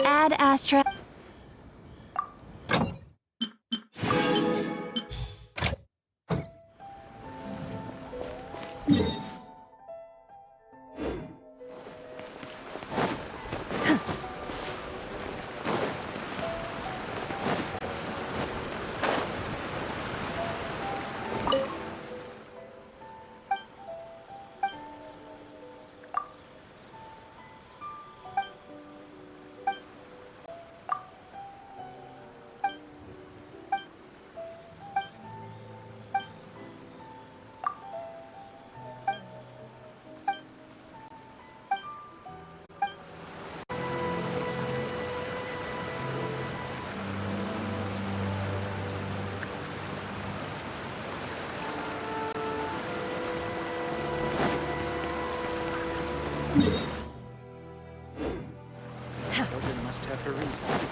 Ad Astra. Elgin must have her reasons.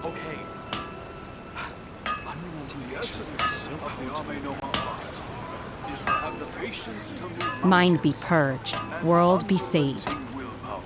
okay. Unrelenting The patience essence and of the willpower to Ame no move Ma mountains. art is to have the patience to move Mind be mountains purged, and world be saved. unrelenting willpower.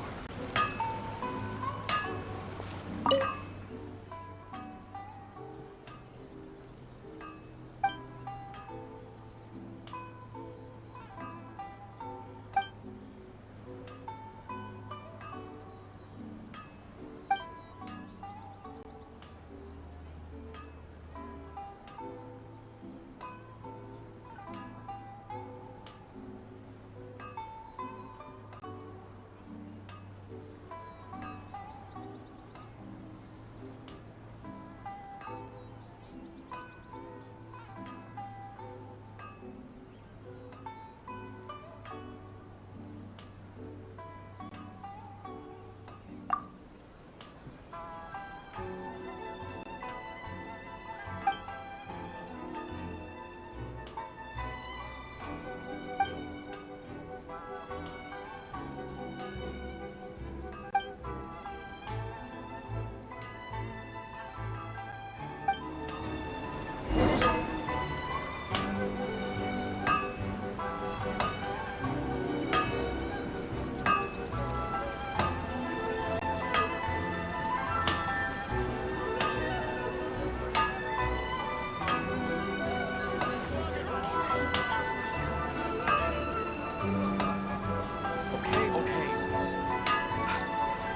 Okay, okay.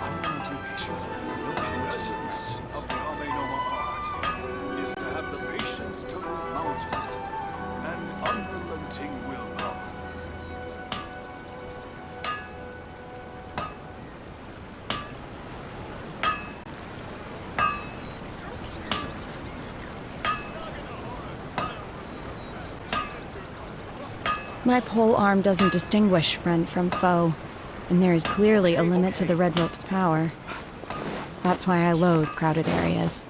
Unrelenting patience and The willpower to move essence mountains. of the Ame no Ma art is to have the patience to move mountains and unrelenting willpower. My pole arm doesn't distinguish friend from foe, and there is clearly a limit to the red rope's power. That's why I loathe crowded areas.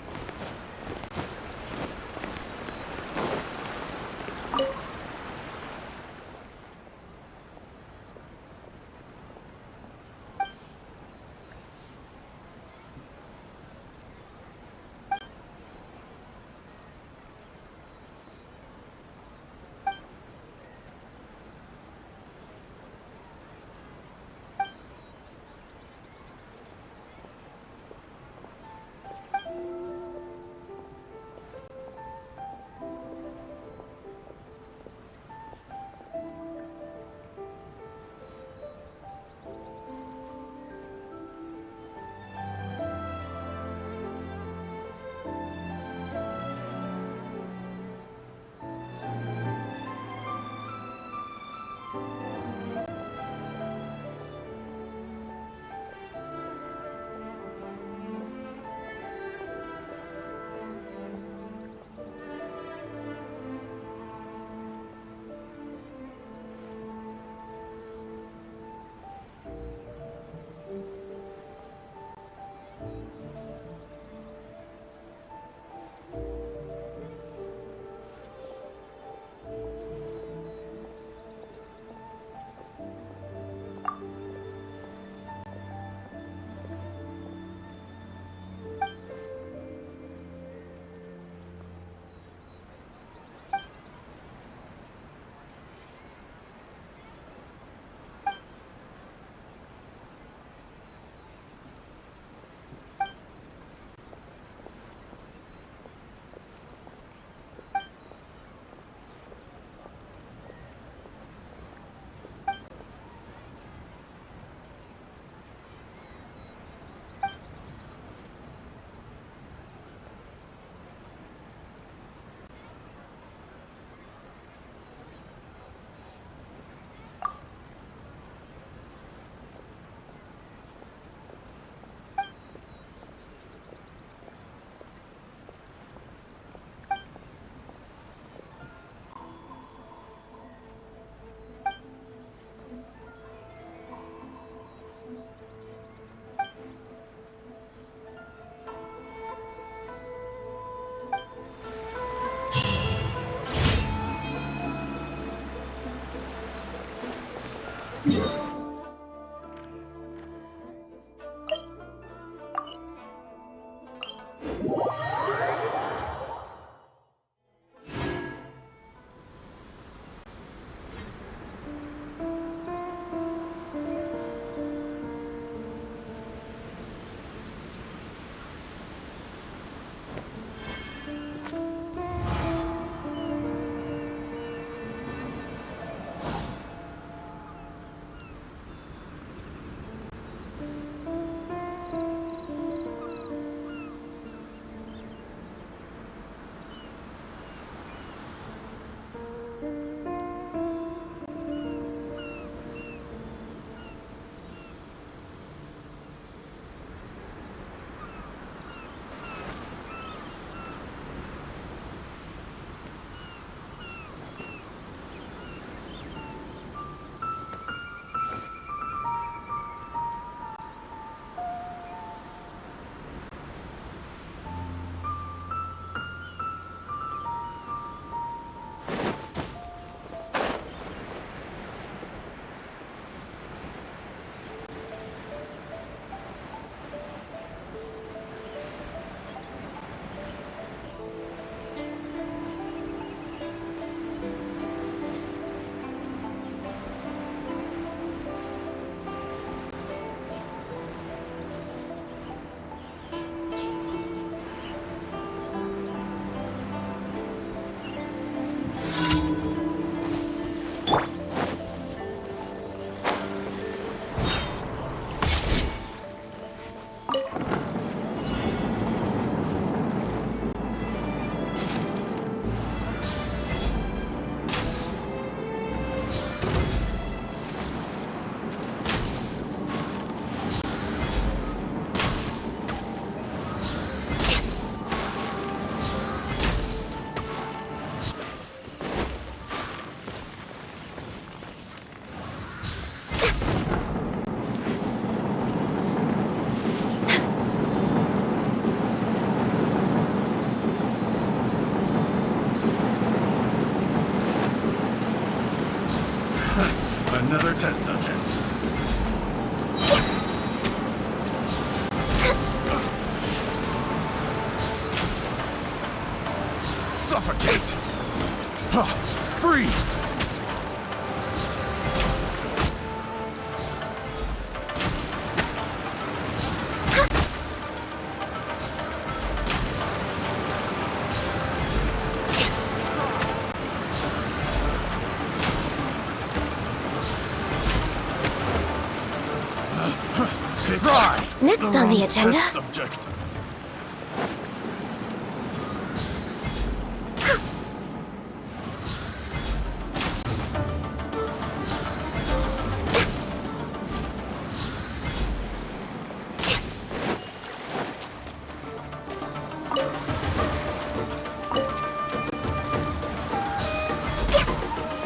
Next on the agenda. Subject.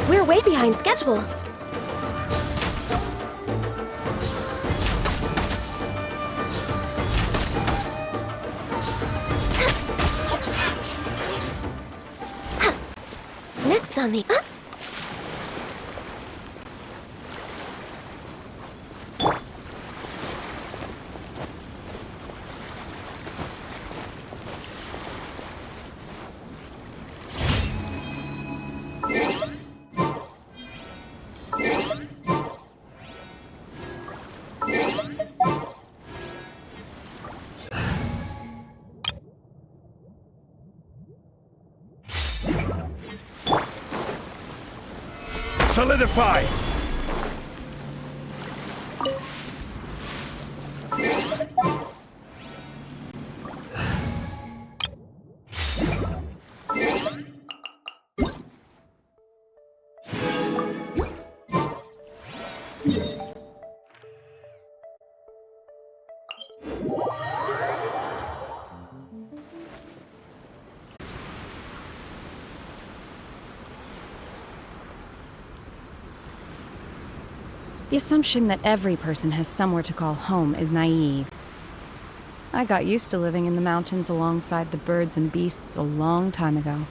We're way behind schedule. Next on the... Solidify! The assumption that every person has somewhere to call home is naive. I got used to living in the mountains alongside the birds and beasts a long time ago.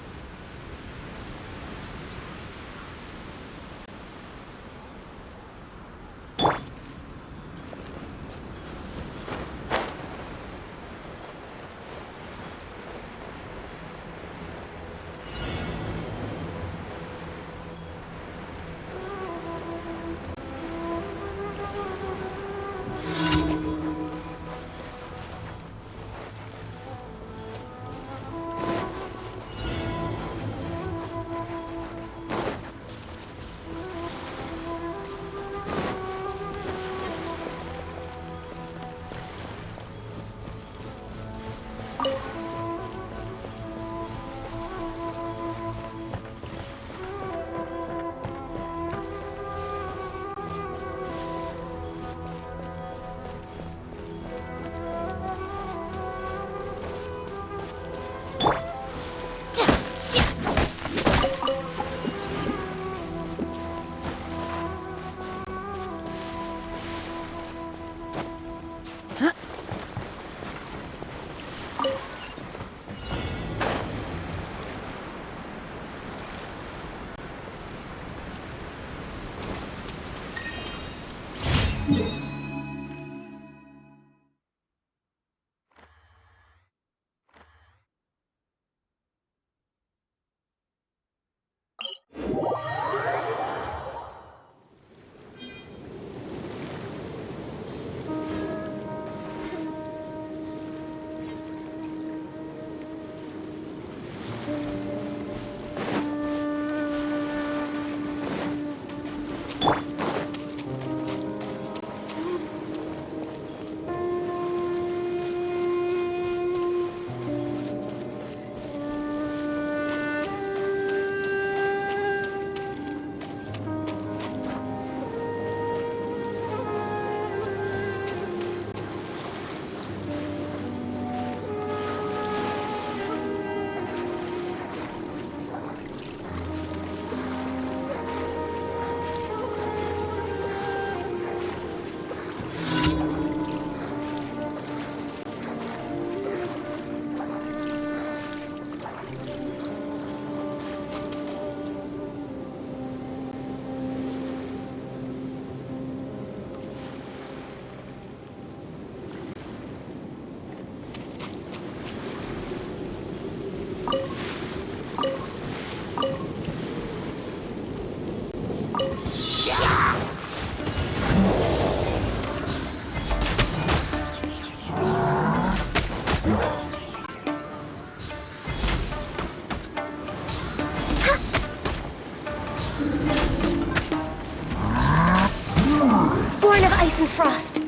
Born of ice and frost.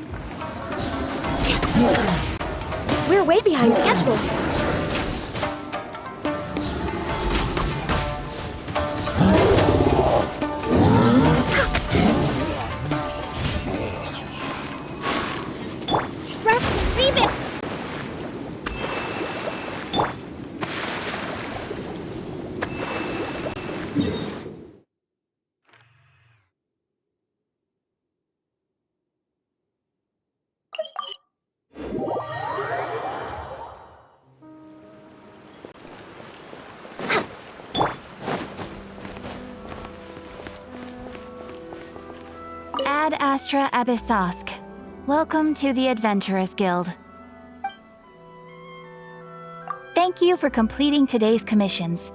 We're way behind schedule. Rest, reboot. Ad Astra Abyssosk. Welcome to the Adventurers Guild. Thank you for completing today's commissions.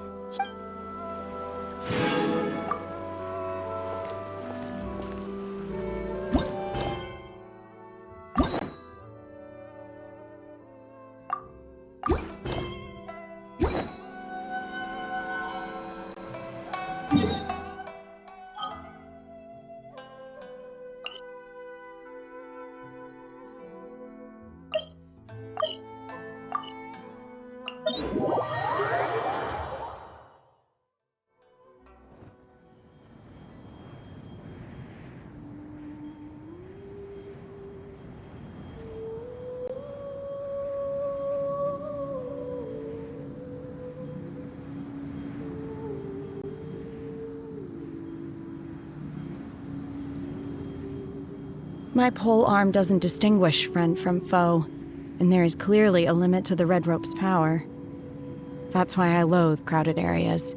My pole arm doesn't distinguish friend from foe, and there is clearly a limit to the red rope's power. That's why I loathe crowded areas.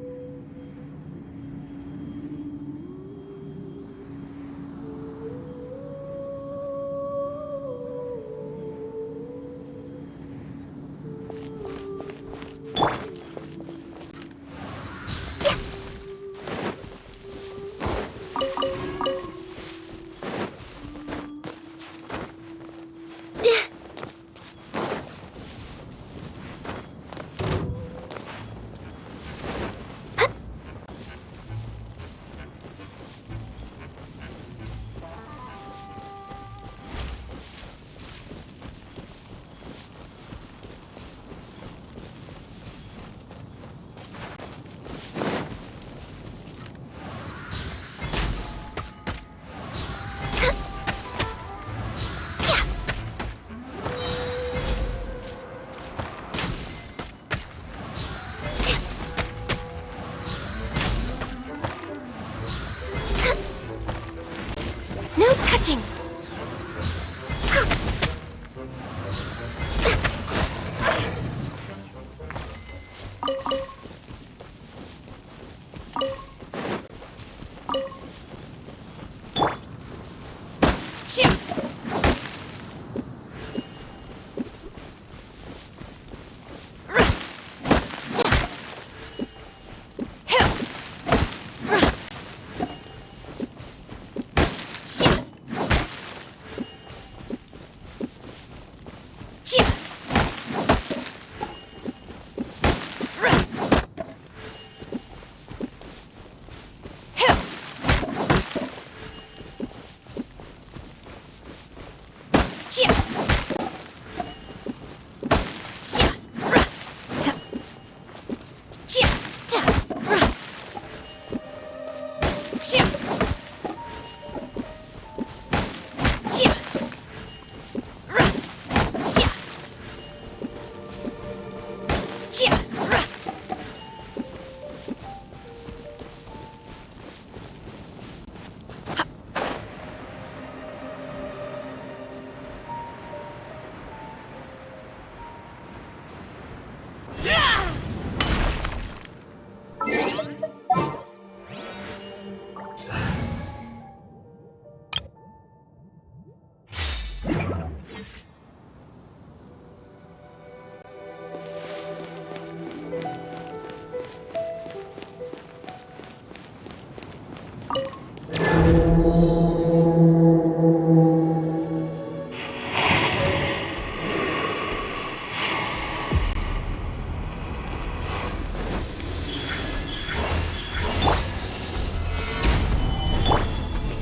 No touching.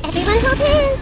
Everyone hold hands.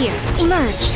here. Emerge.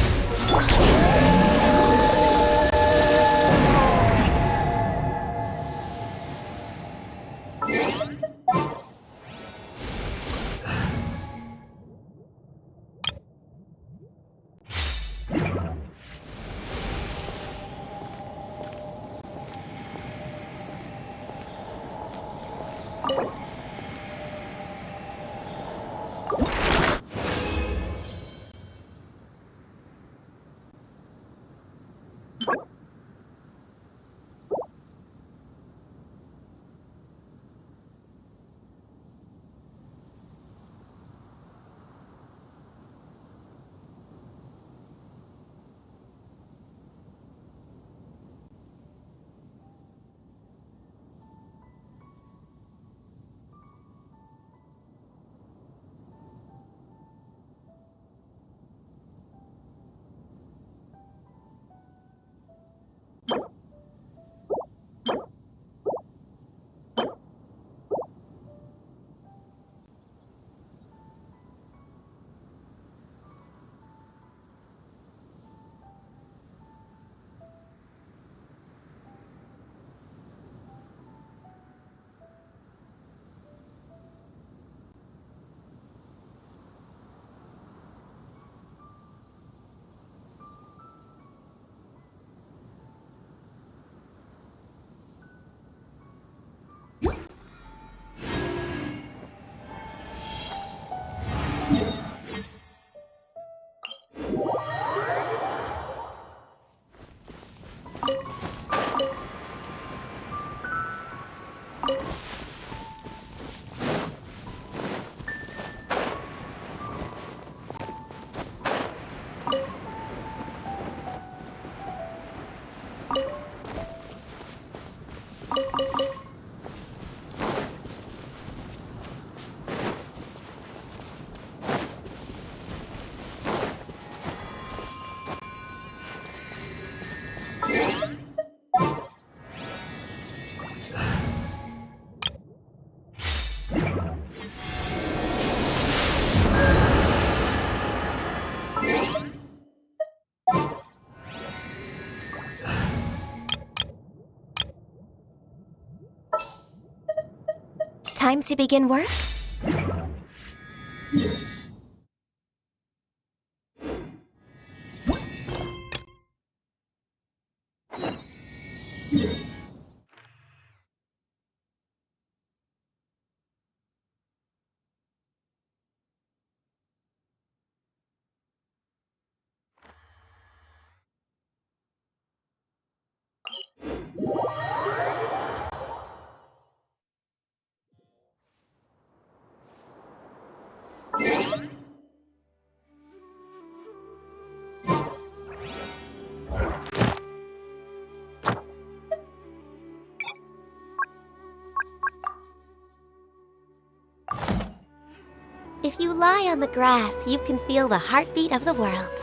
Time to begin work? If you lie on the grass, you can feel the heartbeat of the world.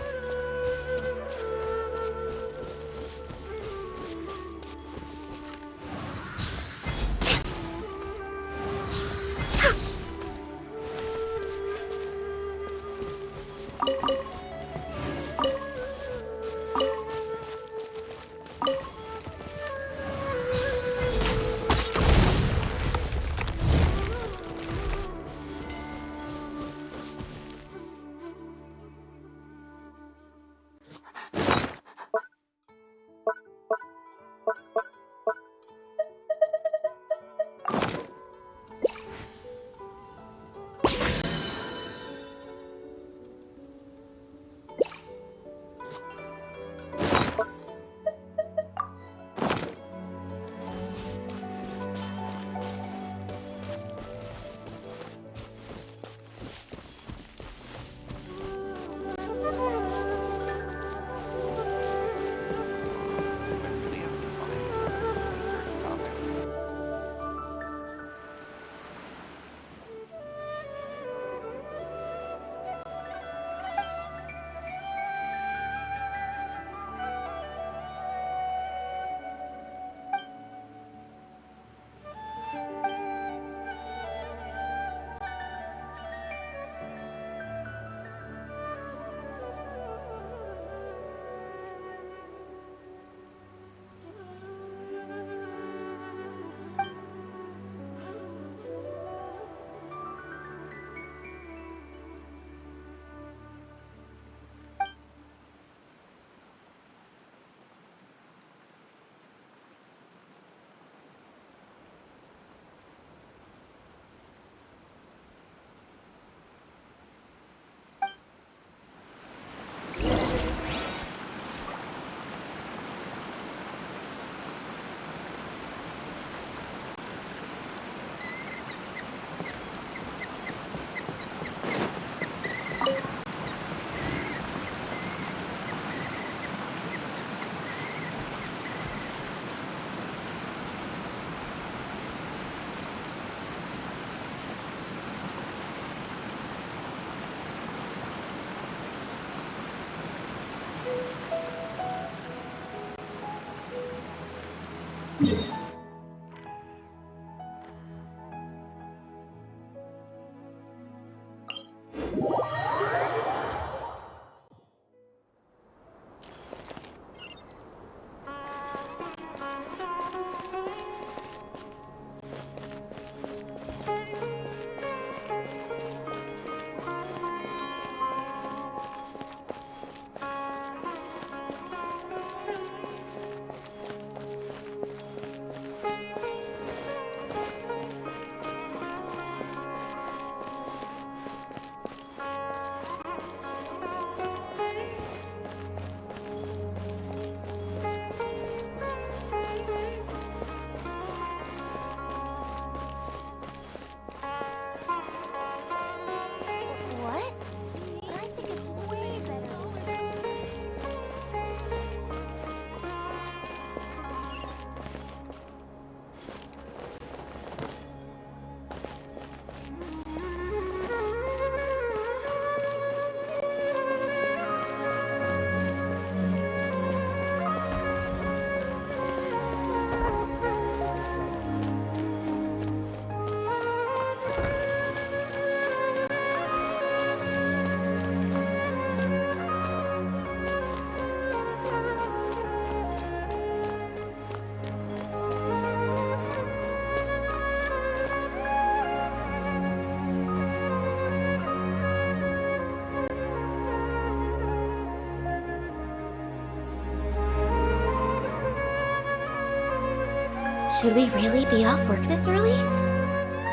Should we really be off work this early?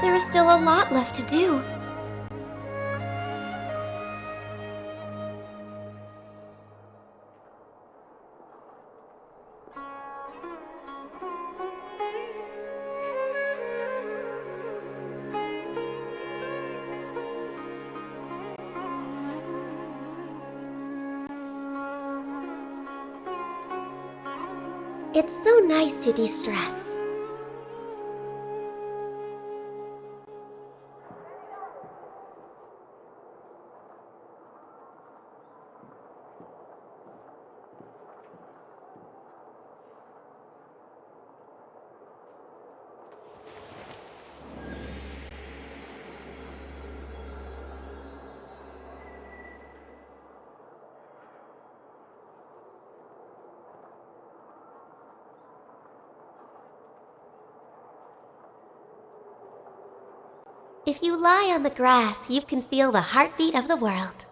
There is still a lot left to do. It's so nice to de-stress. If you lie on the grass, you can feel the heartbeat of the world.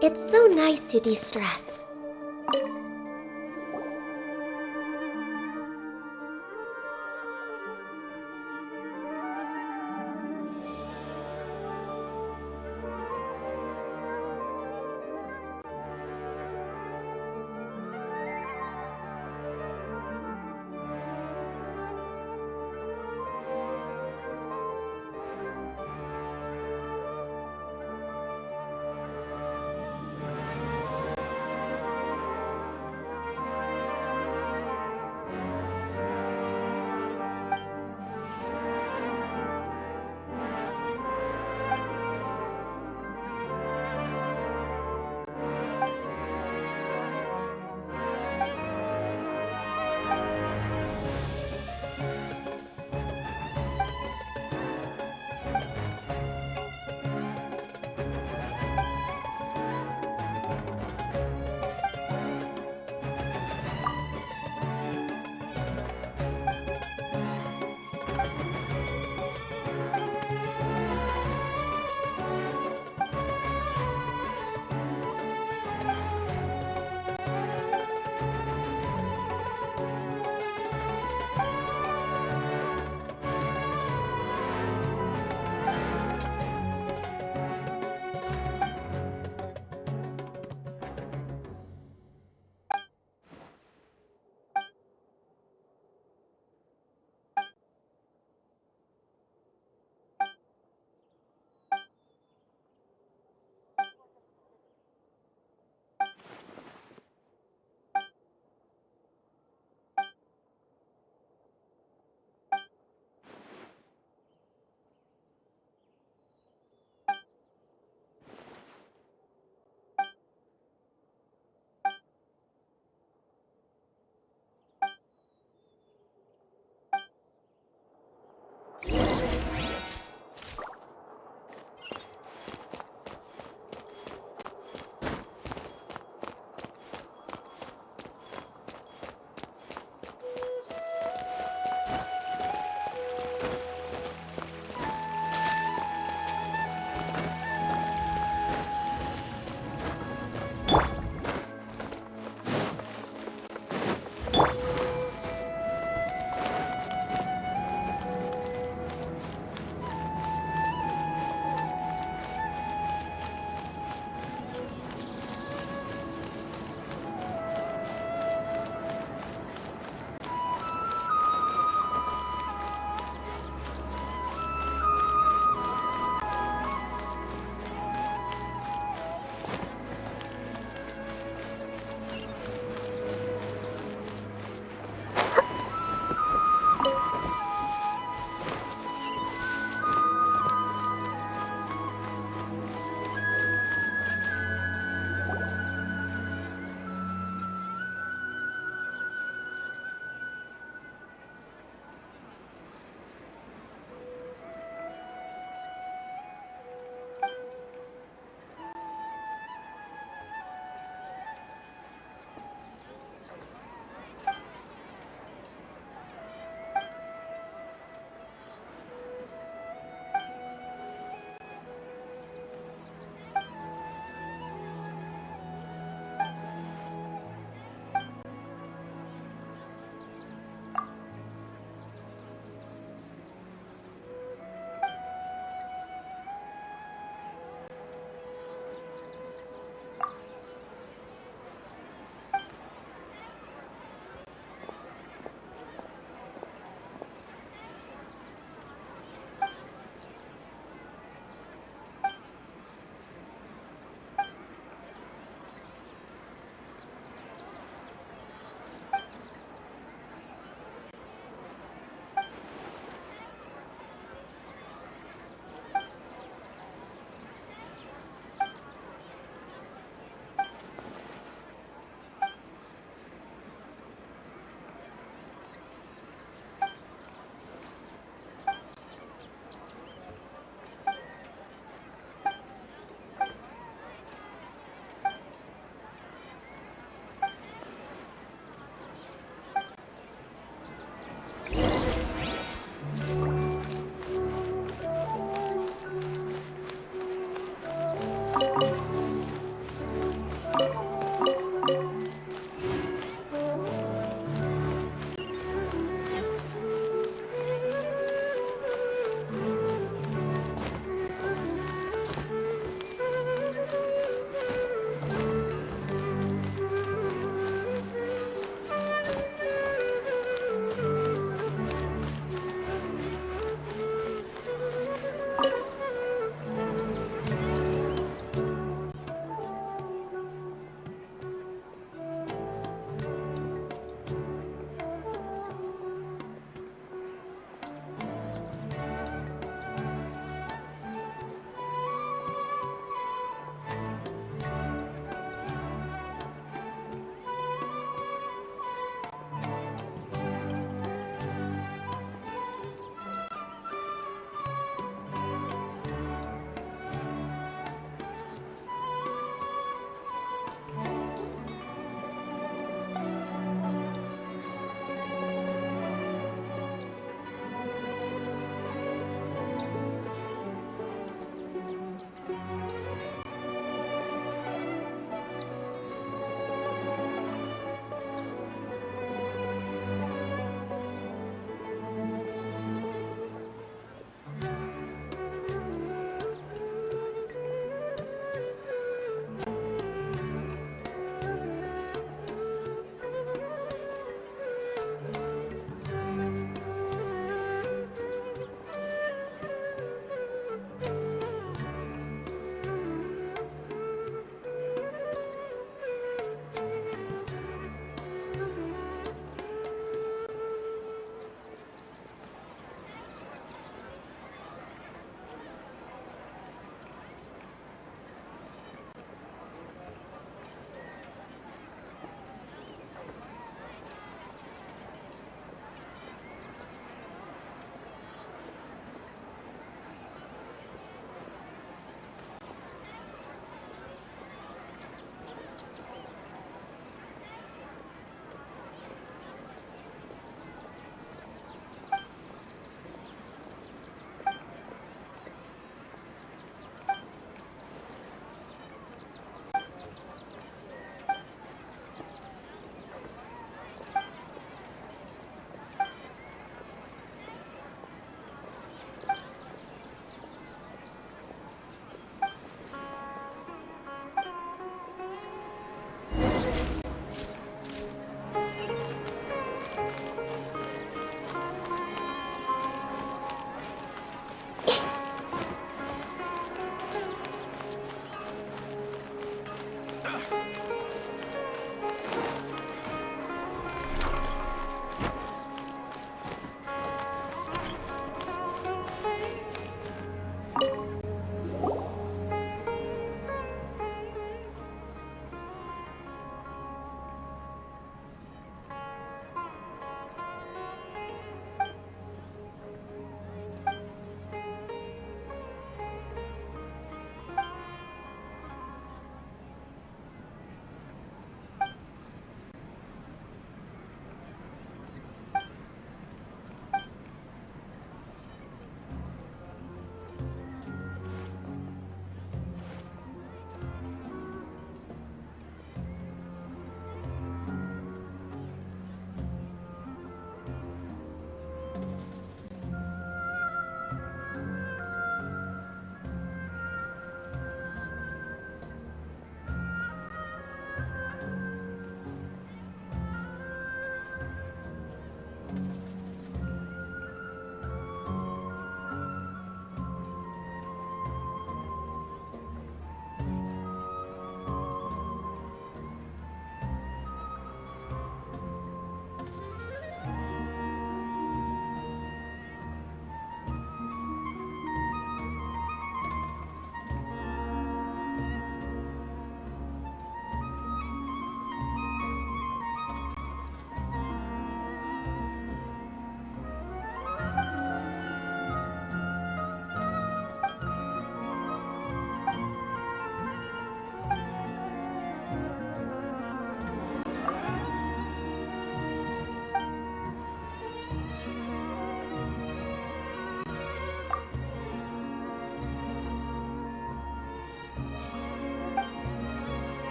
It's so nice to de-stress.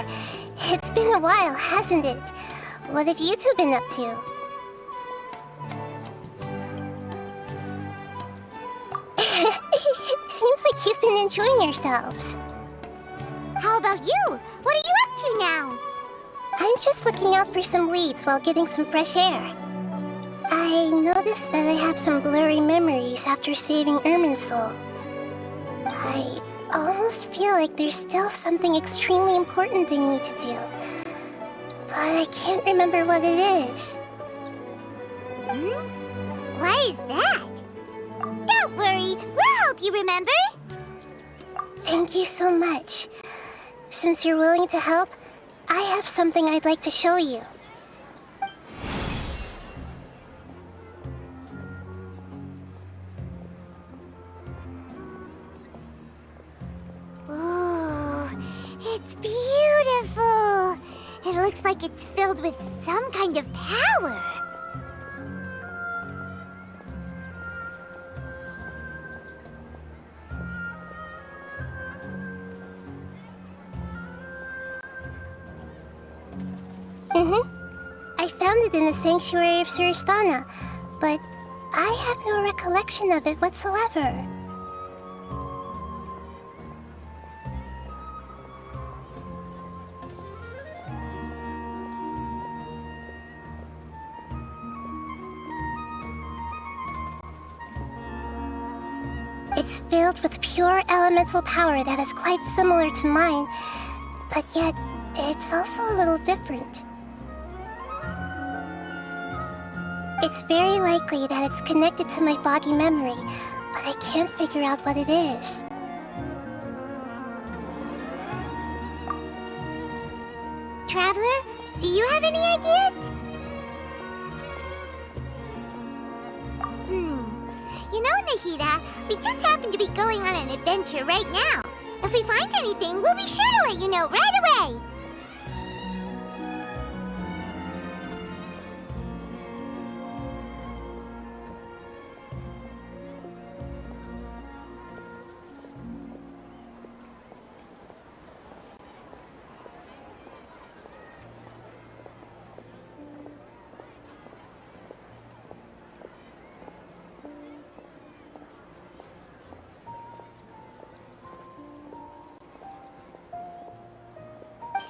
sure. It's been a while, hasn't it? What have you two been up to? Seems like you've been enjoying yourselves. How about you? What are you up to now? I'm just looking out for some leads while getting some fresh air. I noticed that I have some blurry memories after saving Ermin's soul. I almost feel like there's still something extremely important I need to do. But I can't remember what it is. Why is that? Don't worry, we'll help you remember. Thank you so much. Since you're willing to help, I have something I'd like to show you. Ooh, it's beautiful. It looks like it's filled with some kind of power. I found it in the sanctuary of Suristana, but I have no recollection of it whatsoever. It's filled with pure elemental power that is quite similar to mine, but yet it's also a little different. It's very likely that it's connected to my foggy memory, but I can't figure out what it is. Traveler, do you have any ideas? You know, Nahida, we just happen to be going on an adventure right now. If we find anything, we'll be sure to let you know right away.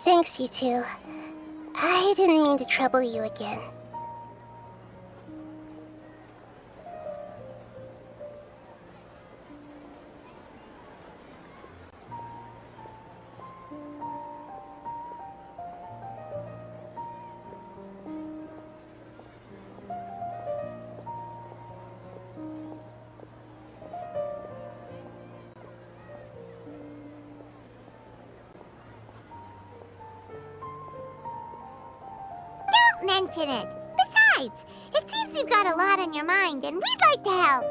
Thanks, you two. I didn't mean to trouble you again. Mention it. Besides, it seems you've got a lot on your mind, and we'd like to help.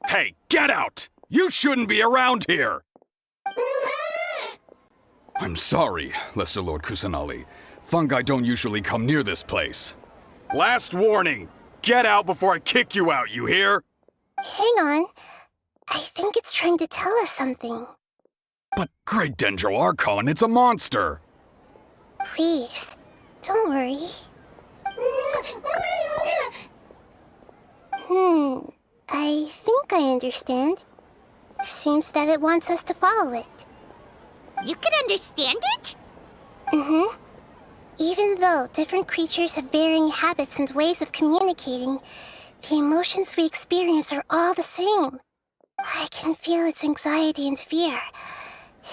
Hey, get out! You shouldn't be around here! I'm sorry, Lesser Lord Kusanali. Fungi don't usually come near this place. Last warning! Get out before I kick you out, you hear? Hang on. I think it's trying to tell us something. But Great Dendro Archon, it's a monster! Please, don't worry. I think I understand. Seems that it wants us to follow it. You can understand it? Even though different creatures have varying habits and ways of communicating, the emotions we experience are all the same. I can feel its anxiety and fear.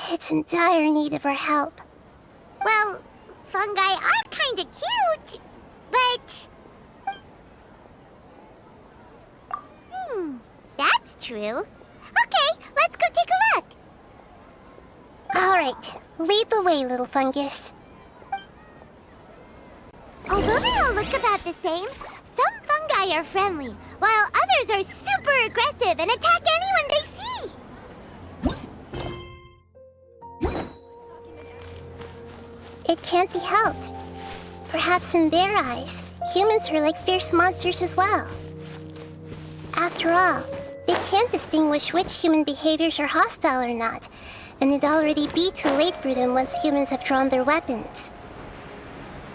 It's in dire need of our help. Well, fungi are kinda cute, but... that's true. Okay, let's go take a look. All right, lead the way, little fungus. Although they all look about the same, some fungi are friendly, while others are super aggressive and attack anyone they see. It can't be helped. Perhaps in their eyes, humans are like fierce monsters as well. After all, they can't distinguish which human behaviors are hostile or not, and it'd already be too late for them once humans have drawn their weapons.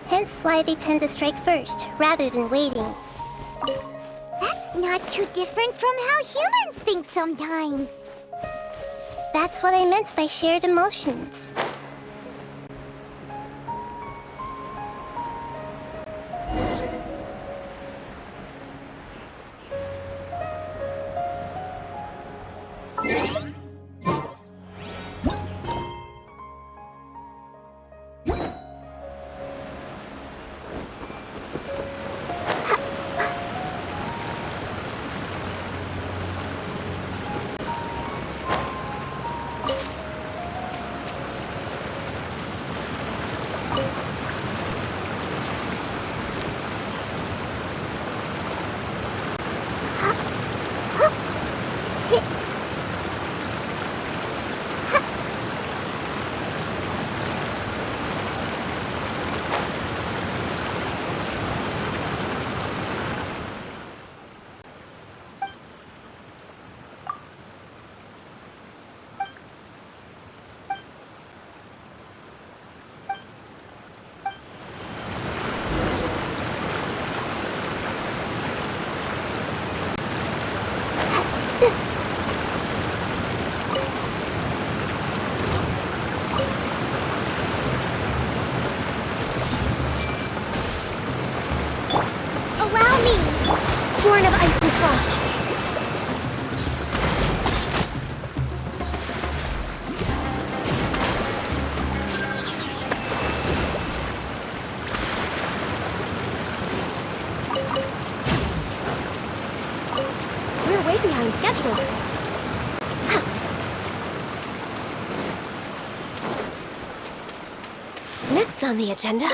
Hence why they tend to strike first, rather than waiting. That's not too different from how humans think sometimes. That's what I meant by shared emotions. Allow me! Born of ice and frost. We're way behind schedule. Next on the agenda.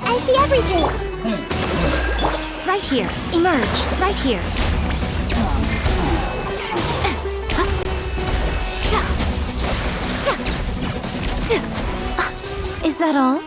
I see everything! Right here. Emerge. Right here. Is that all?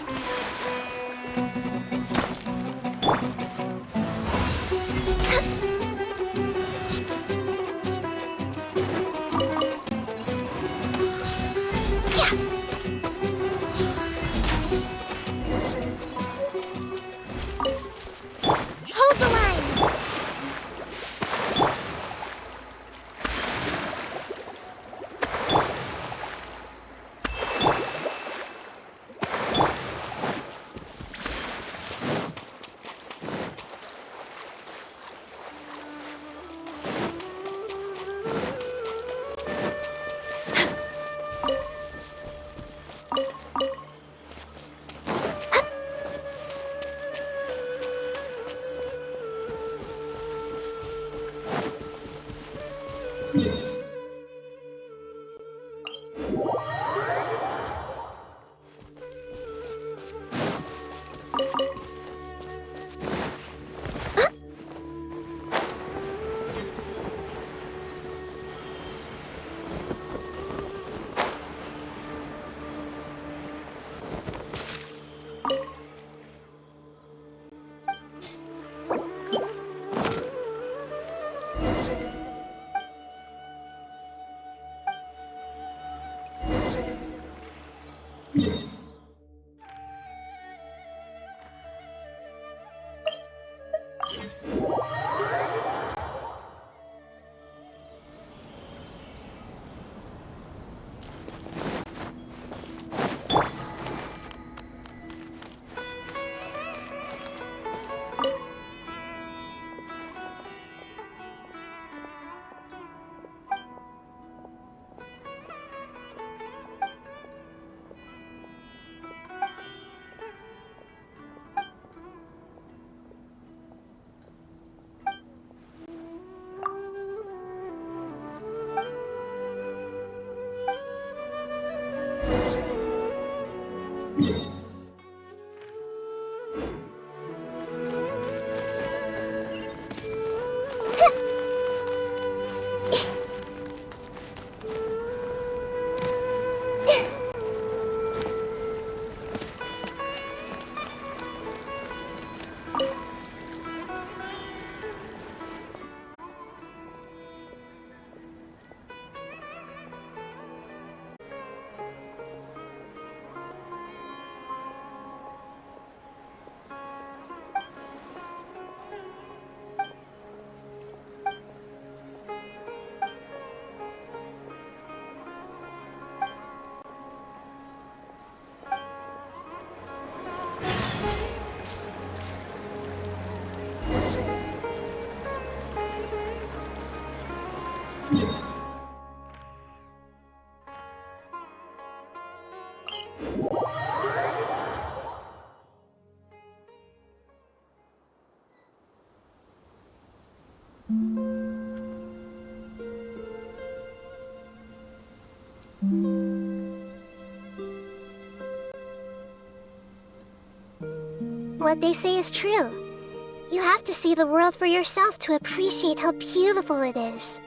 Hold the line! What they say is true. You have to see the world for yourself to appreciate how beautiful it is.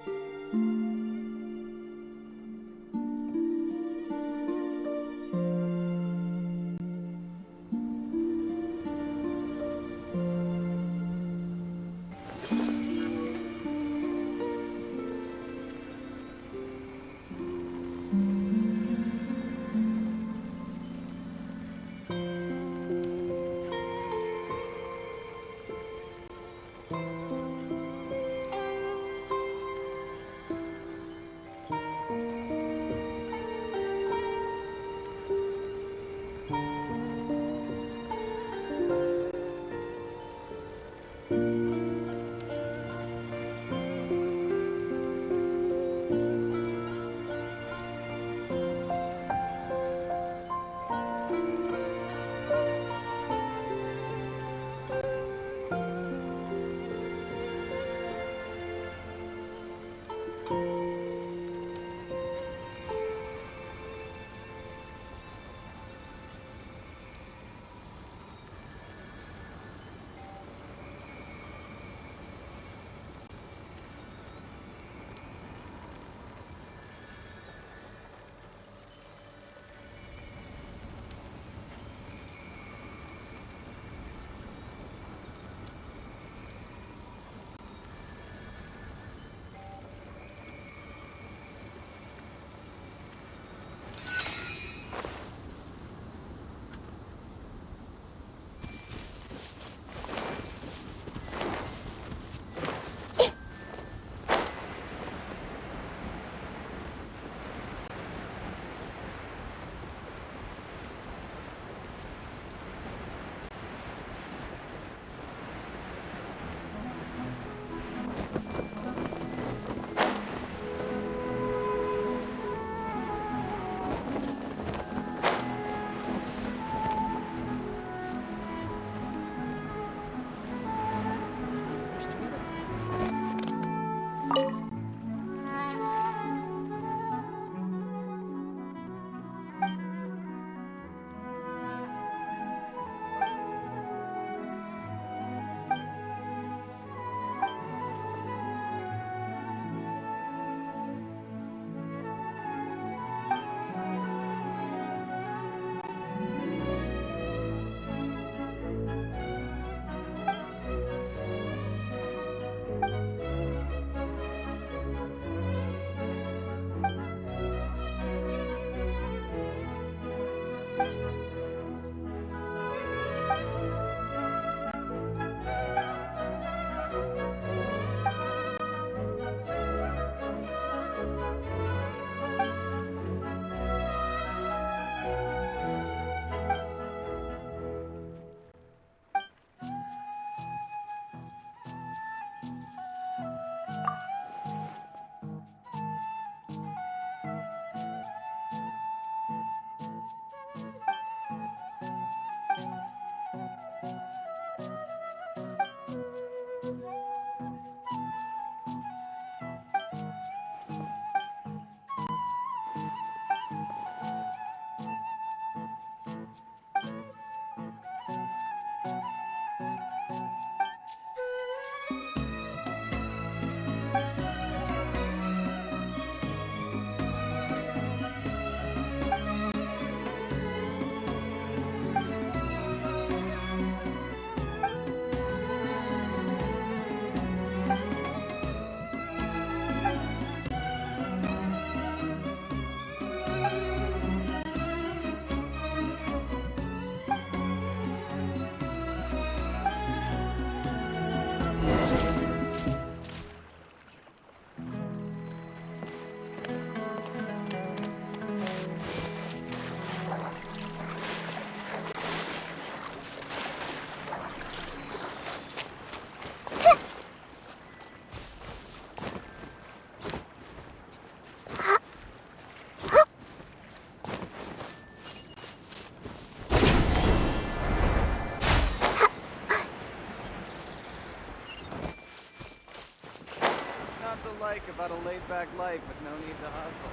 Like about a laid-back life with no need to hustle.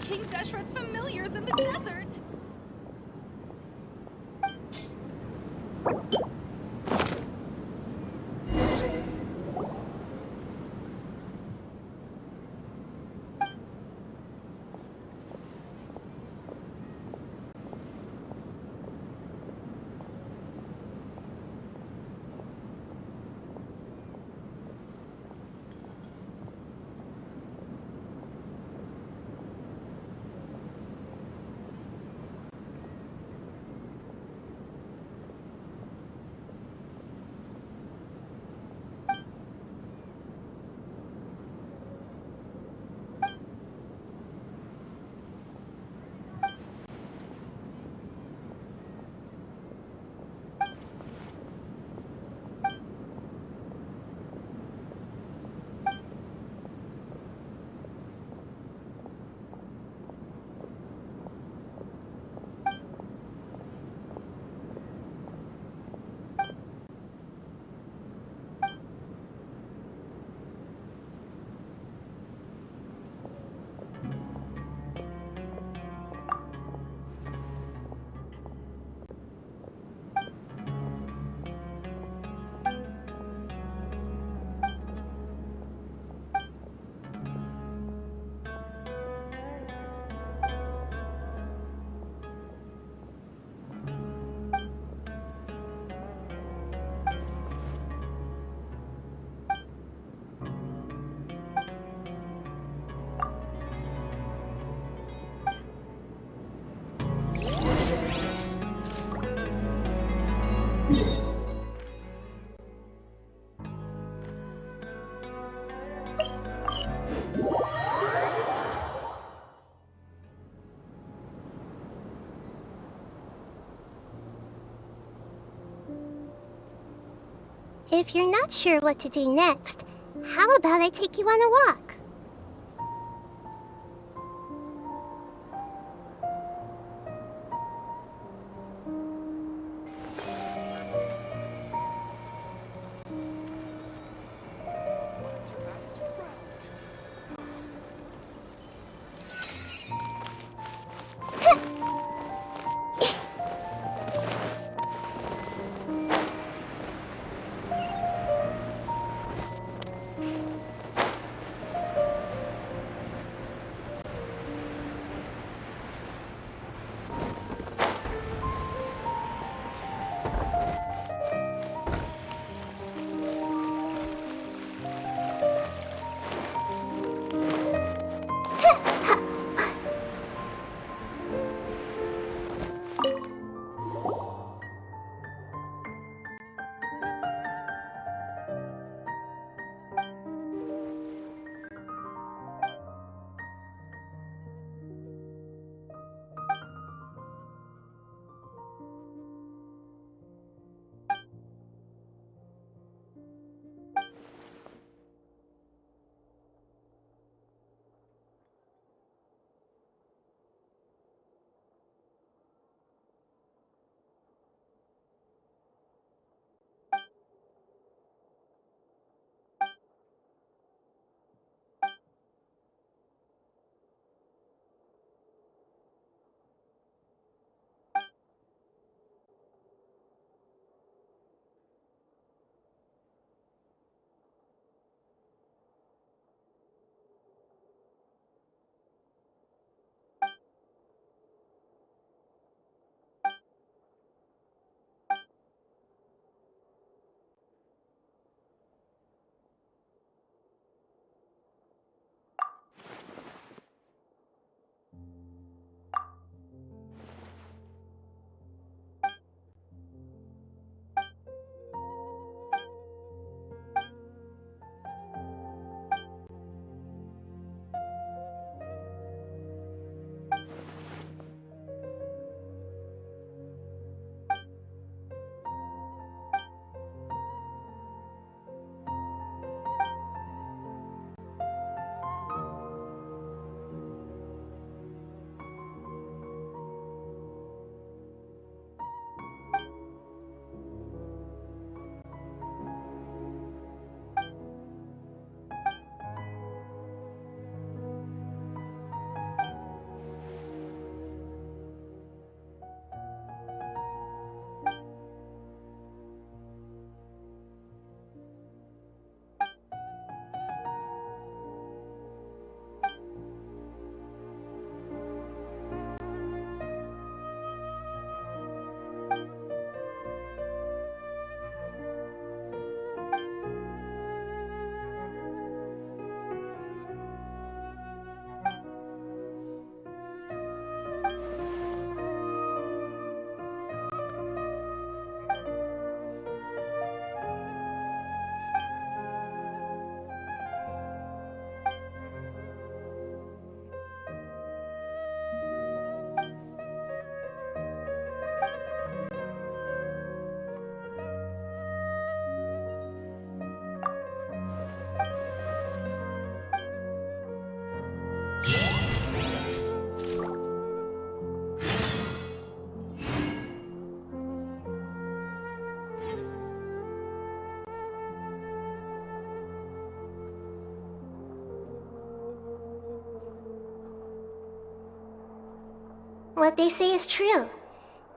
King Deshret's familiars in the desert! If you're not sure what to do next, how about I take you on a walk? What they say is true.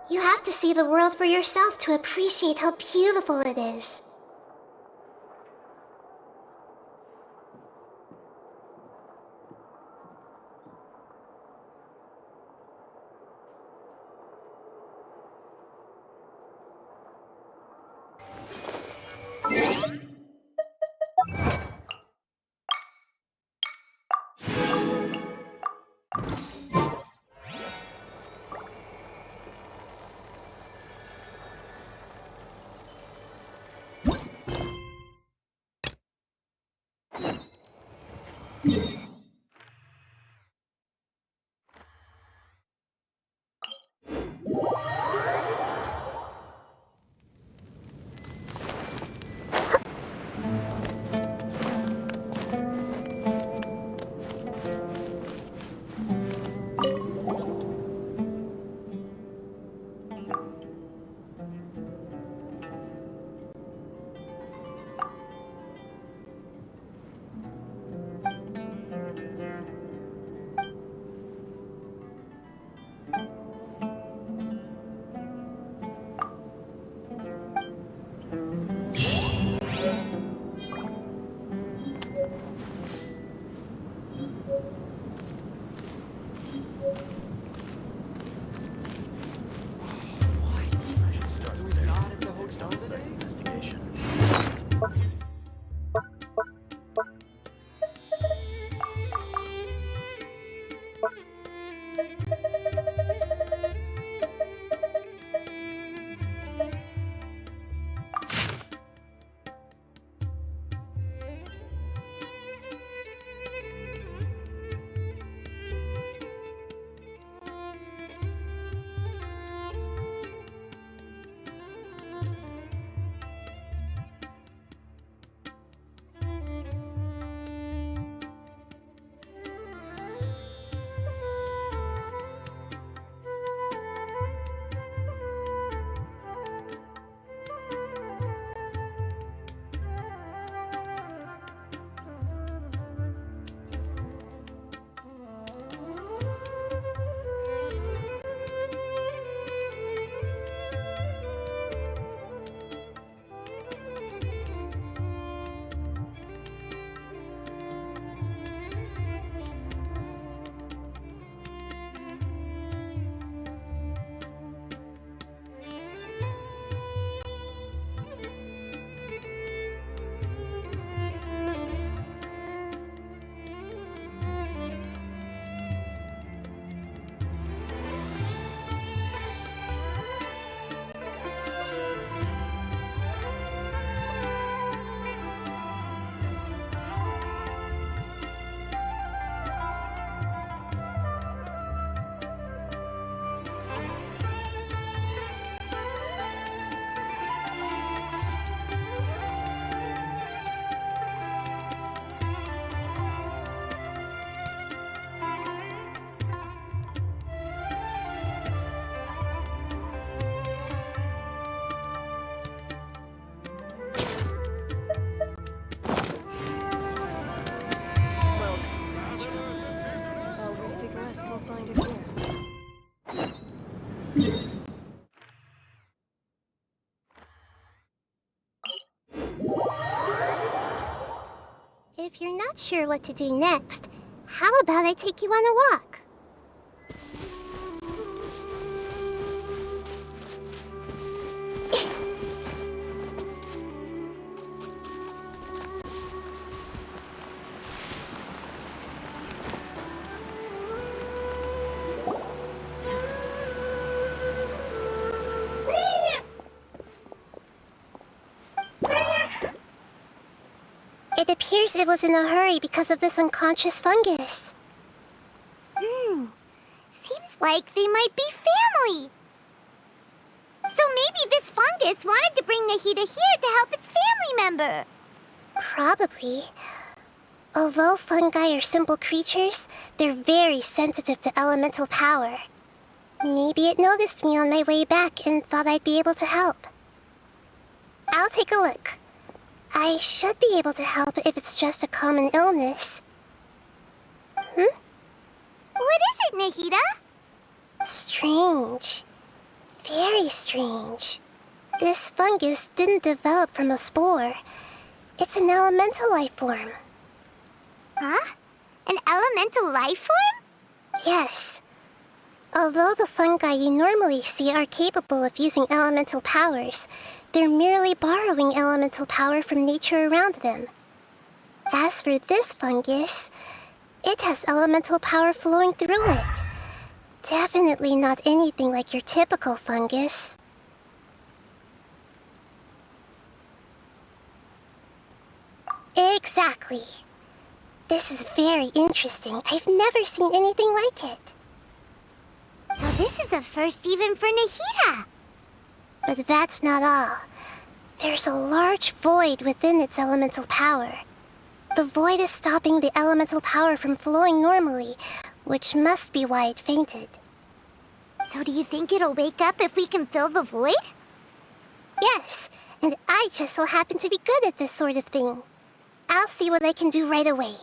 You have to see the world for yourself to appreciate how beautiful it is. If you're not sure what to do next, how about I take you on a walk? It appears it was in a hurry because of this unconscious fungus. Seems like they might be family. So maybe this fungus wanted to bring Nahida here to help its family member. Probably. Although fungi are simple creatures, they're very sensitive to elemental power. Maybe it noticed me on my way back and thought I'd be able to help. I'll take a look. I should be able to help if it's just a common illness. What is it, Nahida? Strange. Very strange. This fungus didn't develop from a spore. It's an elemental life form. Huh? An elemental life form? Yes. Although the fungi you normally see are capable of using elemental powers, they're merely borrowing elemental power from nature around them. As for this fungus, it has elemental power flowing through it. Definitely not anything like your typical fungus. Exactly. This is very interesting. I've never seen anything like it. So this is a first even for Nahida. But that's not all. There's a large void within its elemental power. The void is stopping the elemental power from flowing normally, which must be why it fainted. So do you think it'll wake up if we can fill the void? Yes, and I just so happen to be good at this sort of thing. I'll see what I can do right away.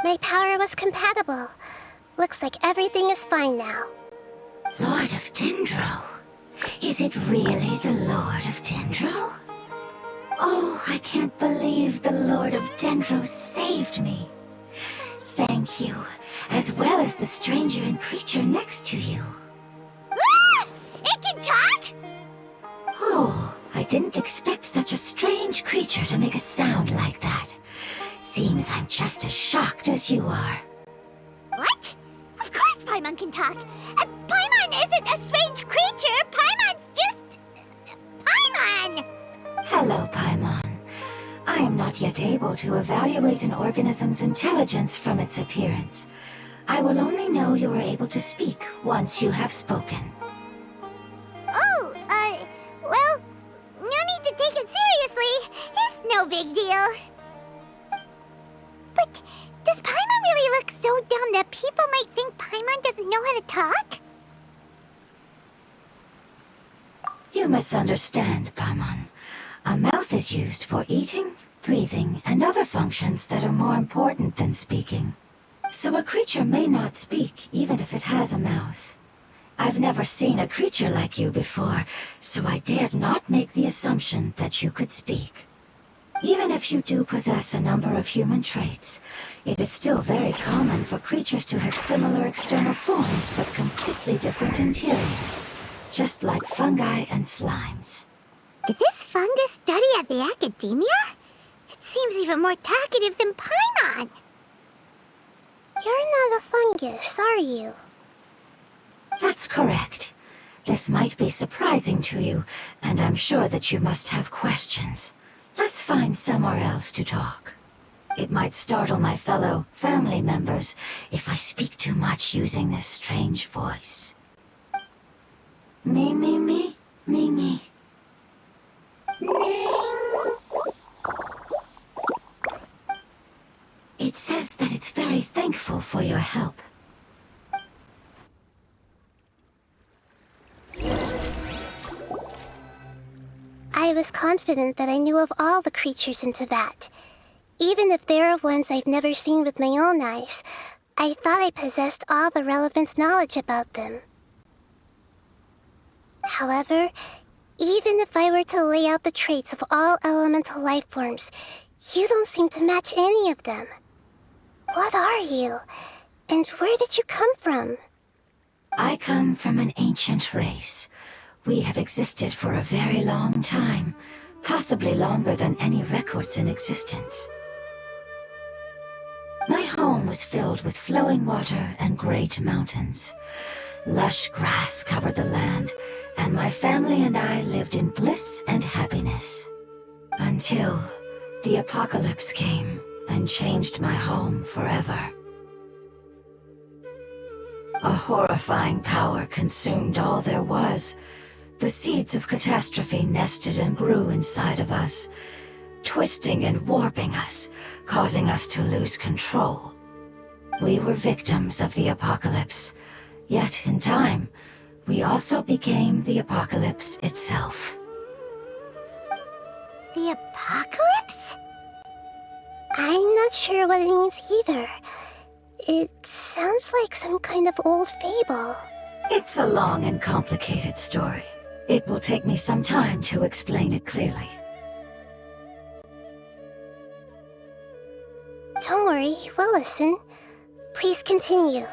My power was compatible. Looks like everything is fine now. Lord of Dendro? Is it really the Lord of Dendro? Oh, I can't believe the Lord of Dendro saved me. Thank you, as well as the stranger and creature next to you. Ah! It can talk? Oh, I didn't expect such a strange creature to make a sound like that. Seems I'm just as shocked as you are. What? Of course Paimon can talk. Paimon isn't a strange creature. Paimon's just... Paimon! Hello, Paimon. I am not yet able to evaluate an organism's intelligence from its appearance. I will only know you are able to speak once you have spoken. Oh, well, no need to take it seriously. It's no big deal. But does Paimon really look so dumb that people might think Paimon doesn't know how to talk? You misunderstand, Paimon. A mouth is used for eating, breathing, and other functions that are more important than speaking. So a creature may not speak, even if it has a mouth. I've never seen a creature like you before, so I dared not make the assumption that you could speak. Even if you do possess a number of human traits, it is still very common for creatures to have similar external forms but completely different interiors, just like fungi and slimes. Did this fungus study at the academia? It seems even more talkative than Paimon. You're not a fungus, are you? That's correct. This might be surprising to you, and I'm sure that you must have questions. Let's find somewhere else to talk. It might startle my fellow family members if I speak too much using this strange voice. Me, me, me, me, me. It says that it's very thankful for your help. I was confident that I knew of all the creatures in Teyvat. Even if there are ones I've never seen with my own eyes, I thought I possessed all the relevant knowledge about them. However, even if I were to lay out the traits of all elemental life forms, you don't seem to match any of them. What are you? And where did you come from? I come from an ancient race. We have existed for a very long time, possibly longer than any records in existence. My home was filled with flowing water and great mountains. Lush grass covered the land, and my family and I lived in bliss and happiness. Until the apocalypse came and changed my home forever. A horrifying power consumed all there was. The seeds of catastrophe nested and grew inside of us, twisting and warping us, causing us to lose control. We were victims of the apocalypse, yet in time, we also became the apocalypse itself. The apocalypse? I'm not sure what it means either. It sounds like some kind of old fable. It's a long and complicated story. It will take me some time to explain it clearly. Don't worry, we'll listen. Please continue.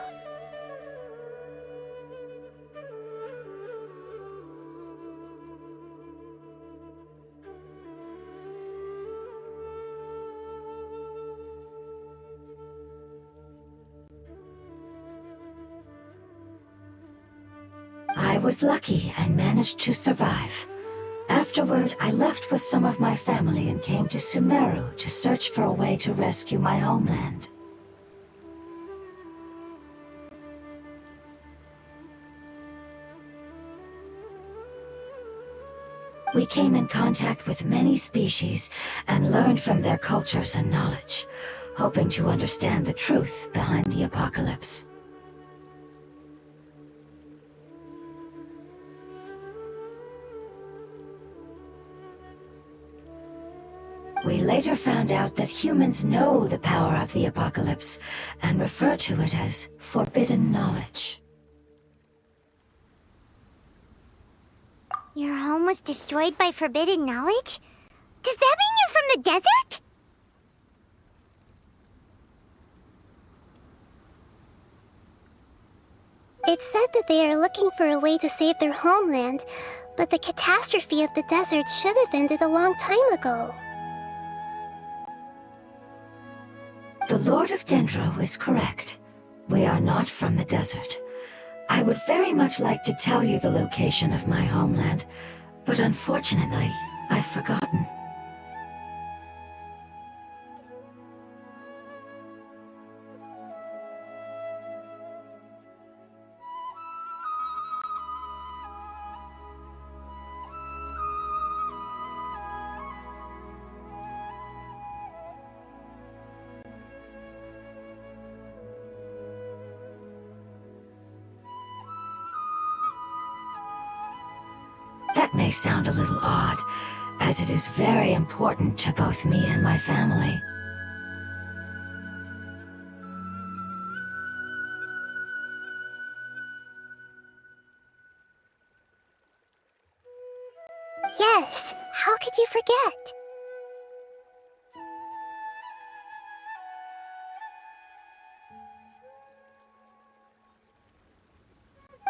I was lucky and managed to survive. Afterward, I left with some of my family and came to Sumeru to search for a way to rescue my homeland. We came in contact with many species and learned from their cultures and knowledge, hoping to understand the truth behind the apocalypse. We later found out that humans know the power of the apocalypse and refer to it as forbidden knowledge. Your home was destroyed by forbidden knowledge? Does that mean you're from the desert? It's said that they are looking for a way to save their homeland, but the catastrophe of the desert should have ended a long time ago. The Lord of Dendro is correct. We are not from the desert. I would very much like to tell you the location of my homeland, but unfortunately, I've forgotten. That may sound a little odd, as it is very important to both me and my family. Yes, how could you forget?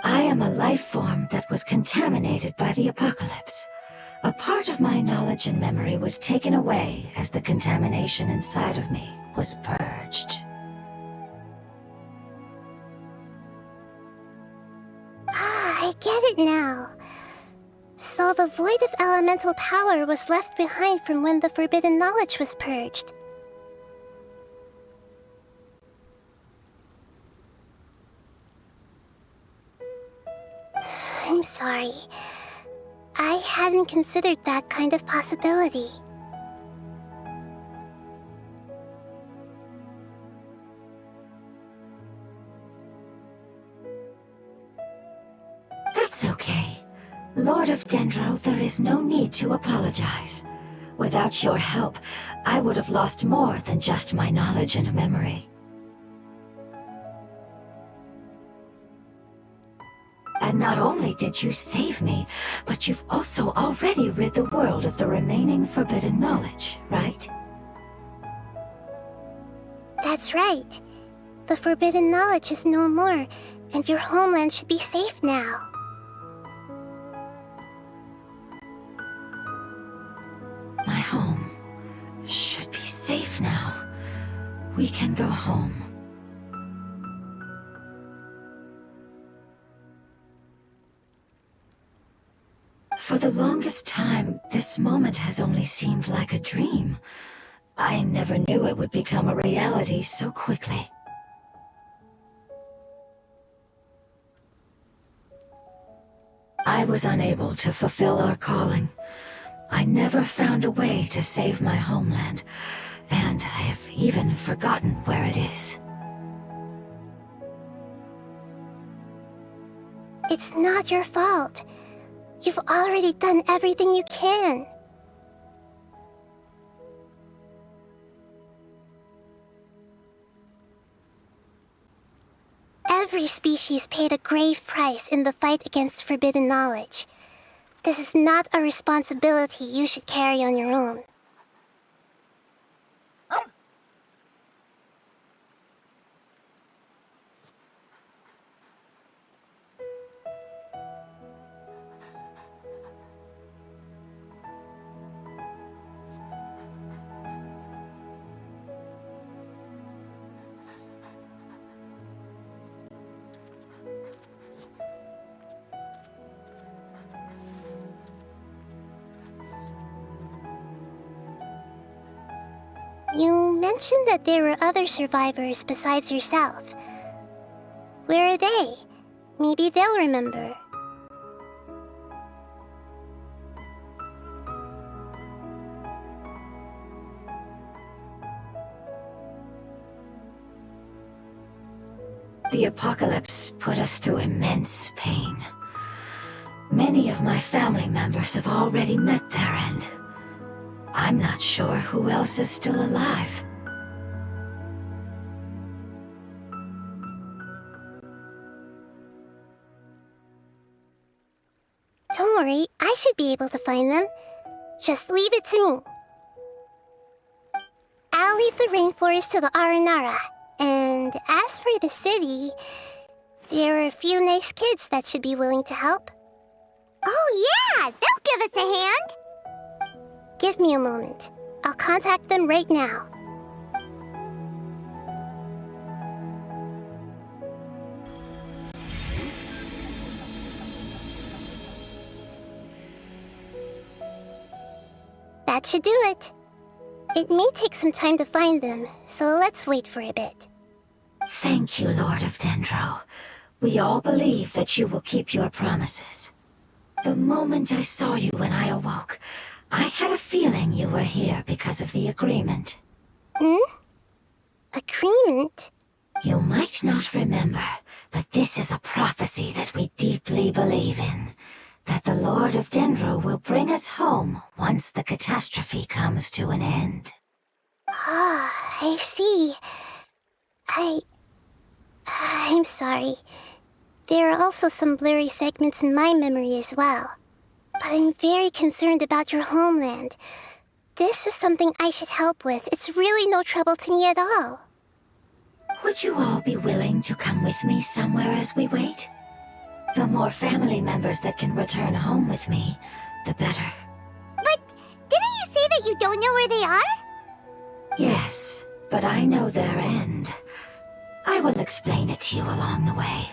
I am a life form that was contaminated by the apocalypse. A part of my knowledge and memory was taken away as the contamination inside of me was purged. Ah, I get it now. So the void of elemental power was left behind from when the forbidden knowledge was purged. I'm sorry. I hadn't considered that kind of possibility. That's okay. Lord of Dendro, there is no need to apologize. Without your help, I would have lost more than just my knowledge and memory. And not only did you save me, but you've also already rid the world of the remaining forbidden knowledge, right? That's right. The forbidden knowledge is no more, and your homeland should be safe now. My home should be safe now. We can go home. For the longest time, this moment has only seemed like a dream. I never knew it would become a reality so quickly. I was unable to fulfill our calling. I never found a way to save my homeland, and I have even forgotten where it is. It's not your fault. You've already done everything you can. Every species paid a grave price in the fight against forbidden knowledge. This is not a responsibility you should carry on your own. You mentioned that there were other survivors besides yourself. Where are they? Maybe they'll remember. The apocalypse put us through immense pain. Many of my family members have already met their end. I'm not sure who else is still alive. Don't worry, I should be able to find them. Just leave it to me. I'll leave the rainforest to the Aranara. And as for the city, there are a few nice kids that should be willing to help. Oh yeah, they'll give us a hand. Give me a moment. I'll contact them right now. That should do it. It may take some time to find them, so let's wait for a bit. Thank you, Lord of Dendro. We all believe that you will keep your promises. The moment I saw you when I awoke, I had a feeling you were here because of the agreement. Agreement? You might not remember, but this is a prophecy that we deeply believe in. That the Lord of Dendro will bring us home once the catastrophe comes to an end. Ah, I see. I'm sorry. There are also some blurry segments in my memory as well. But I'm very concerned about your homeland. This is something I should help with. It's really no trouble to me at all. Would you all be willing to come with me somewhere as we wait? The more family members that can return home with me, the better. But didn't you say that you don't know where they are? Yes, but I know their end. I will explain it to you along the way.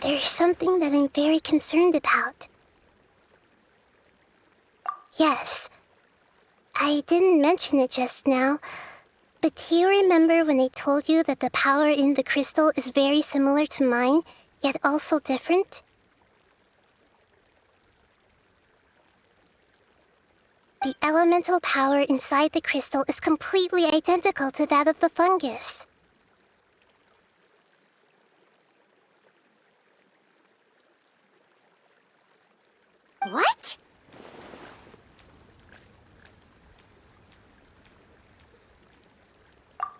There's something that I'm very concerned about. Yes. I didn't mention it just now, but do you remember when I told you that the power in the crystal is very similar to mine, yet also different? The elemental power inside the crystal is completely identical to that of the fungus. What?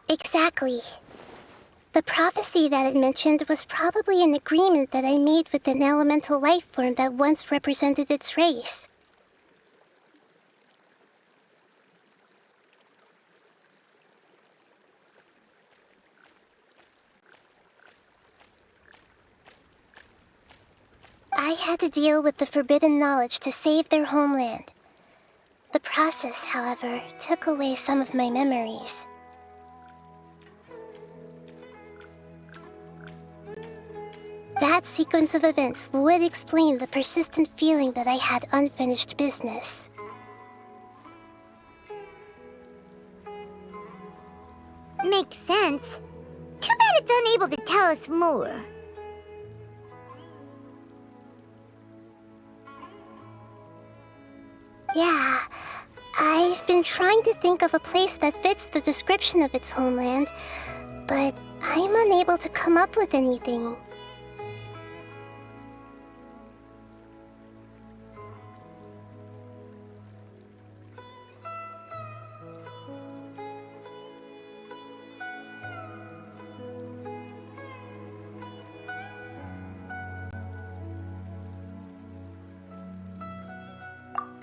Exactly. The prophecy that it mentioned was probably an agreement that I made with an elemental life form that once represented its race. I had to deal with the forbidden knowledge to save their homeland. The process, however, took away some of my memories. That sequence of events would explain the persistent feeling that I had unfinished business. Makes sense. Too bad it's unable to tell us more. Yeah, I've been trying to think of a place that fits the description of its homeland, but I'm unable to come up with anything.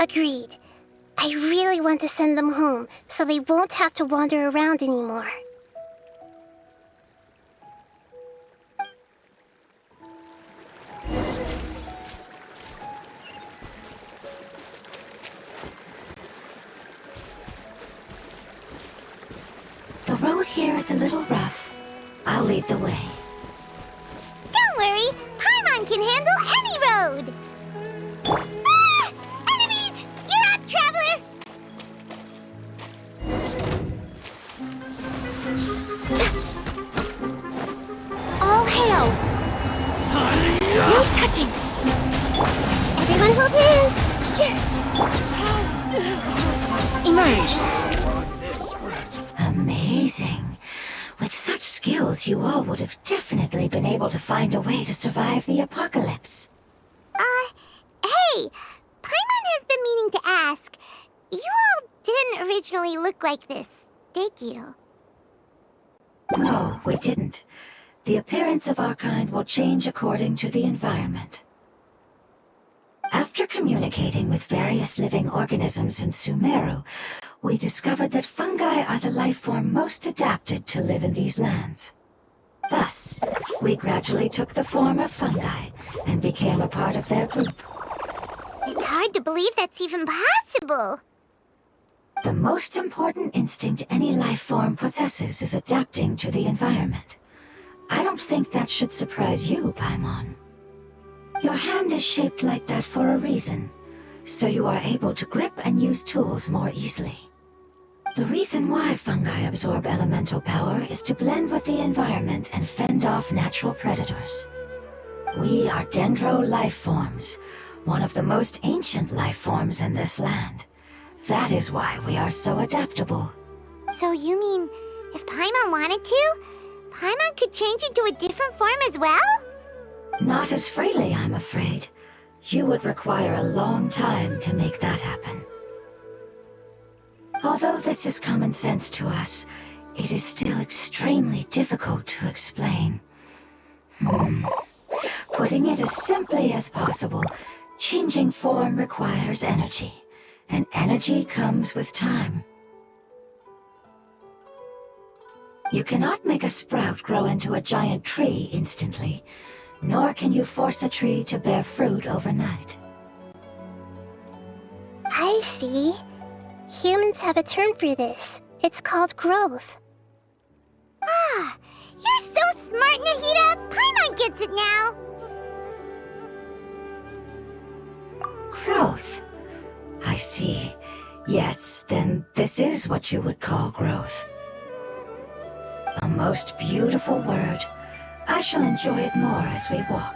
Agreed. I really want to send them home, so they won't have to wander around anymore. The road here is a little rough. I'll lead the way. Don't worry, Paimon can handle any road! Ah! Enemies! You're up, traveler! All hail! No touching! Everyone hold hands! Emerge! Amazing. With such skills, you all would have definitely been able to find a way to survive the apocalypse. Hey! Paimon has been meaning to ask. You all didn't originally look like this, did you? No, we didn't. The appearance of our kind will change according to the environment. After communicating with various living organisms in Sumeru, we discovered that fungi are the life form most adapted to live in these lands. Thus, we gradually took the form of fungi and became a part of their group. It's hard to believe that's even possible. The most important instinct any life form possesses is adapting to the environment. I don't think that should surprise you, Paimon. Your hand is shaped like that for a reason, so you are able to grip and use tools more easily. The reason why fungi absorb elemental power is to blend with the environment and fend off natural predators. We are dendro life forms, one of the most ancient life forms in this land. That is why we are so adaptable. So you mean, if Paimon wanted to, Paimon could change into a different form as well? Not as freely, I'm afraid. You would require a long time to make that happen. Although this is common sense to us, it is still extremely difficult to explain. Putting it as simply as possible, changing form requires energy, and energy comes with time. You cannot make a sprout grow into a giant tree instantly, nor can you force a tree to bear fruit overnight. I see. Humans have a term for this. It's called growth. Ah, you're so smart, Nahida! Paimon gets it now! Growth. I see. Yes, then this is what you would call growth. A most beautiful word. I shall enjoy it more as we walk.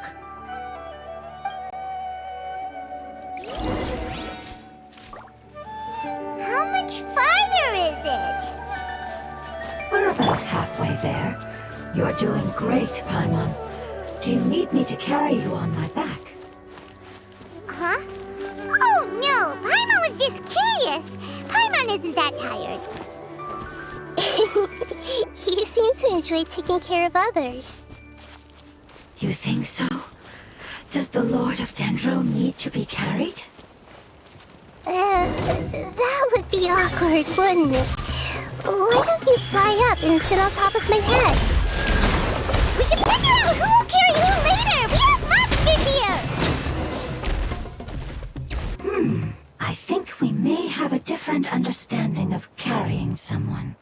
How much farther is it? We're about halfway there. You're doing great, Paimon. Do you need me to carry you on my back? Huh? Oh no, Paimon was just curious. Paimon isn't that tired. You seem to enjoy taking care of others. You think so? Does the Lord of Dendro need to be carried? That would be awkward, wouldn't it? Why don't you fly up and sit on top of my head? We can figure out who will carry who later! We have monsters here! I think we may have a different understanding of carrying someone.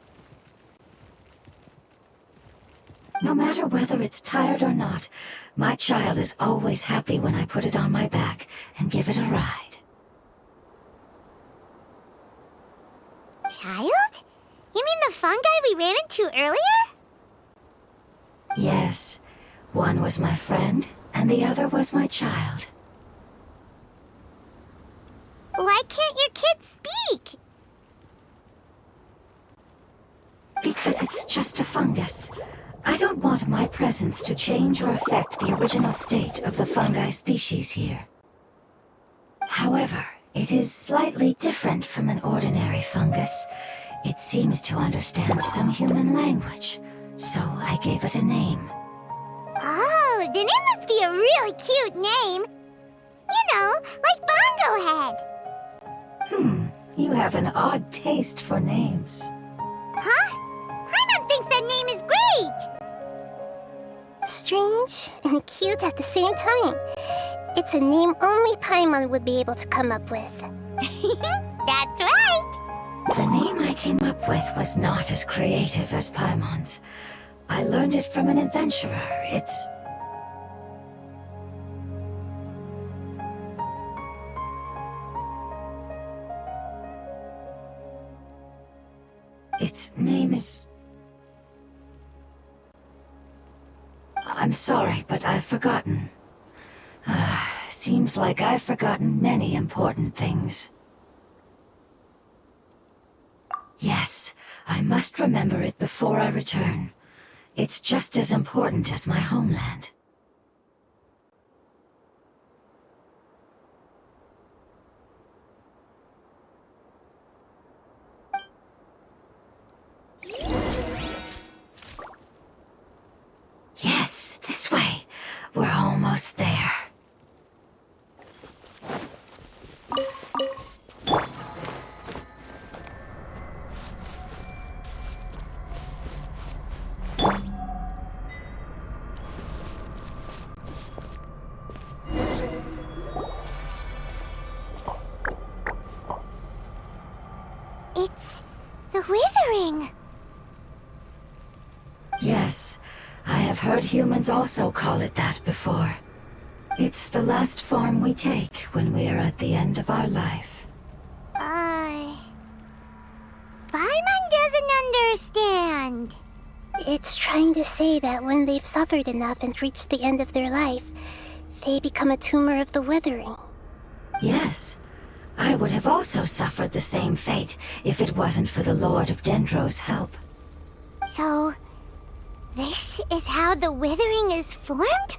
No matter whether it's tired or not, my child is always happy when I put it on my back and give it a ride. Child? You mean the fungi we ran into earlier? Yes, one was my friend, and the other was my child. Why can't your kid speak? Because it's just a fungus. I don't want my presence to change or affect the original state of the fungi species here. However, it is slightly different from an ordinary fungus. It seems to understand some human language, so I gave it a name. Oh, then it must be a really cute name. You know, like Bongo Head. You have an odd taste for names. Huh? Paimon thinks that name is great! Strange and cute at the same time. It's a name only Paimon would be able to come up with. That's right! The name I came up with was not as creative as Paimon's. I learned it from an adventurer. Its name is... I'm sorry, but I've forgotten. Seems like I've forgotten many important things. Yes, I must remember it before I return. It's just as important as my homeland. Yes, this way. We're almost there. It's the Withering. Yes, I have heard humans also call it that before. It's the last form we take when we are at the end of our life. Paimon doesn't understand. It's trying to say that when they've suffered enough and reached the end of their life, they become a tumor of the Withering. Yes, I would have also suffered the same fate if it wasn't for the Lord of Dendro's help. So, this is how the Withering is formed?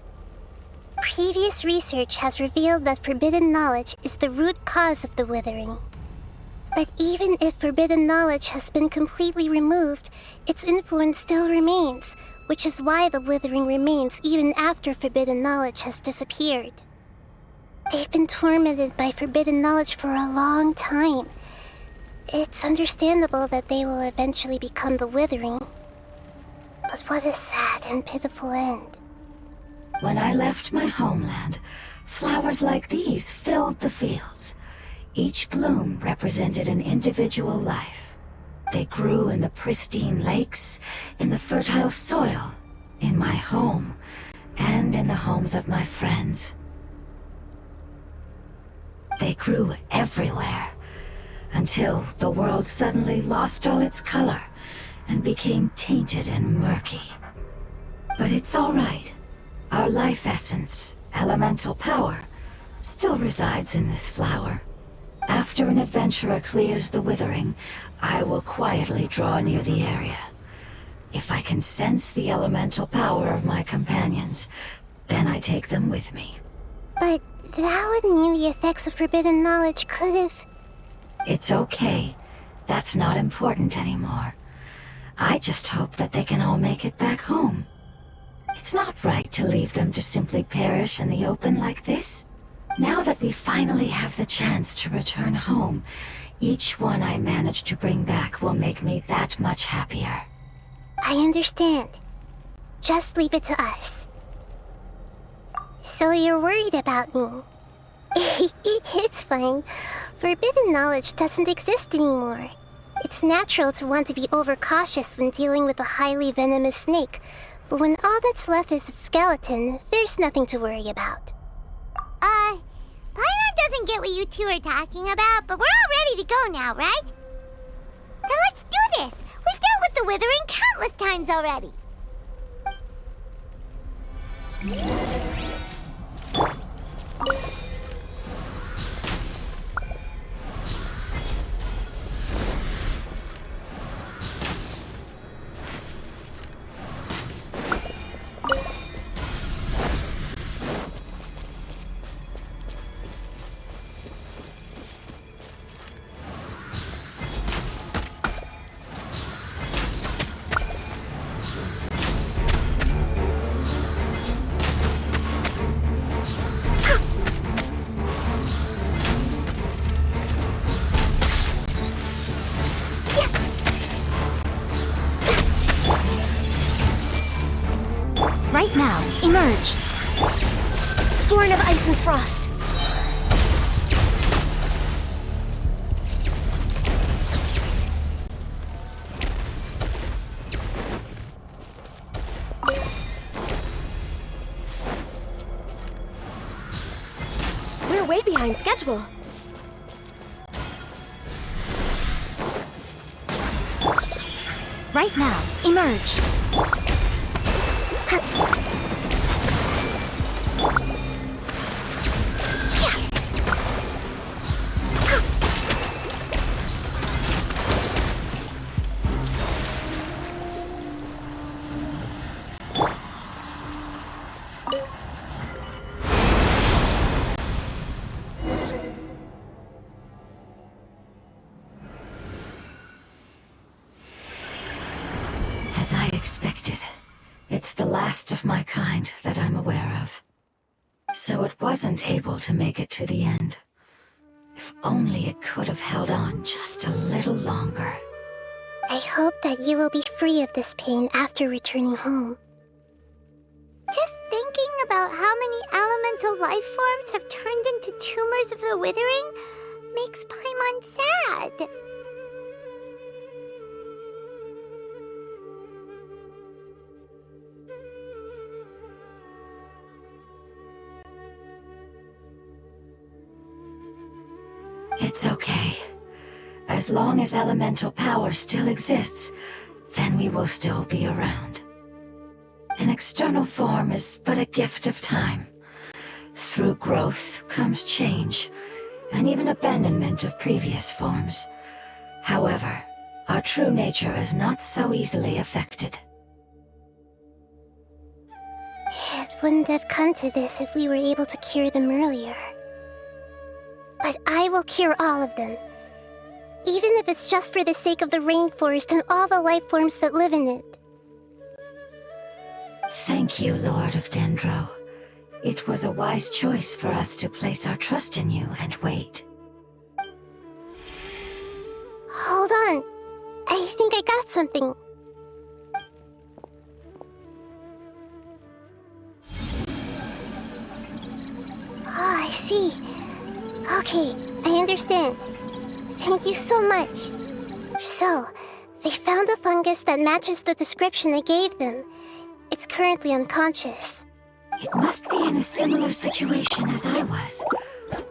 Previous research has revealed that forbidden knowledge is the root cause of the Withering. But even if forbidden knowledge has been completely removed, its influence still remains, which is why the Withering remains even after forbidden knowledge has disappeared. They've been tormented by forbidden knowledge for a long time. It's understandable that they will eventually become the Withering. But what a sad and pitiful end. When I left my homeland, flowers like these filled the fields. Each bloom represented an individual life. They grew in the pristine lakes, in the fertile soil, in my home, and in the homes of my friends. They grew everywhere, until the world suddenly lost all its color and became tainted and murky. But it's all right. Our life essence, elemental power, still resides in this flower. After an adventurer clears the Withering, I will quietly draw near the area. If I can sense the elemental power of my companions, then I take them with me. But that would mean the effects of forbidden knowledge could have... It's okay. That's not important anymore. I just hope that they can all make it back home. It's not right to leave them to simply perish in the open like this. Now that we finally have the chance to return home, each one I manage to bring back will make me that much happier. I understand. Just leave it to us. So you're worried about me? It's fine. Forbidden knowledge doesn't exist anymore. It's natural to want to be overcautious when dealing with a highly venomous snake, but when all that's left is its skeleton, there's nothing to worry about. Paimon doesn't get what you two are talking about, but we're all ready to go now, right? Then let's do this! We've dealt with the Withering countless times already! Right now, emerge! Born of ice and frost! We're way behind schedule. Right now, emerge! As I expected, it's the last of my kind that I'm aware of. So it wasn't able to make it to the end. If only it could have held on just a little longer. I hope that you will be free of this pain after returning home. Just thinking about how many elemental life forms have turned into tumors of the Withering makes Paimon sad. It's okay. As long as elemental power still exists, then we will still be around. An external form is but a gift of time. Through growth comes change, and even abandonment of previous forms. However, our true nature is not so easily affected. It wouldn't have come to this if we were able to cure them earlier. But I will cure all of them. Even if it's just for the sake of the rainforest and all the life forms that live in it. Thank you, Lord of Dendro. It was a wise choice for us to place our trust in you and wait. Hold on. I think I got something. Oh, I see. Okay, I understand. Thank you so much. So, they found a fungus that matches the description I gave them. It's currently unconscious. It must be in a similar situation as I was.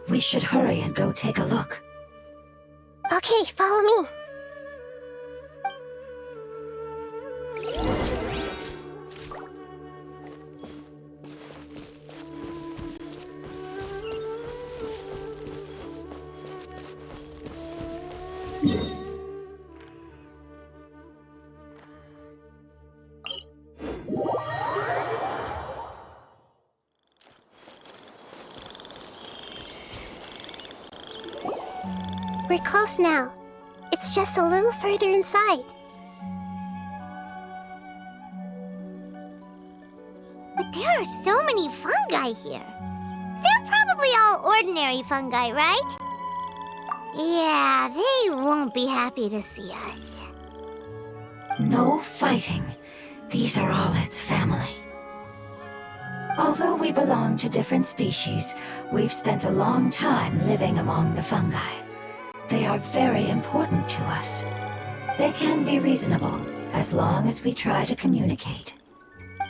We should hurry and go take a look. Okay, follow me. We're close now. It's just a little further inside. But there are so many fungi here. They're probably all ordinary fungi, right? Yeah, they won't be happy to see us. No fighting. These are all its family. Although we belong to different species, we've spent a long time living among the fungi. They are very important to us. They can be reasonable, as long as we try to communicate.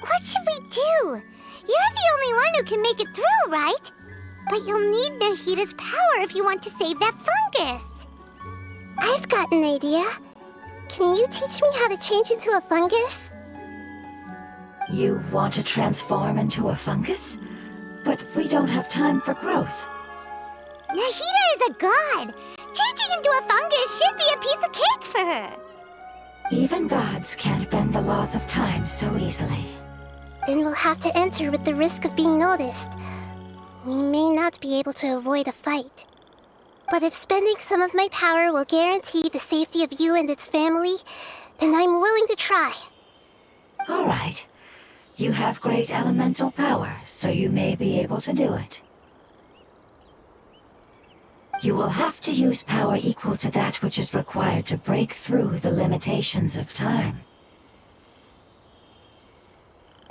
What should we do? You're the only one who can make it through, right? But you'll need Nahida's power if you want to save that fungus. I've got an idea. Can you teach me how to change into a fungus? You want to transform into a fungus? But we don't have time for growth. Nahida is a god. Changing into a fungus should be a piece of cake for her. Even gods can't bend the laws of time so easily. Then we'll have to enter with the risk of being noticed. We may not be able to avoid a fight. But if spending some of my power will guarantee the safety of you and its family, then I'm willing to try. All right. You have great elemental power, so you may be able to do it. You will have to use power equal to that which is required to break through the limitations of time.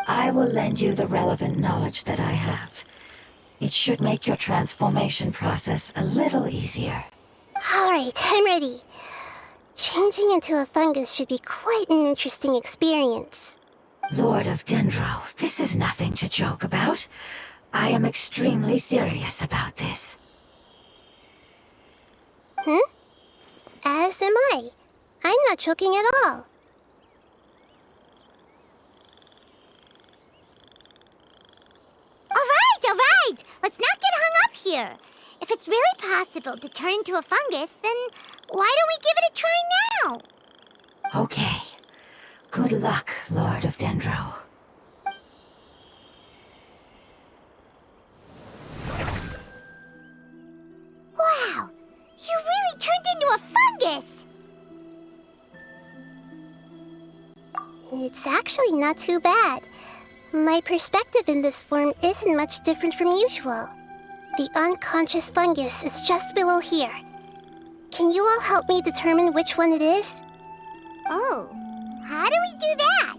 I will lend you the relevant knowledge that I have. It should make your transformation process a little easier. Alright, I'm ready. Changing into a fungus should be quite an interesting experience. Lord of Dendro, this is nothing to joke about. I am extremely serious about this. As am I. I'm not joking at all. All right! Let's not get hung up here. If it's really possible to turn into a fungus, then why don't we give it a try now? Okay. Good luck, Lord of Dendro. Wow! You really turned into a fungus! It's actually not too bad. My perspective in this form isn't much different from usual. The unconscious fungus is just below here. Can you all help me determine which one it is? Oh, how do we do that?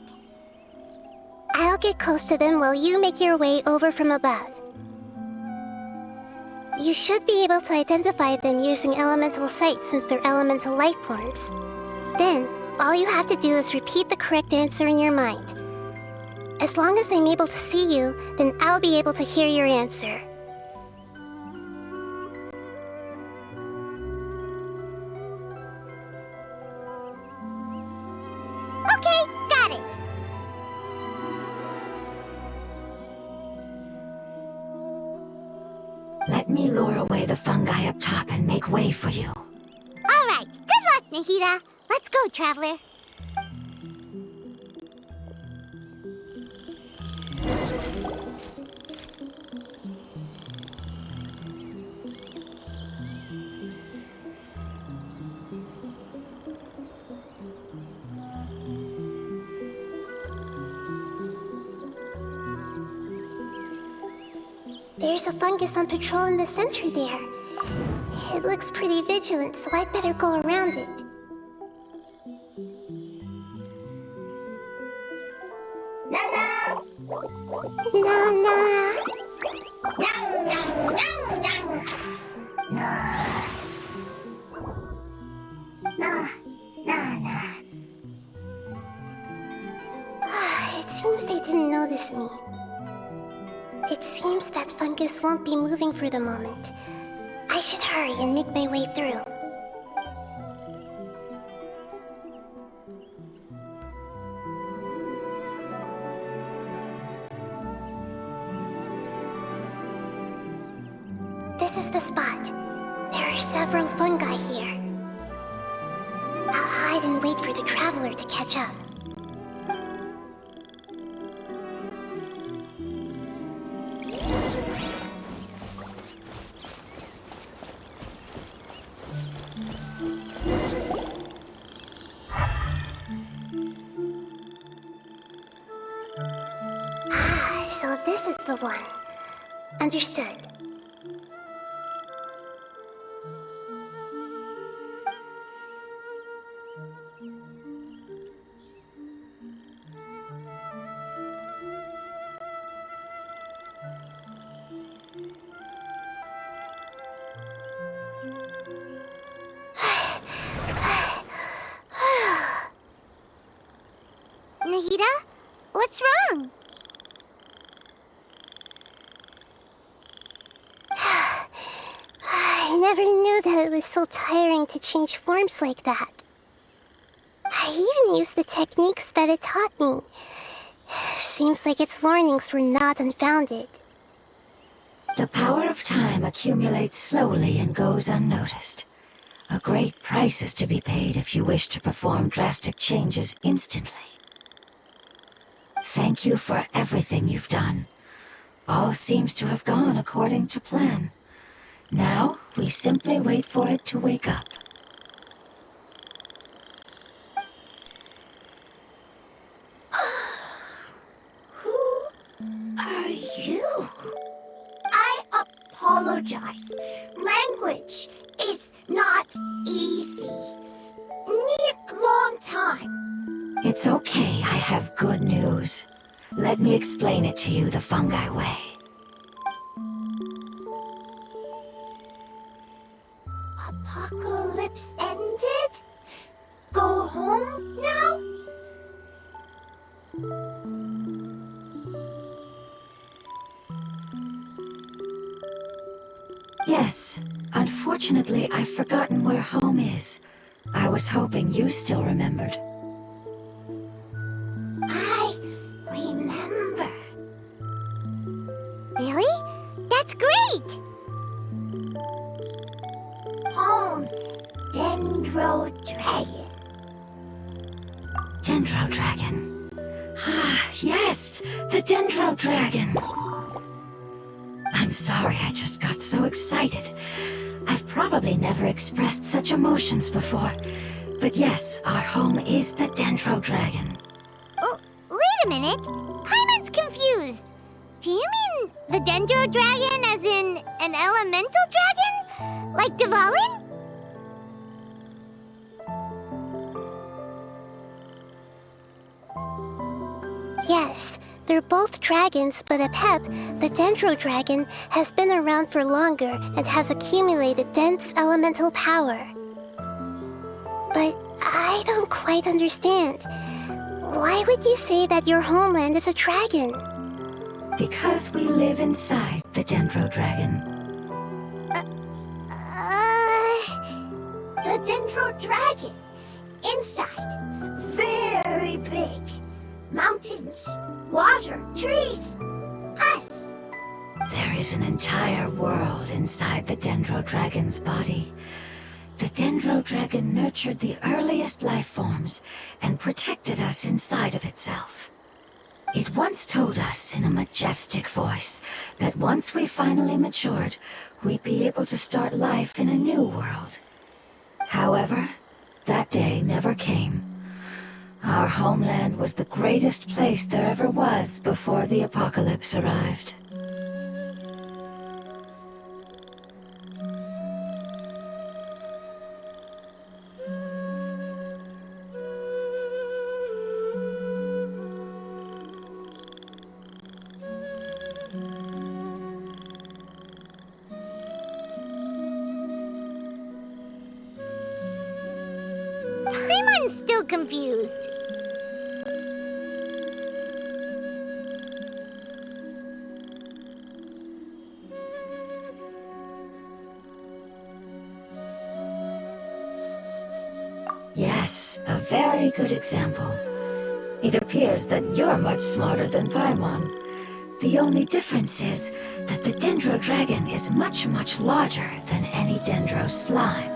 I'll get close to them while you make your way over from above. You should be able to identify them using elemental sight since they're elemental life forms. Then, all you have to do is repeat the correct answer in your mind. As long as I'm able to see you, then I'll be able to hear your answer. Okay, got it. Let me lure away the fungi up top and make way for you. All right, good luck, Nahida. Let's go, Traveler. There's a fungus on patrol in the center there. It looks pretty vigilant, so I'd better go around it. Nana! It seems they didn't notice me. It seems that fungus won't be moving for the moment. I should hurry and make my way through. This is the spot. There are several fungi here. I'll hide and wait for the traveler to catch up. So this is the one. Understood. Nahida? What's wrong? I never knew that it was so tiring to change forms like that. I even used the techniques that it taught me. Seems like its warnings were not unfounded. The power of time accumulates slowly and goes unnoticed. A great price is to be paid if you wish to perform drastic changes instantly. Thank you for everything you've done. All seems to have gone according to plan. Now, we simply wait for it to wake up. Who are you? I apologize. Language is not easy. Need long time. It's okay, I have good news. Let me explain it to you the fungi way. Apocalypse ended? Go home now? Yes, unfortunately I've forgotten where home is. I was hoping you still remembered. I remember. Really? That's great! Home, Dendro Dragon. Dendro Dragon. Ah, yes, the Dendro Dragon. I'm sorry, I just got so excited. I've probably never expressed such emotions before. But yes, our home is the Dendro Dragon. Oh, wait a minute. Paimon's confused. Do you mean the Dendro Dragon as in an elemental dragon? Like Dvalin? Yes, they're both dragons, but Apep, the Dendro Dragon, has been around for longer and has accumulated dense elemental power. But I don't quite understand. Why would you say that your homeland is a dragon? Because we live inside the Dendro Dragon. The Dendro Dragon. Inside. Very big. Mountains, water, trees. Us. There is an entire world inside the Dendro Dragon's body. The Dendro Dragon nurtured the earliest life forms and protected us inside of itself. It once told us in a majestic voice that once we finally matured, we'd be able to start life in a new world. However, that day never came. Our homeland was the greatest place there ever was before the apocalypse arrived. Paimon's still confused. Yes, a very good example. It appears that you're much smarter than Paimon. The only difference is that the Dendro Dragon is much, much larger than any Dendro slime.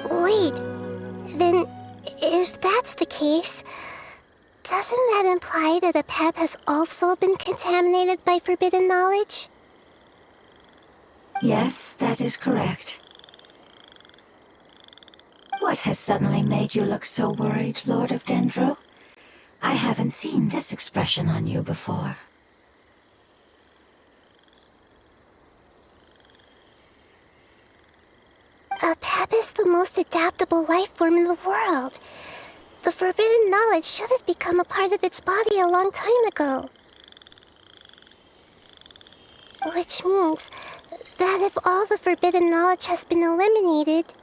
Wait, then if that's the case, doesn't that imply that Apep has also been contaminated by forbidden knowledge? Yes, that is correct. What has suddenly made you look so worried, Lord of Dendro? I haven't seen this expression on you before. A pep is the most adaptable life form in the world. The forbidden knowledge should have become a part of its body a long time ago. Which means that if all the forbidden knowledge has been eliminated,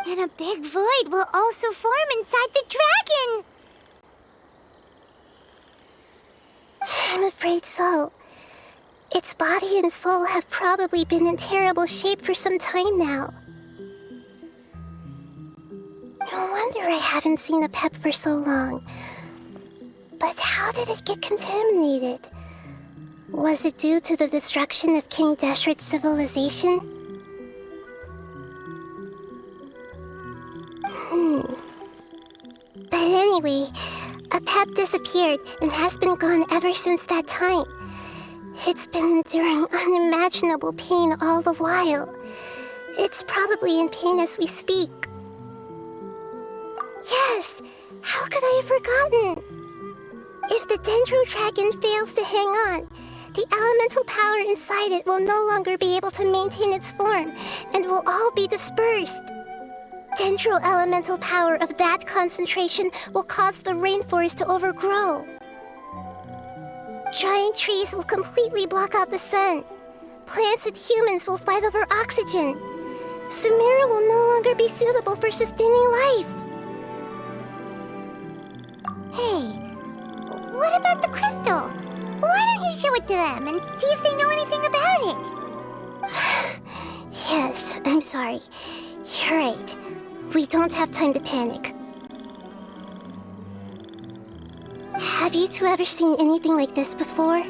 then a big void will also form inside the dragon! I'm afraid so. Its body and soul have probably been in terrible shape for some time now. No wonder I haven't seen a pep for so long. But how did it get contaminated? Was it due to the destruction of King Deshret's civilization? But anyway, a pep disappeared and has been gone ever since that time. It's been enduring unimaginable pain all the while. It's probably in pain as we speak. Yes! How could I have forgotten? If the Dendro Dragon fails to hang on, the elemental power inside it will no longer be able to maintain its form and will all be dispersed. Dendro elemental power of that concentration will cause the rainforest to overgrow. Giant trees will completely block out the sun. Plants and humans will fight over oxygen. Sumeru will no longer be suitable for sustaining life. Hey, what about the crystal? Why don't you show it to them and see if they know anything about it? Yes, I'm sorry. You're right. We don't have time to panic. Have you two ever seen anything like this before?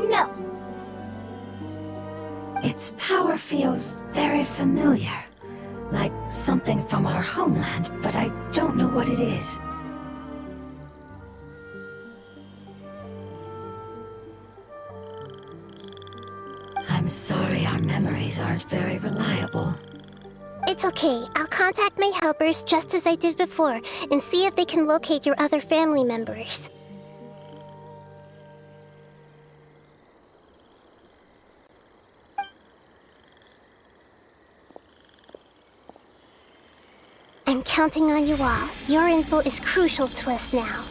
No. Its power feels very familiar, like something from our homeland, but I don't know what it is. I'm sorry our memories aren't very reliable. It's okay. I'll contact my helpers just as I did before and see if they can locate your other family members. I'm counting on you all. Your info is crucial to us now.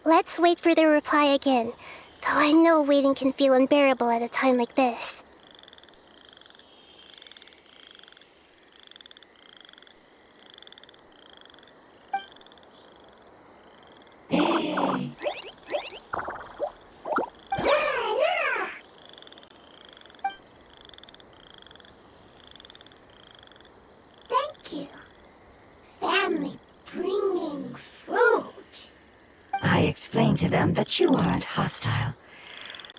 Let's wait for their reply again, though I know waiting can feel unbearable at a time like this. Thank you. Family bringing fruit. I explained to them that you aren't hostile.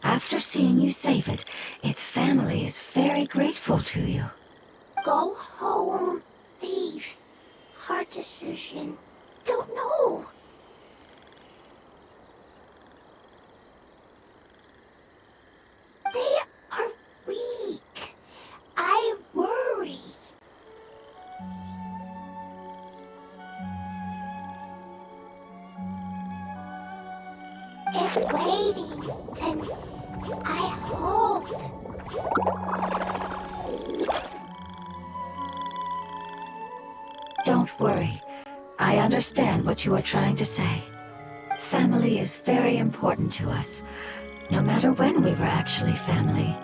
After seeing you save it, its family is very grateful to you. Go home, thief. Hard decision. Don't know. They are weak. I worry. If waiting, then I hope. Don't worry. I understand what you are trying to say. Family is very important to us, no matter when we were actually family.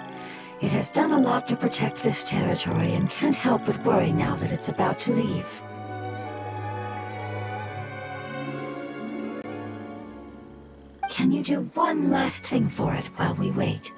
It has done a lot to protect this territory and can't help but worry now that it's about to leave. Can you do one last thing for it while we wait?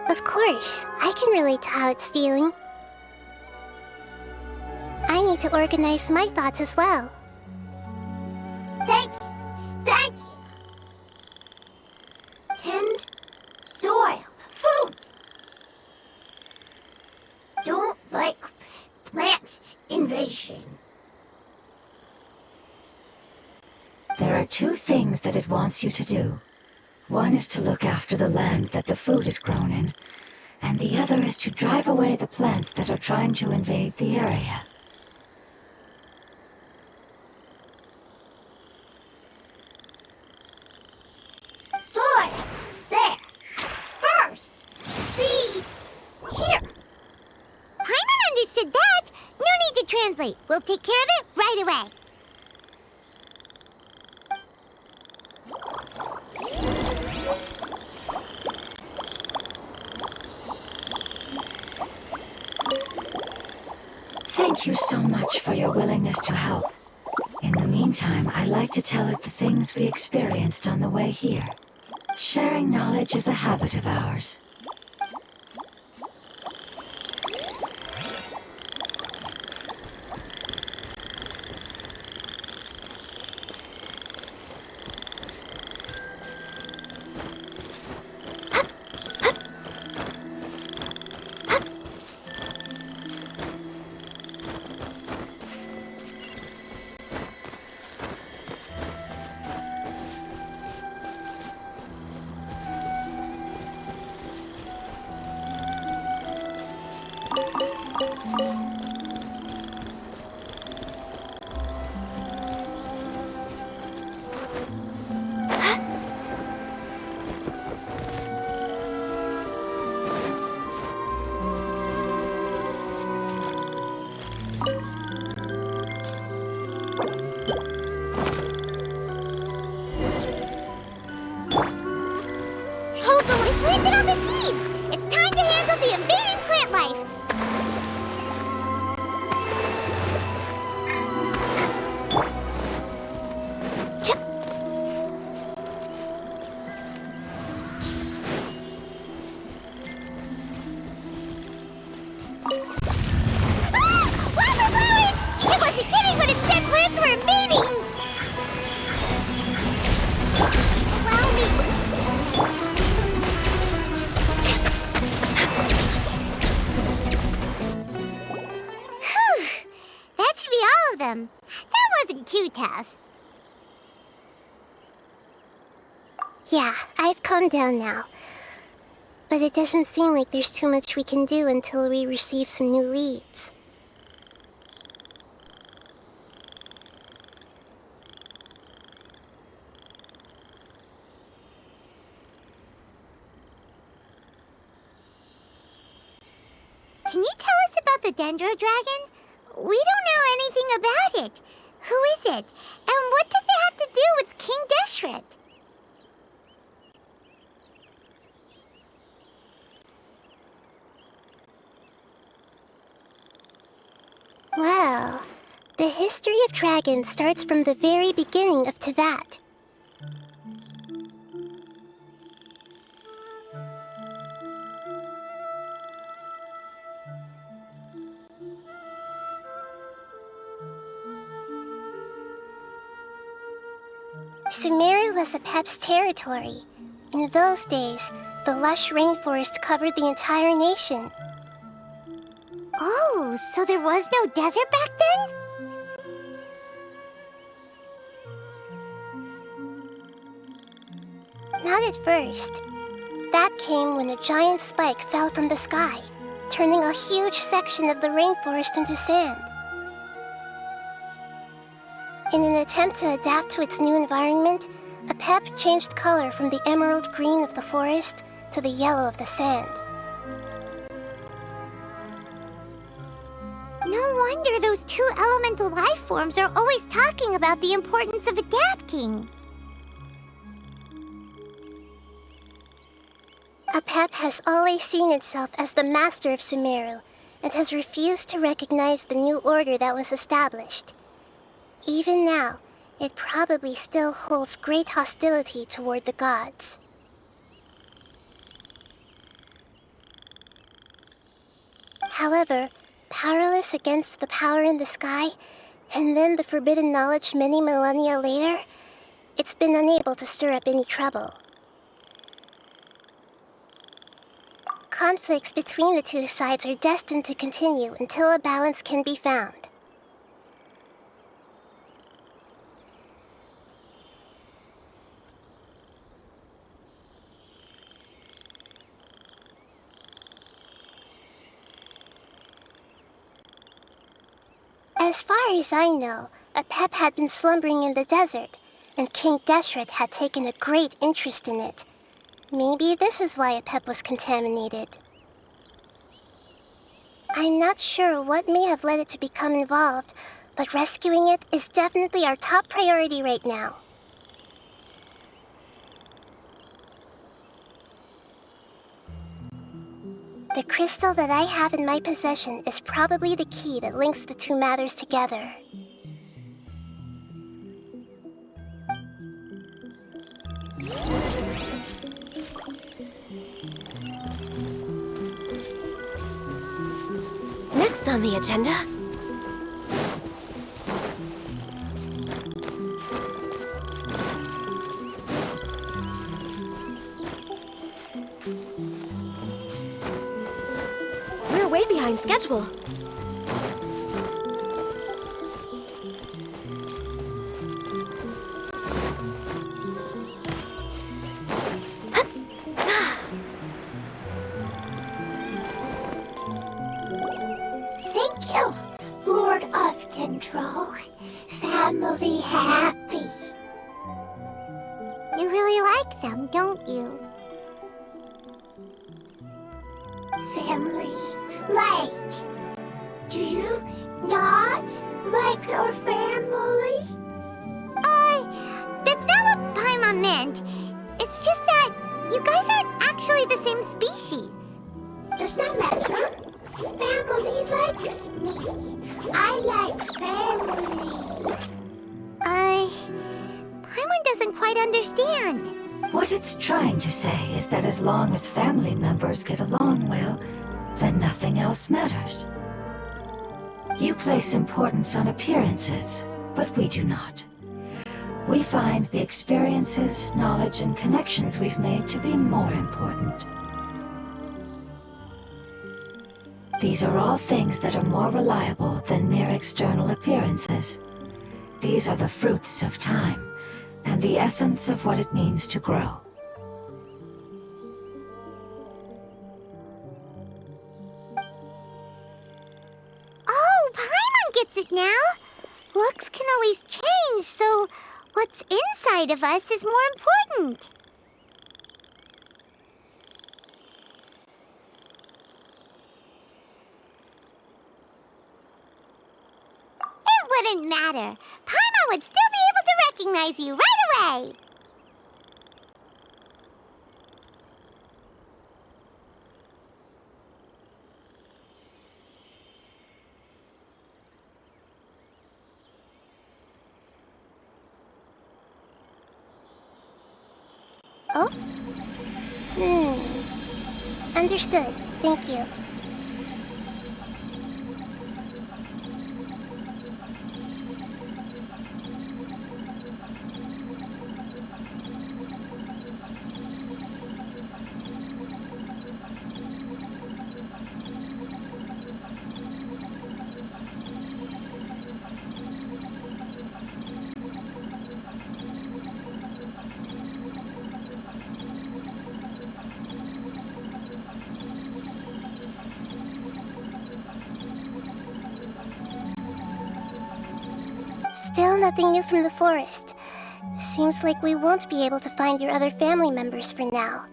Of course, I can relate to how it's feeling. I need to organize my thoughts as well. Thank you. Thank you. Tend, soil, food. Don't like plant invasion. There are two things that it wants you to do. One is to look after the land that the food is grown in, and the other is to drive away the plants that are trying to invade the area. Soil! There! First! Seed! Here! Paimon understood that! No need to translate. We'll take care of it right away. Thank you so much for your willingness to help. In the meantime, I'd like to tell it the things we experienced on the way here. Sharing knowledge is a habit of ours. Planted on the seeds! It's time to handle the invading plant life! Wildflowers! It wasn't kidding when it said plants were invading! Allow me! That should be all of them. That wasn't too tough. Yeah, I've calmed down now. But it doesn't seem like there's too much we can do until we receive some new leads. Can you tell us about the Dendro Dragon? We don't know anything about it. Who is it? And what does it have to do with King Deshret? Well, the history of dragons starts from the very beginning of Tevat. Sumeru was Apep's territory. In those days, the lush rainforest covered the entire nation. Oh, so there was no desert back then? Not at first. That came when a giant spike fell from the sky, turning a huge section of the rainforest into sand. In an attempt to adapt to its new environment, Apep changed color from the emerald green of the forest to the yellow of the sand. No wonder those two elemental life forms are always talking about the importance of adapting. Apep has always seen itself as the master of Sumeru and has refused to recognize the new order that was established. Even now, it probably still holds great hostility toward the gods. However, powerless against the power in the sky, and then the forbidden knowledge many millennia later, it's been unable to stir up any trouble. Conflicts between the two sides are destined to continue until a balance can be found. As far as I know, Apep had been slumbering in the desert, and King Deshret had taken a great interest in it. Maybe this is why Apep was contaminated. I'm not sure what may have led it to become involved, but rescuing it is definitely our top priority right now. The crystal that I have in my possession is probably the key that links the two matters together. Next on the agenda... We're way behind schedule. Thank you, Lord of Control. Family happy. You really like them, don't you? Family like. Do you not like your family? That's not what Paimon meant. It's just that you guys aren't actually the same species. Does that matter? Family likes me. I like family. Paimon doesn't quite understand. What it's trying to say is that as long as family members get along well, then nothing else matters. You place importance on appearances, but we do not. We find the experiences, knowledge, and connections we've made to be more important. These are all things that are more reliable than mere external appearances. These are the fruits of time, and the essence of what it means to grow. Oh, Paimon gets it now! Looks can always change, so what's inside of us is more important. It wouldn't matter. Paimon would still be able to recognize you right away. Oh? Understood. Thank you. Still nothing new from the forest. Seems like we won't be able to find your other family members for now.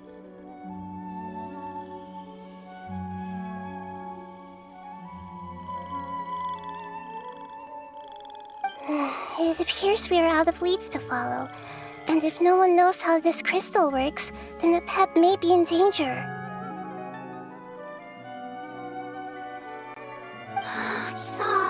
It appears we are out of leads to follow, and if no one knows how this crystal works, then Apep may be in danger. Sorry.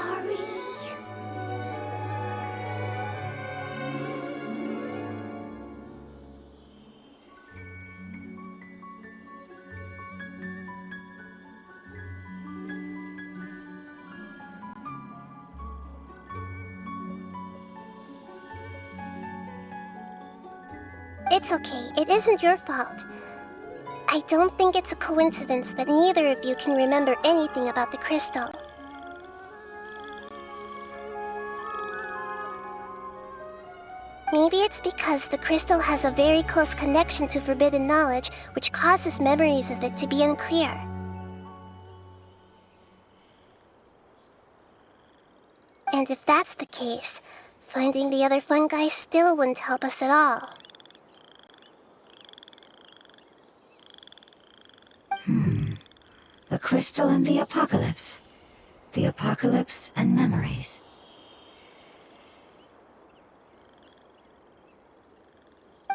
It's okay. It isn't your fault. I don't think it's a coincidence that neither of you can remember anything about the crystal. Maybe it's because the crystal has a very close connection to forbidden knowledge, which causes memories of it to be unclear. And if that's the case, finding the other fungi still wouldn't help us at all. The crystal and the apocalypse. The apocalypse and memories.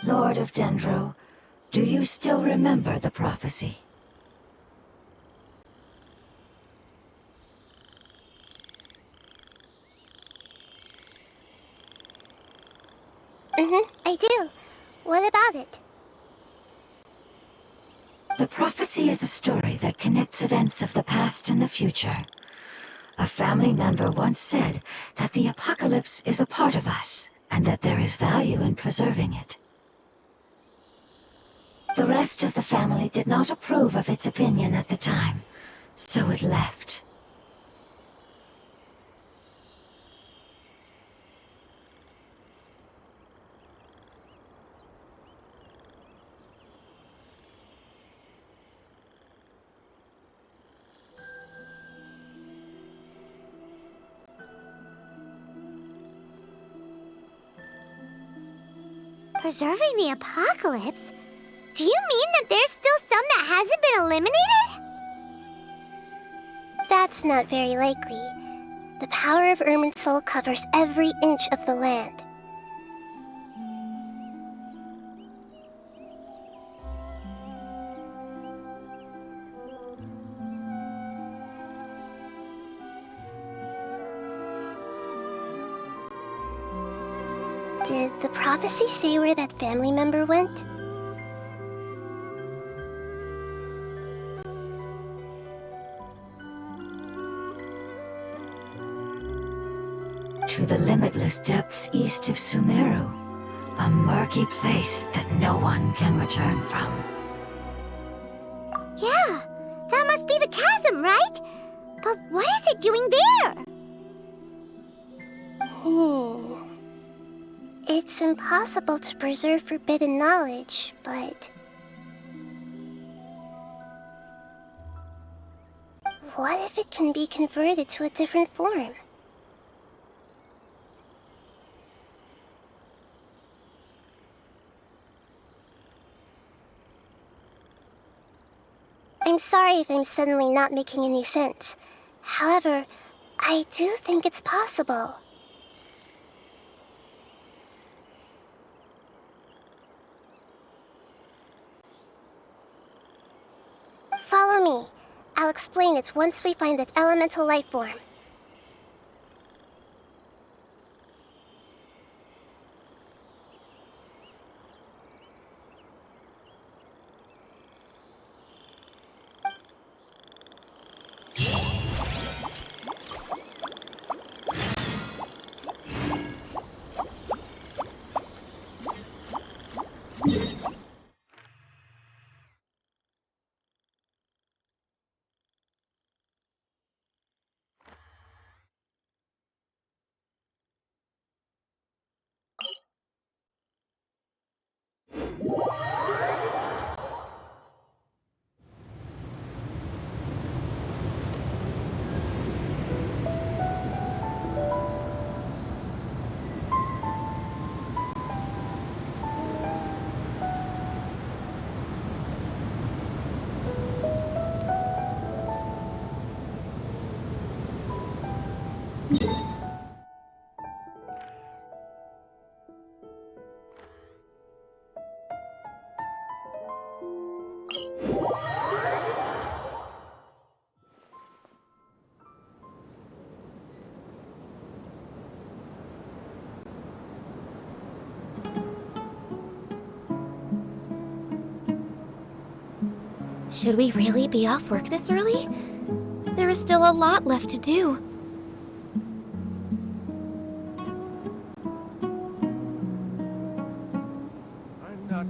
Lord of Dendro, do you still remember the prophecy? I do. What about it? The prophecy is a story that connects events of the past and the future. A family member once said that the apocalypse is a part of us, and that there is value in preserving it. The rest of the family did not approve of its opinion at the time, so it left. Preserving the apocalypse? Do you mean that there's still some that hasn't been eliminated? That's not very likely. The power of Irmin's soul covers every inch of the land. Did the prophecy say where that family member went? To the limitless depths east of Sumeru, a murky place that no one can return from. Yeah, that must be the chasm, right? But what is it doing there? It's impossible to preserve forbidden knowledge, but... what if it can be converted to a different form? I'm sorry if I'm suddenly not making any sense. However, I do think it's possible. Follow me. I'll explain it once we find that elemental life form. Should we really be off work this early? There is still a lot left to do. I'm not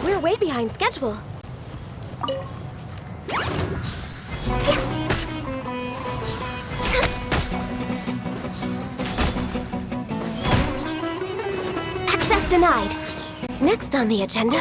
We're way behind schedule. Access denied. Next on the agenda.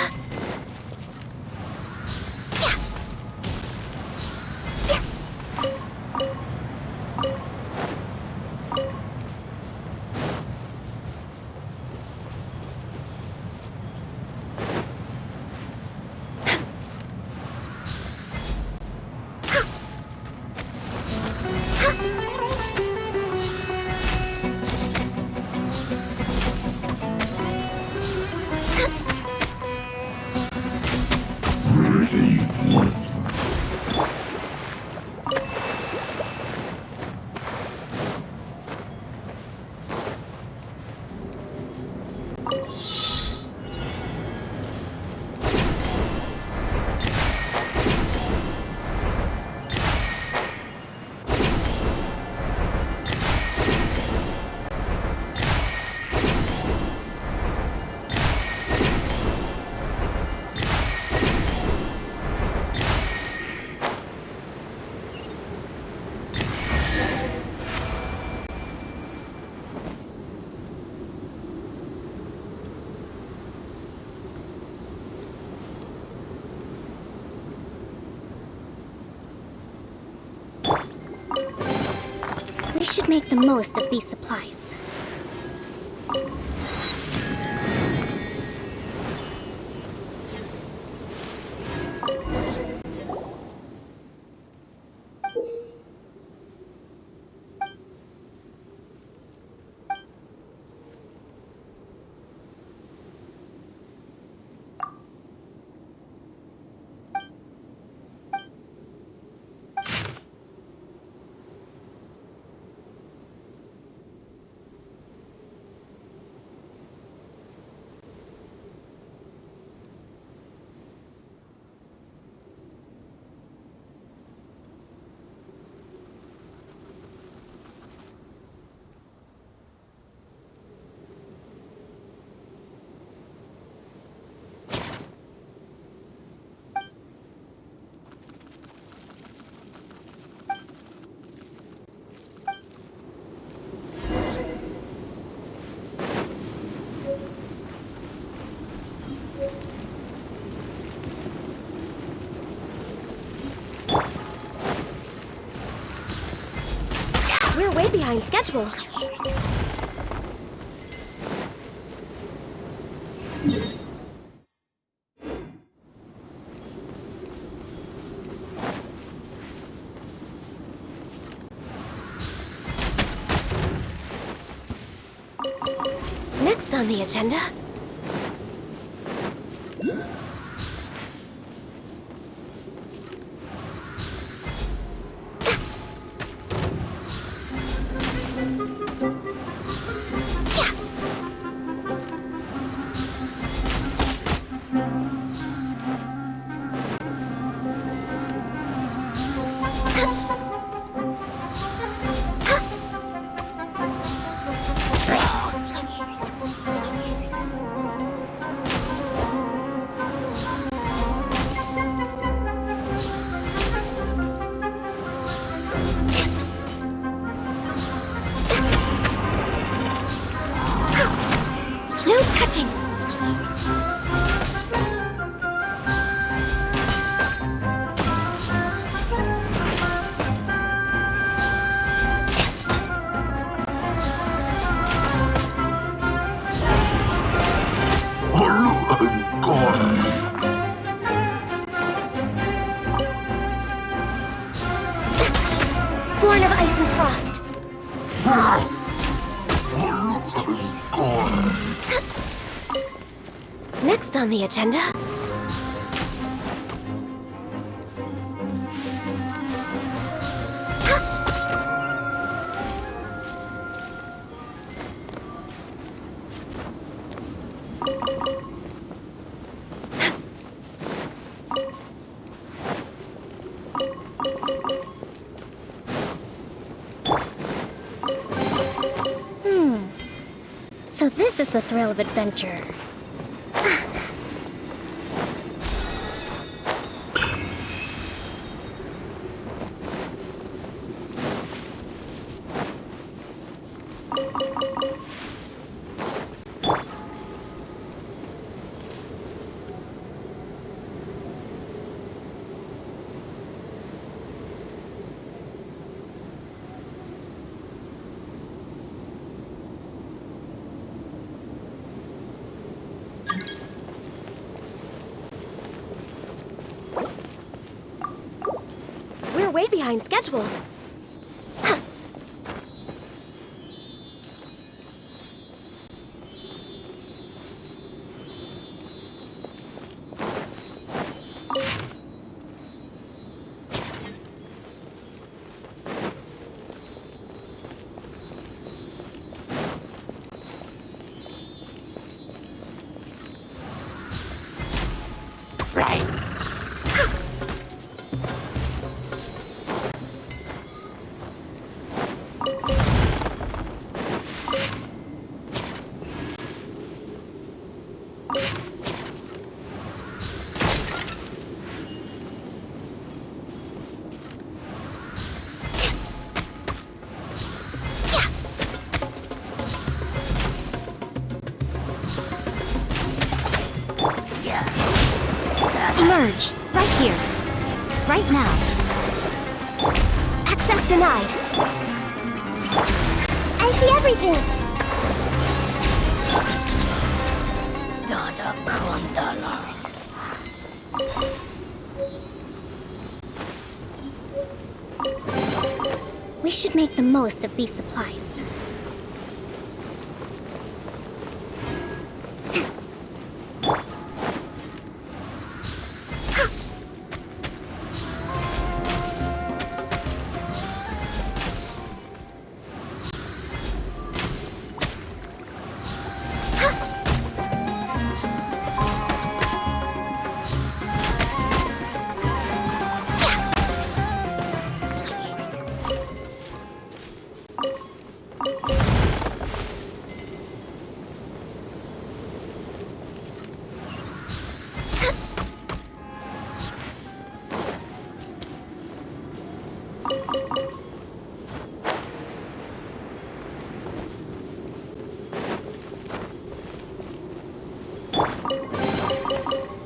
We should make the most of these supplies. We're way behind schedule. Next on the agenda. No touching! Born of ice and frost. Next on the agenda. So this is the thrill of adventure. We're way behind schedule. Emerge! Right here. Right now. Access denied. I see everything! Nada Kondala. We should make the most of these supplies.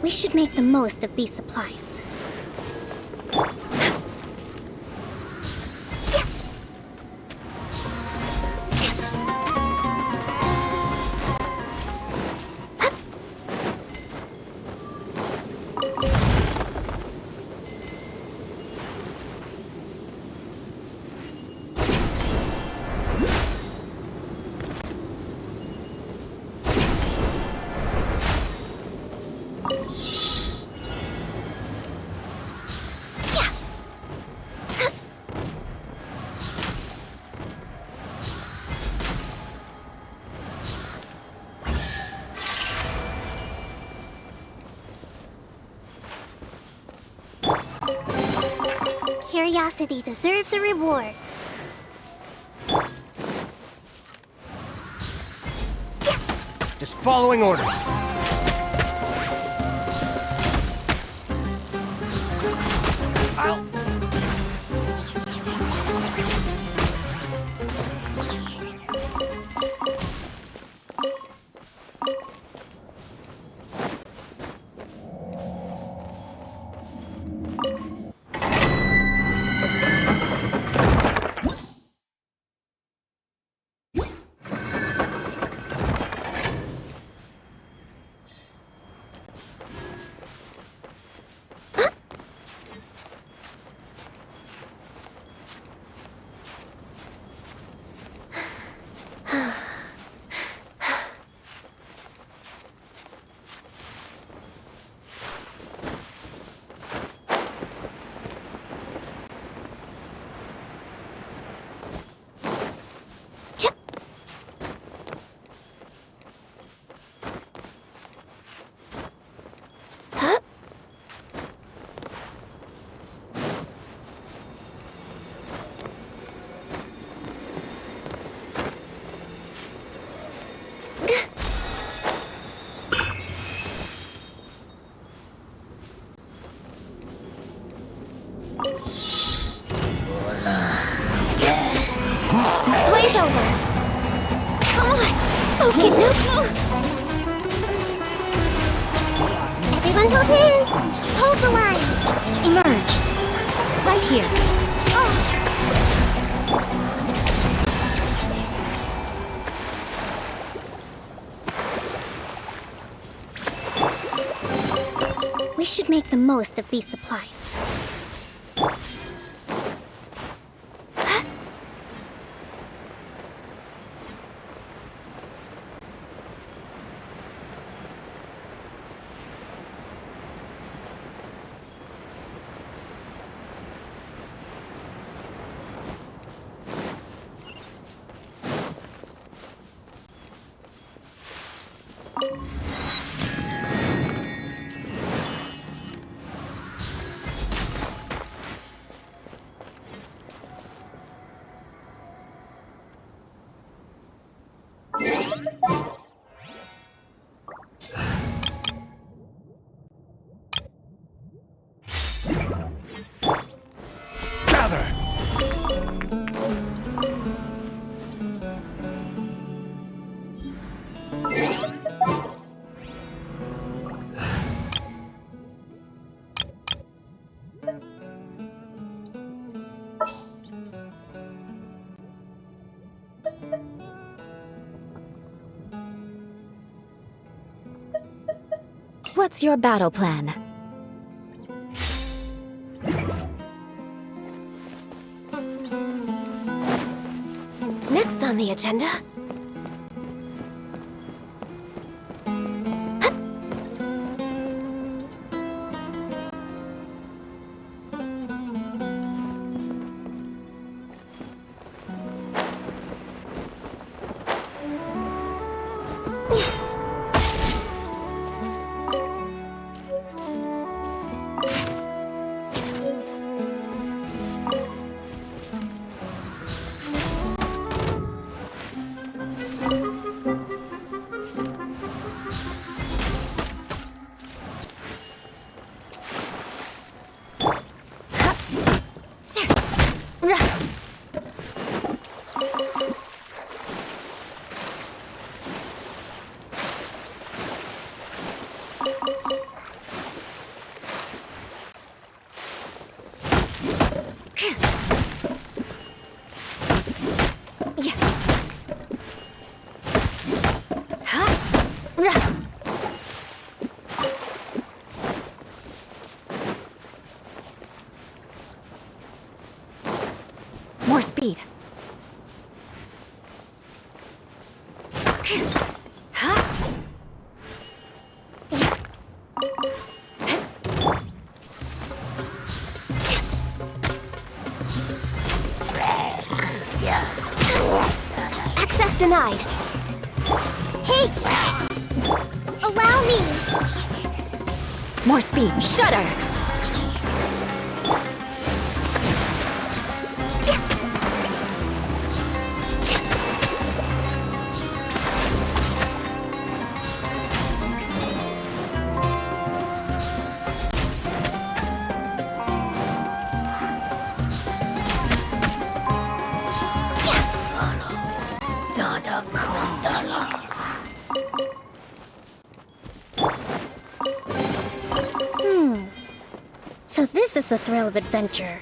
We should make the most of these supplies. Curiosity deserves a reward. Just following orders. I'll... Okay, nope. Everyone hold hands. Hold the line. Emerge. Right here. We should make the most of these supplies. What's your battle plan? Next on the agenda... More speed. Access denied. Hey! Allow me! More speed. Shudder! So this is the thrill of adventure.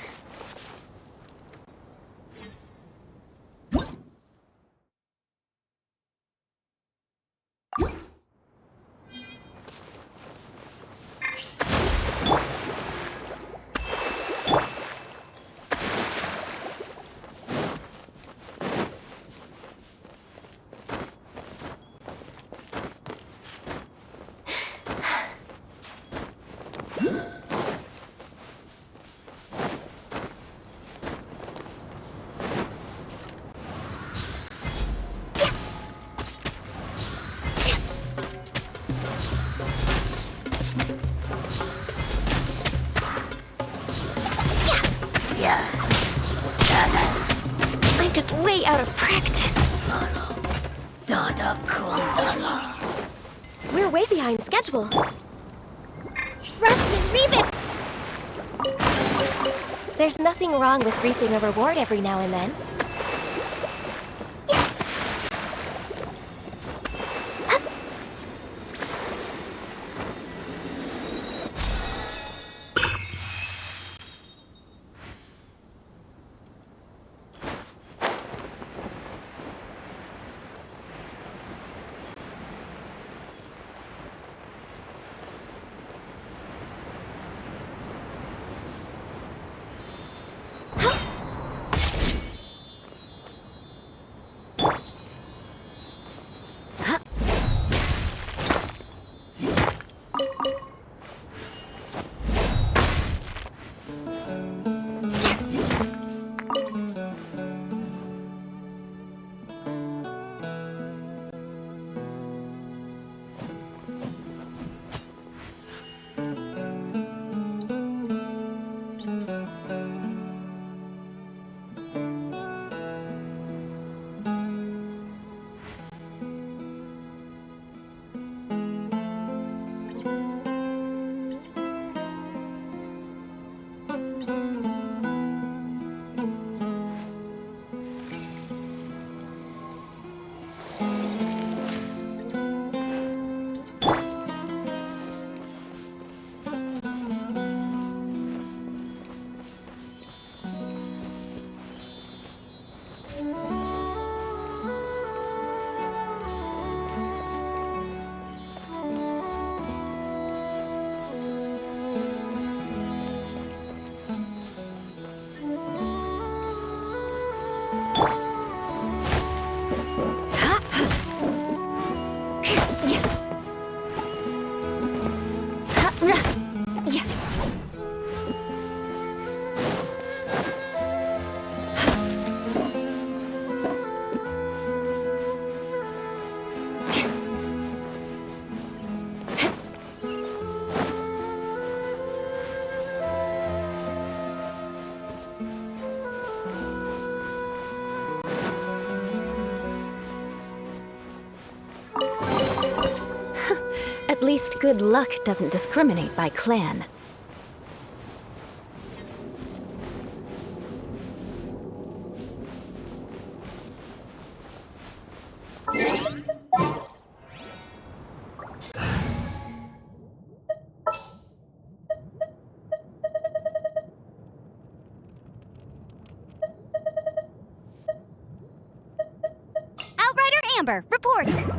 I'm just way out of practice. We're way behind schedule. Rustin, reap it! There's nothing wrong with reaping a reward every now and then. At least good luck doesn't discriminate by clan. Outrider Amber, reporting.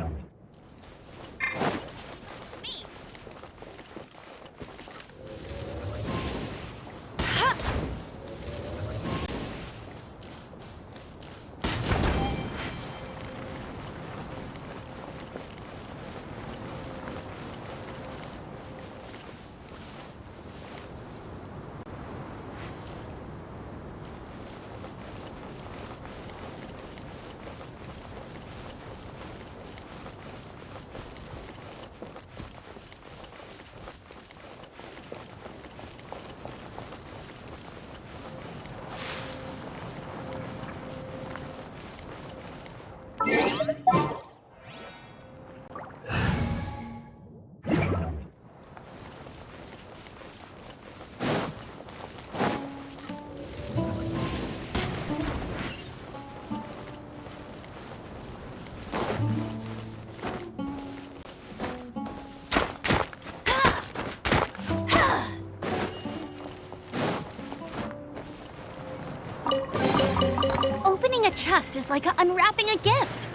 Opening a chest is like unwrapping a gift.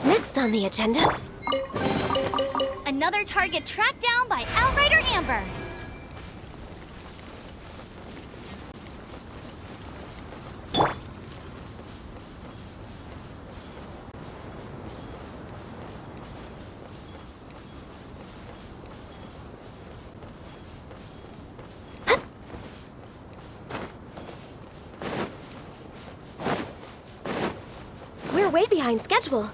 Next on the agenda, another target tracked down by Outrider Amber. We're way behind schedule.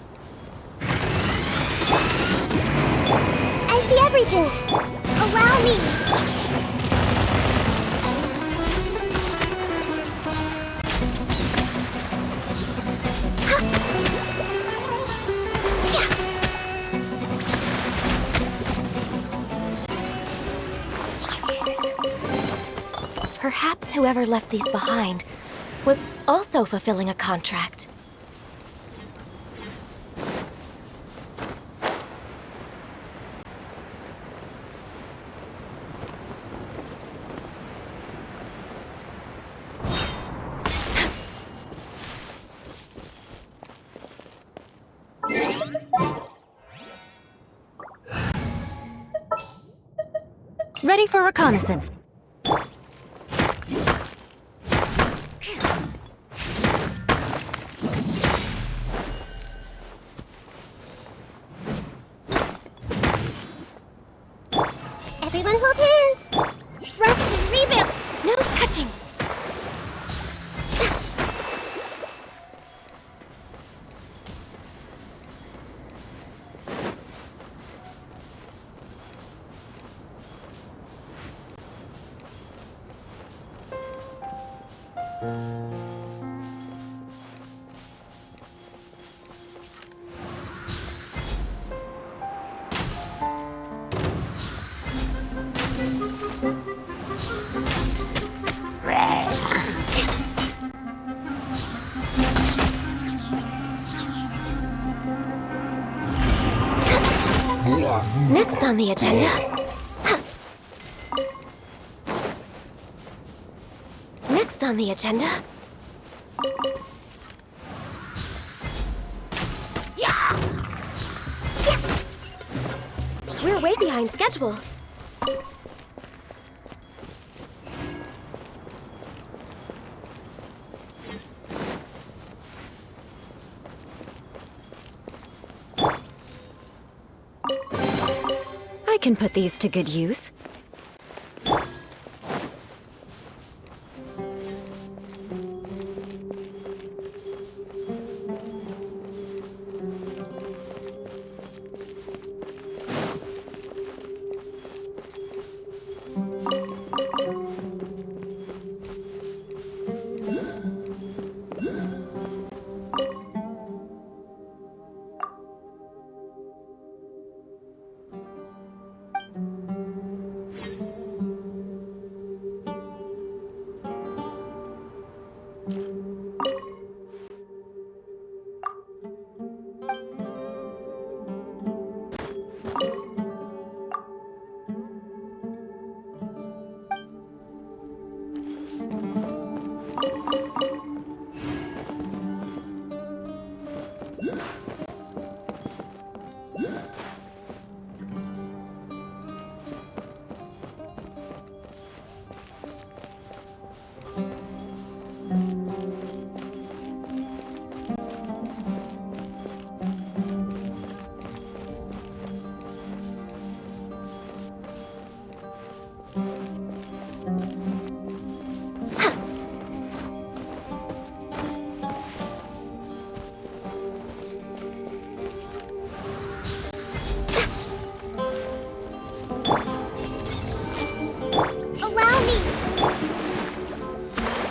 I see everything. Allow me. Perhaps whoever left these behind was also fulfilling a contract. Ready for reconnaissance. Everyone hold hands! Rest and reboot! No touching! Next on the agenda... Next on the agenda... We're way behind schedule. I can put these to good use.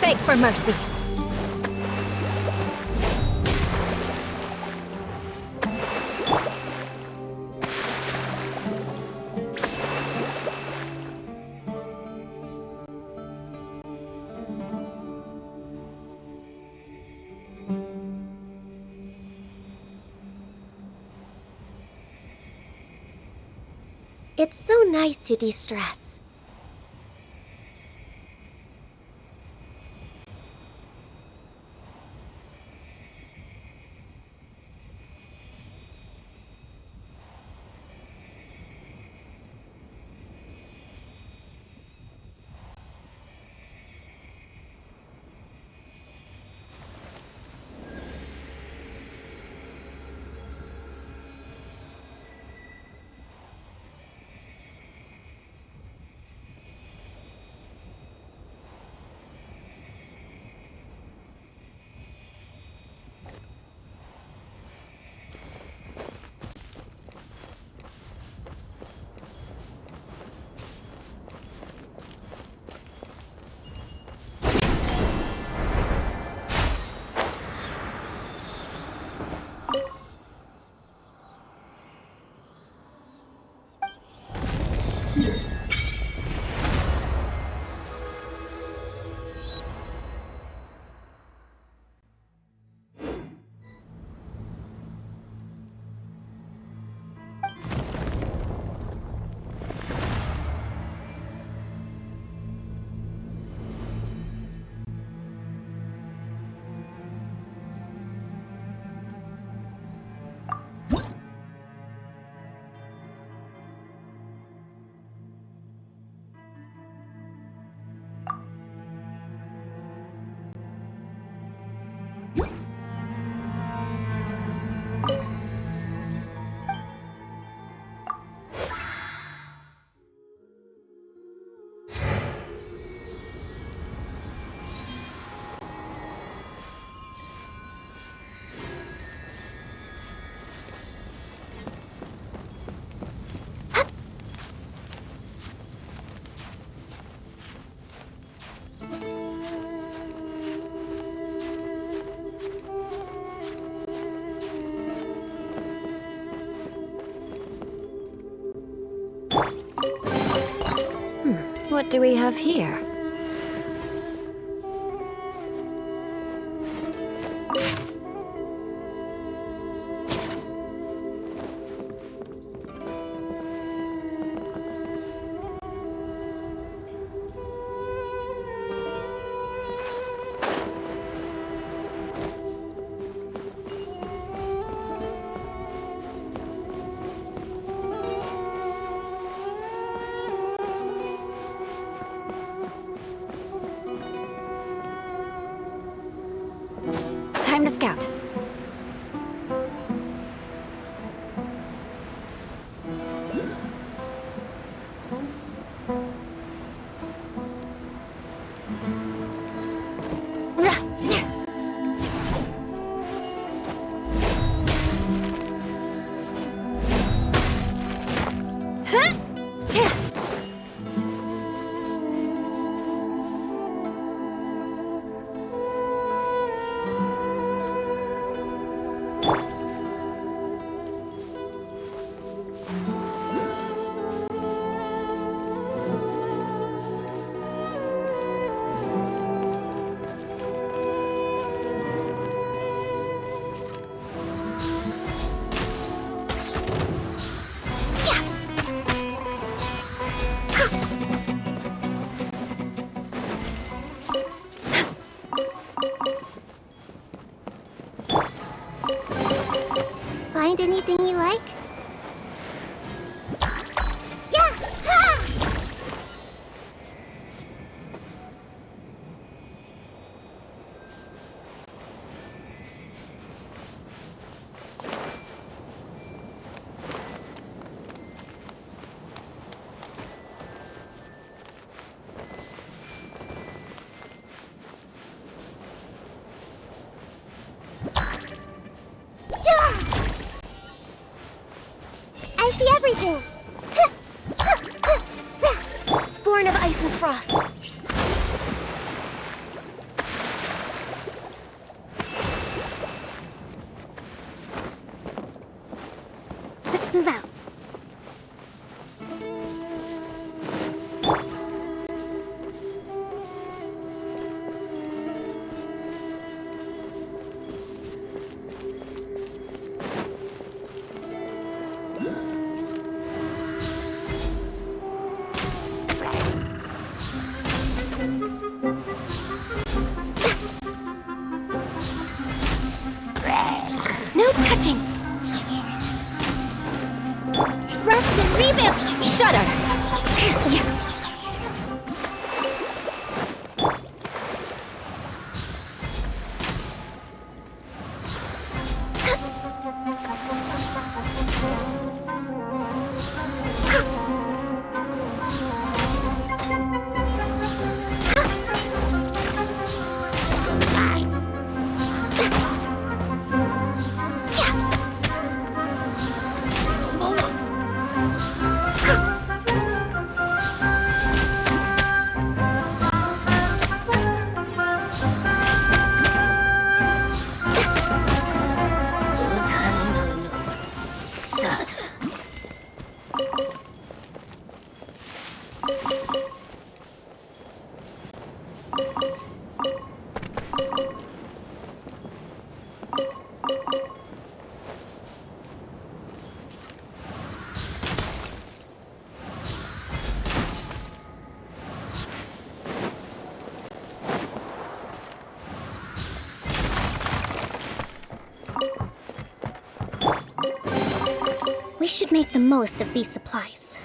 Beg for mercy. It's so nice to de-stress. What do we have here? Time to scout. Find anything you like? Yeah! Ha! I see everything! Born of ice and frost. Let's move out. No touching! Rest and reboot! Shudder! Yeah. We should make the most of these supplies.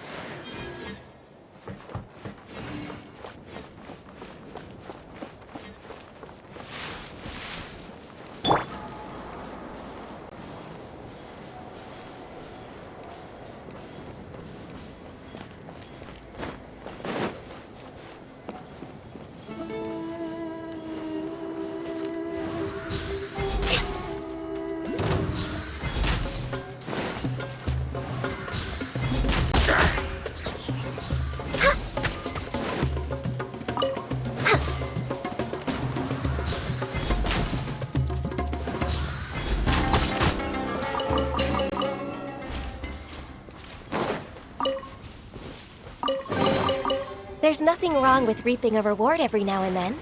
There's nothing wrong with reaping a reward every now and then.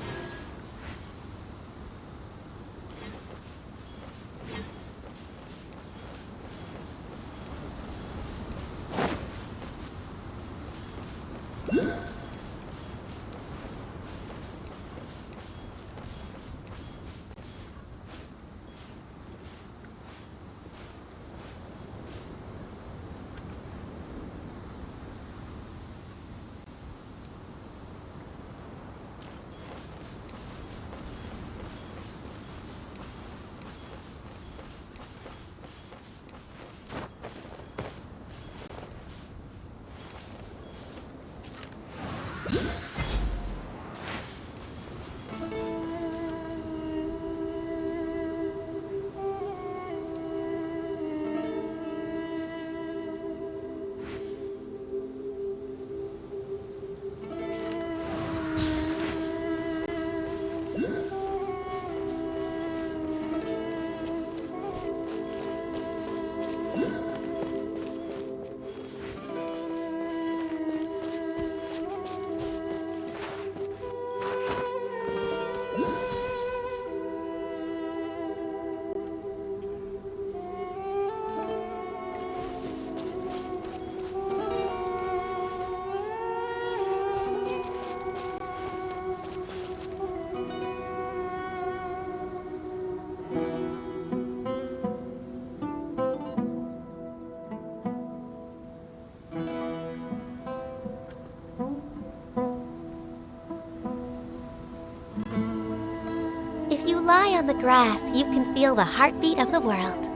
If you lie on the grass, you can feel the heartbeat of the world.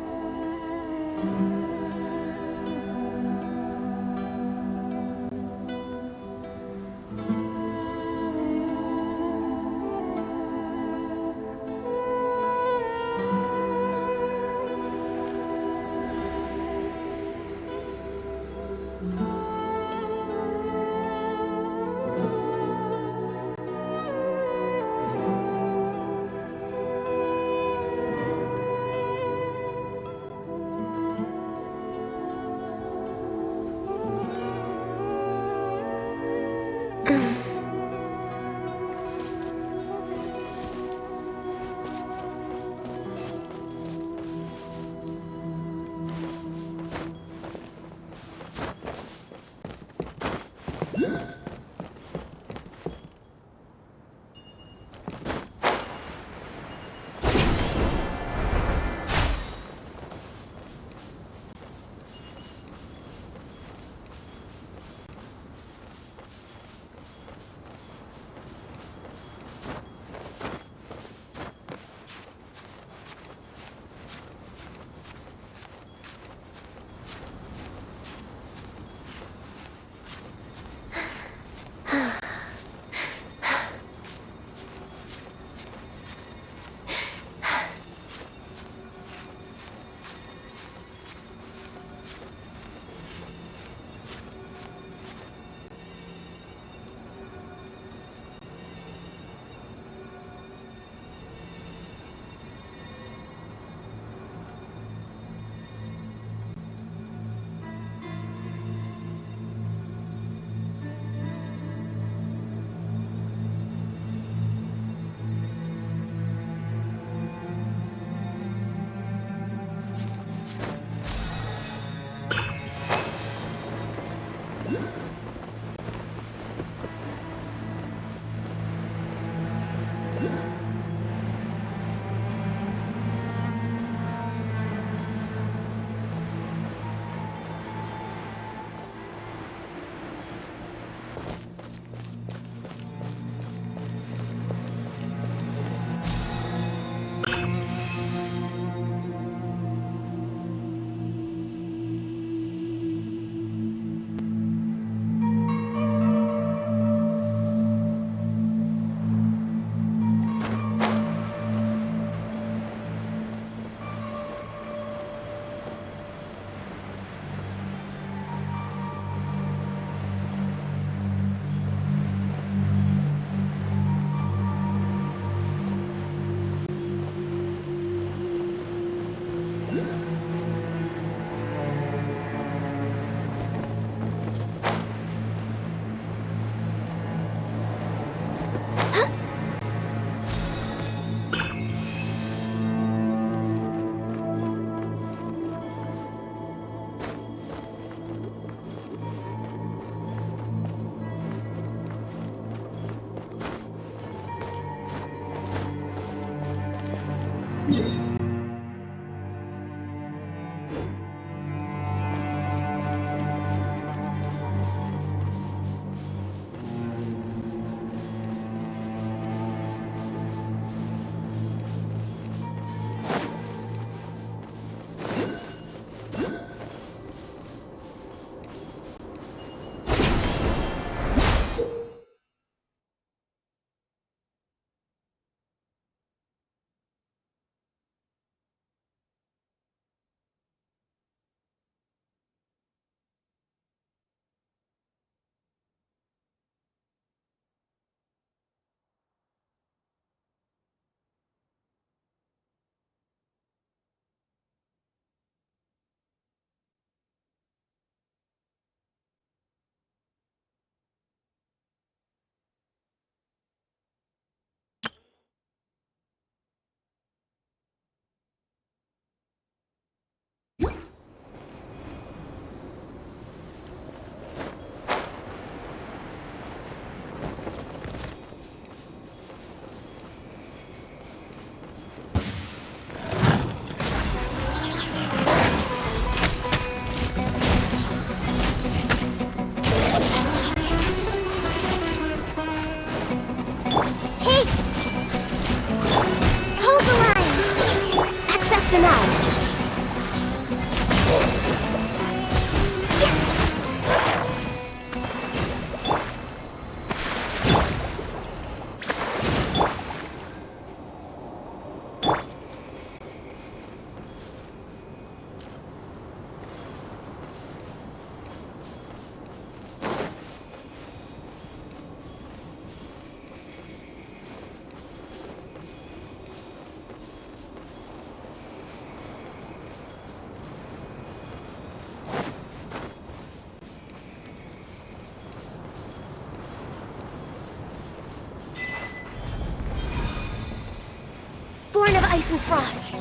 ice and frost.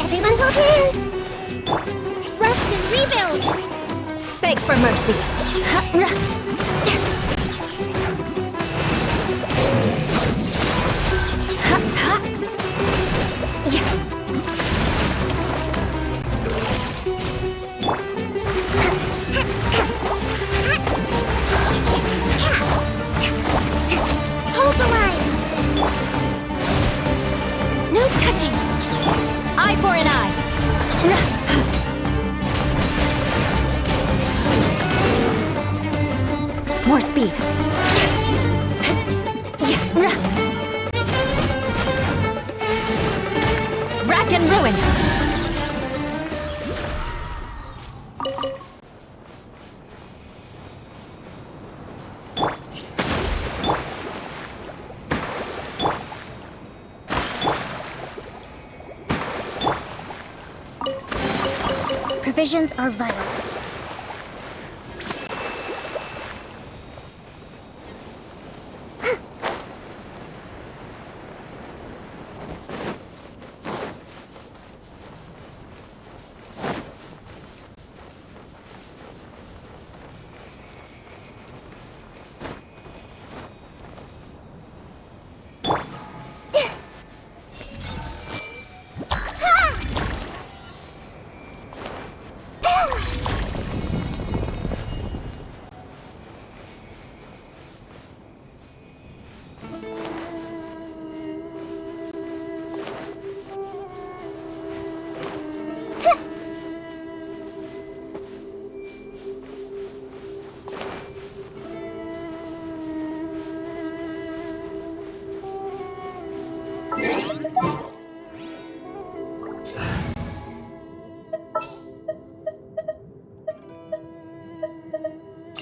Everyone hold hands! Rest and rebuild! Beg for mercy. Hold the line! No touching. Eye for an eye. More speed. Rack and ruin. Provisions are vital.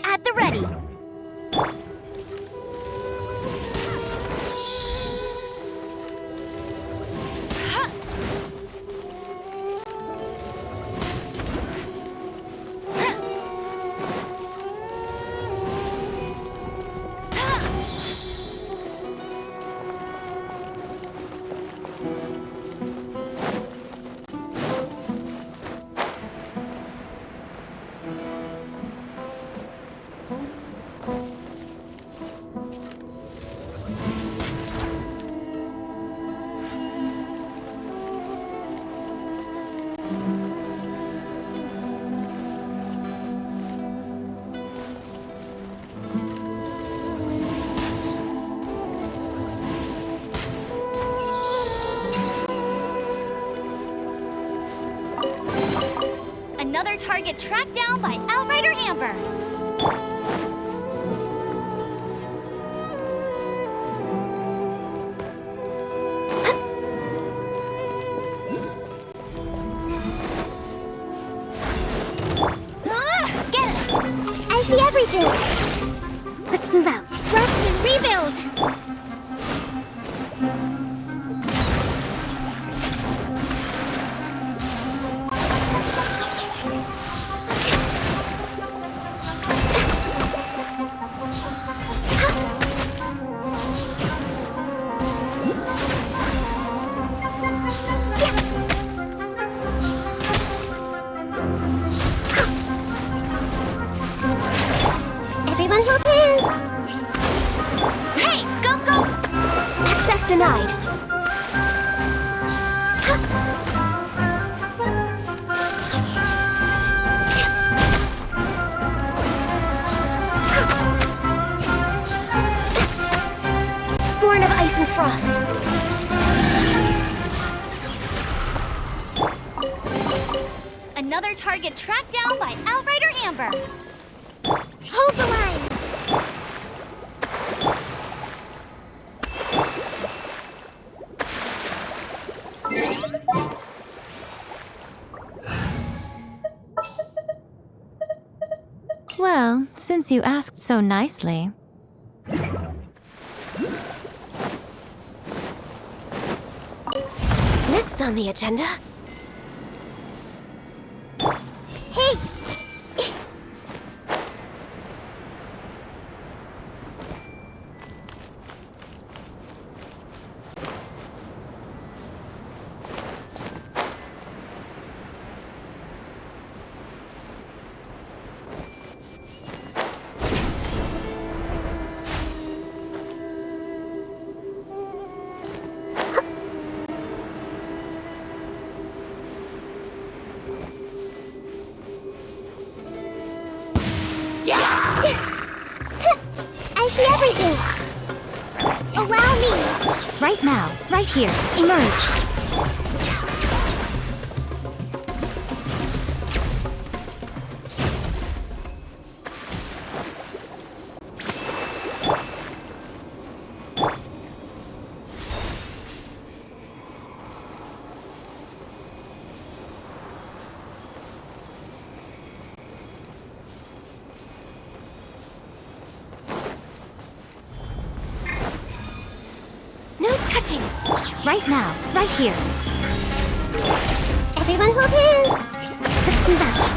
At the ready. Another target tracked down by Outrider Amber. Get it! I see everything! Let's move out. Rest and rebuild! Everyone hold hands! Hey, go, go! Access denied. Born of ice and frost. Another target tracked down by Outrider Amber. Hold the line! Well, since you asked so nicely. Next on the agenda. Hey! I see everything. Allow me. Right now, right here. Emerge. No touching! Right now, right here. Everyone hold hands. Let's move out.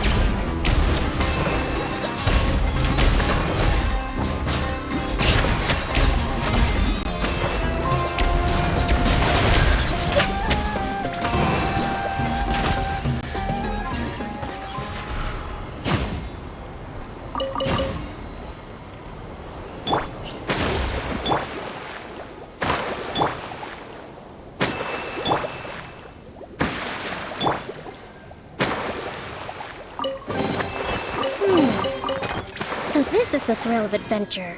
So this is the thrill of adventure.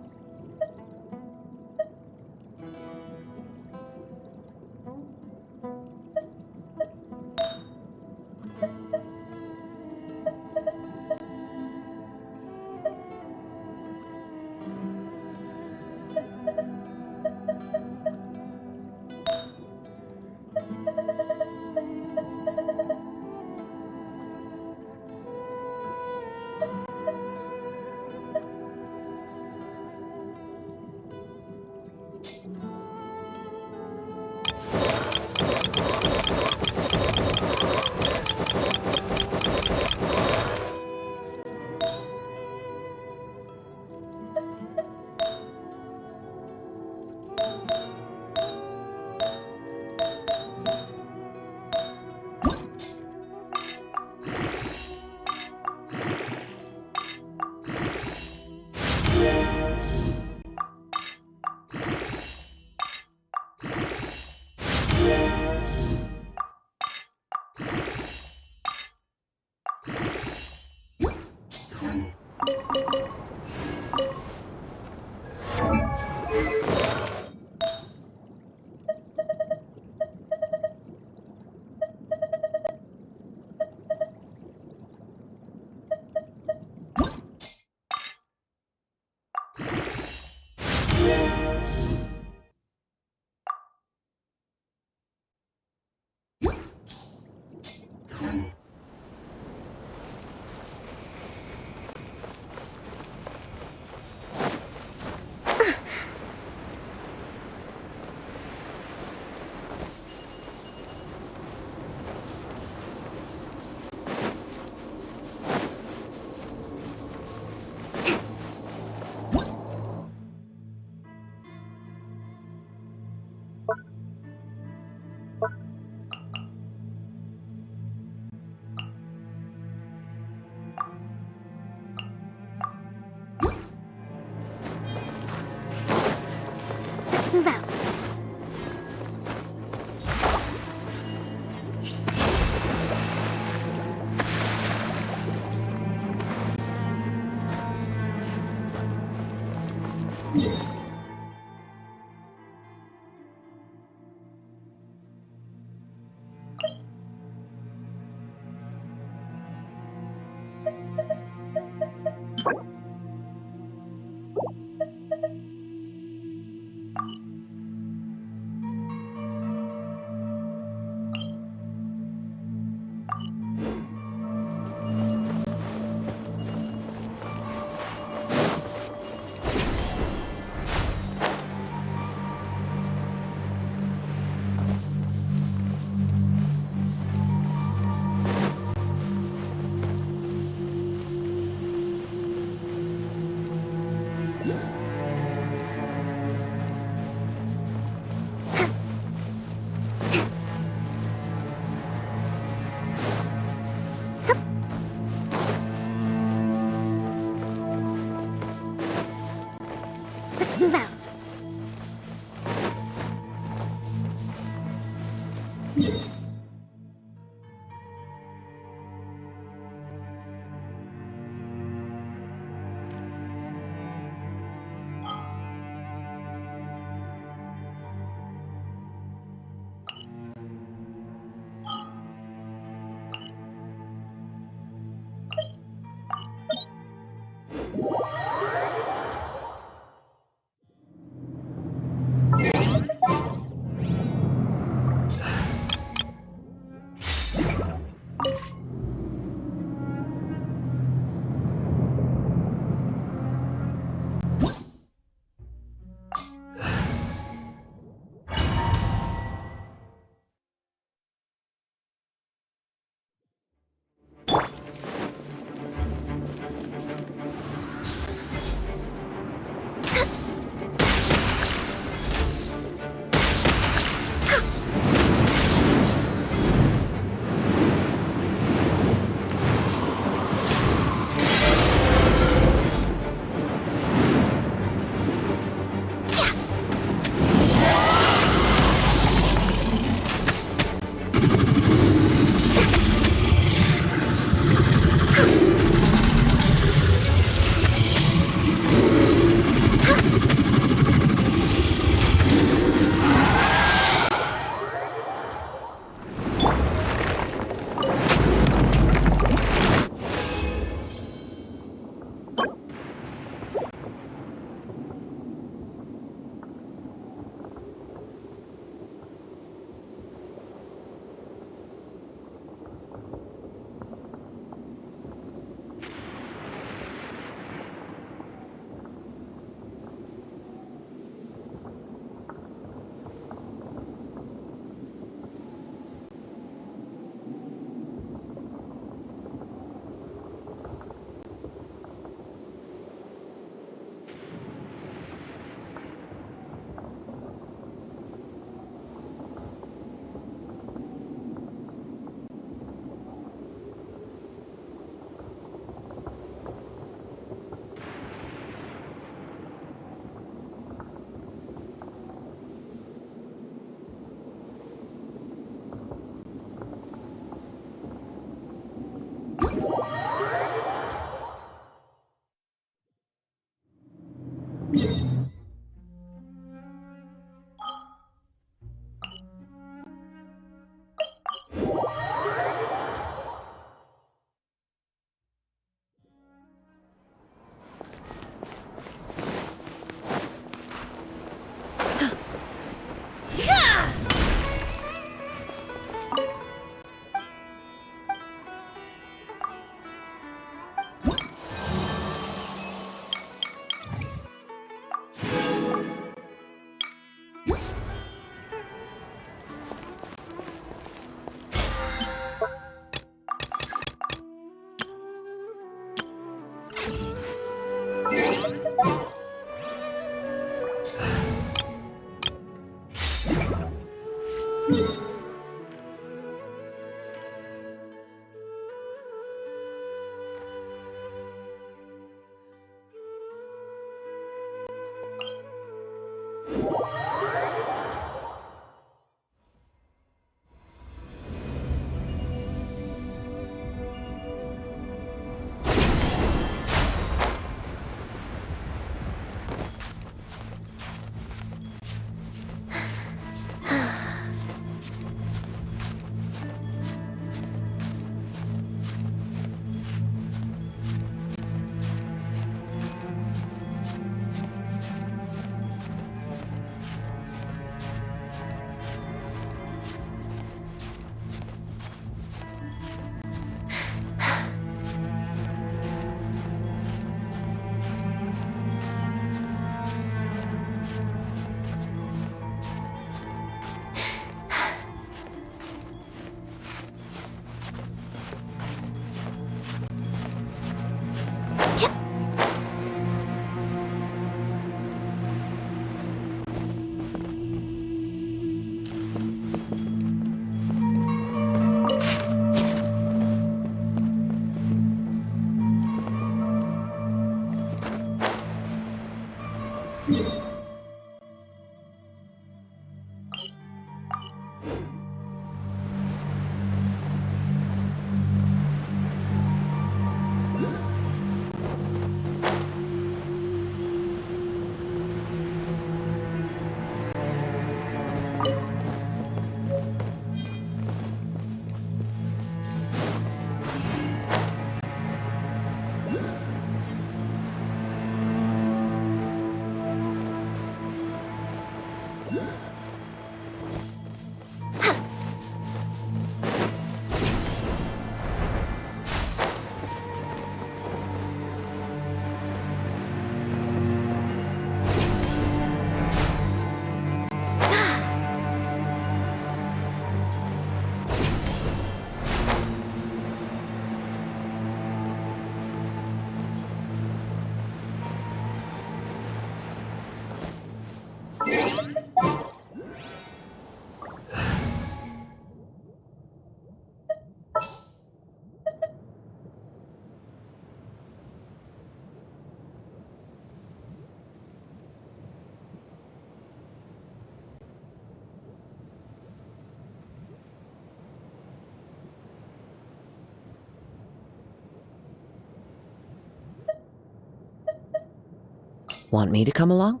Want me to come along?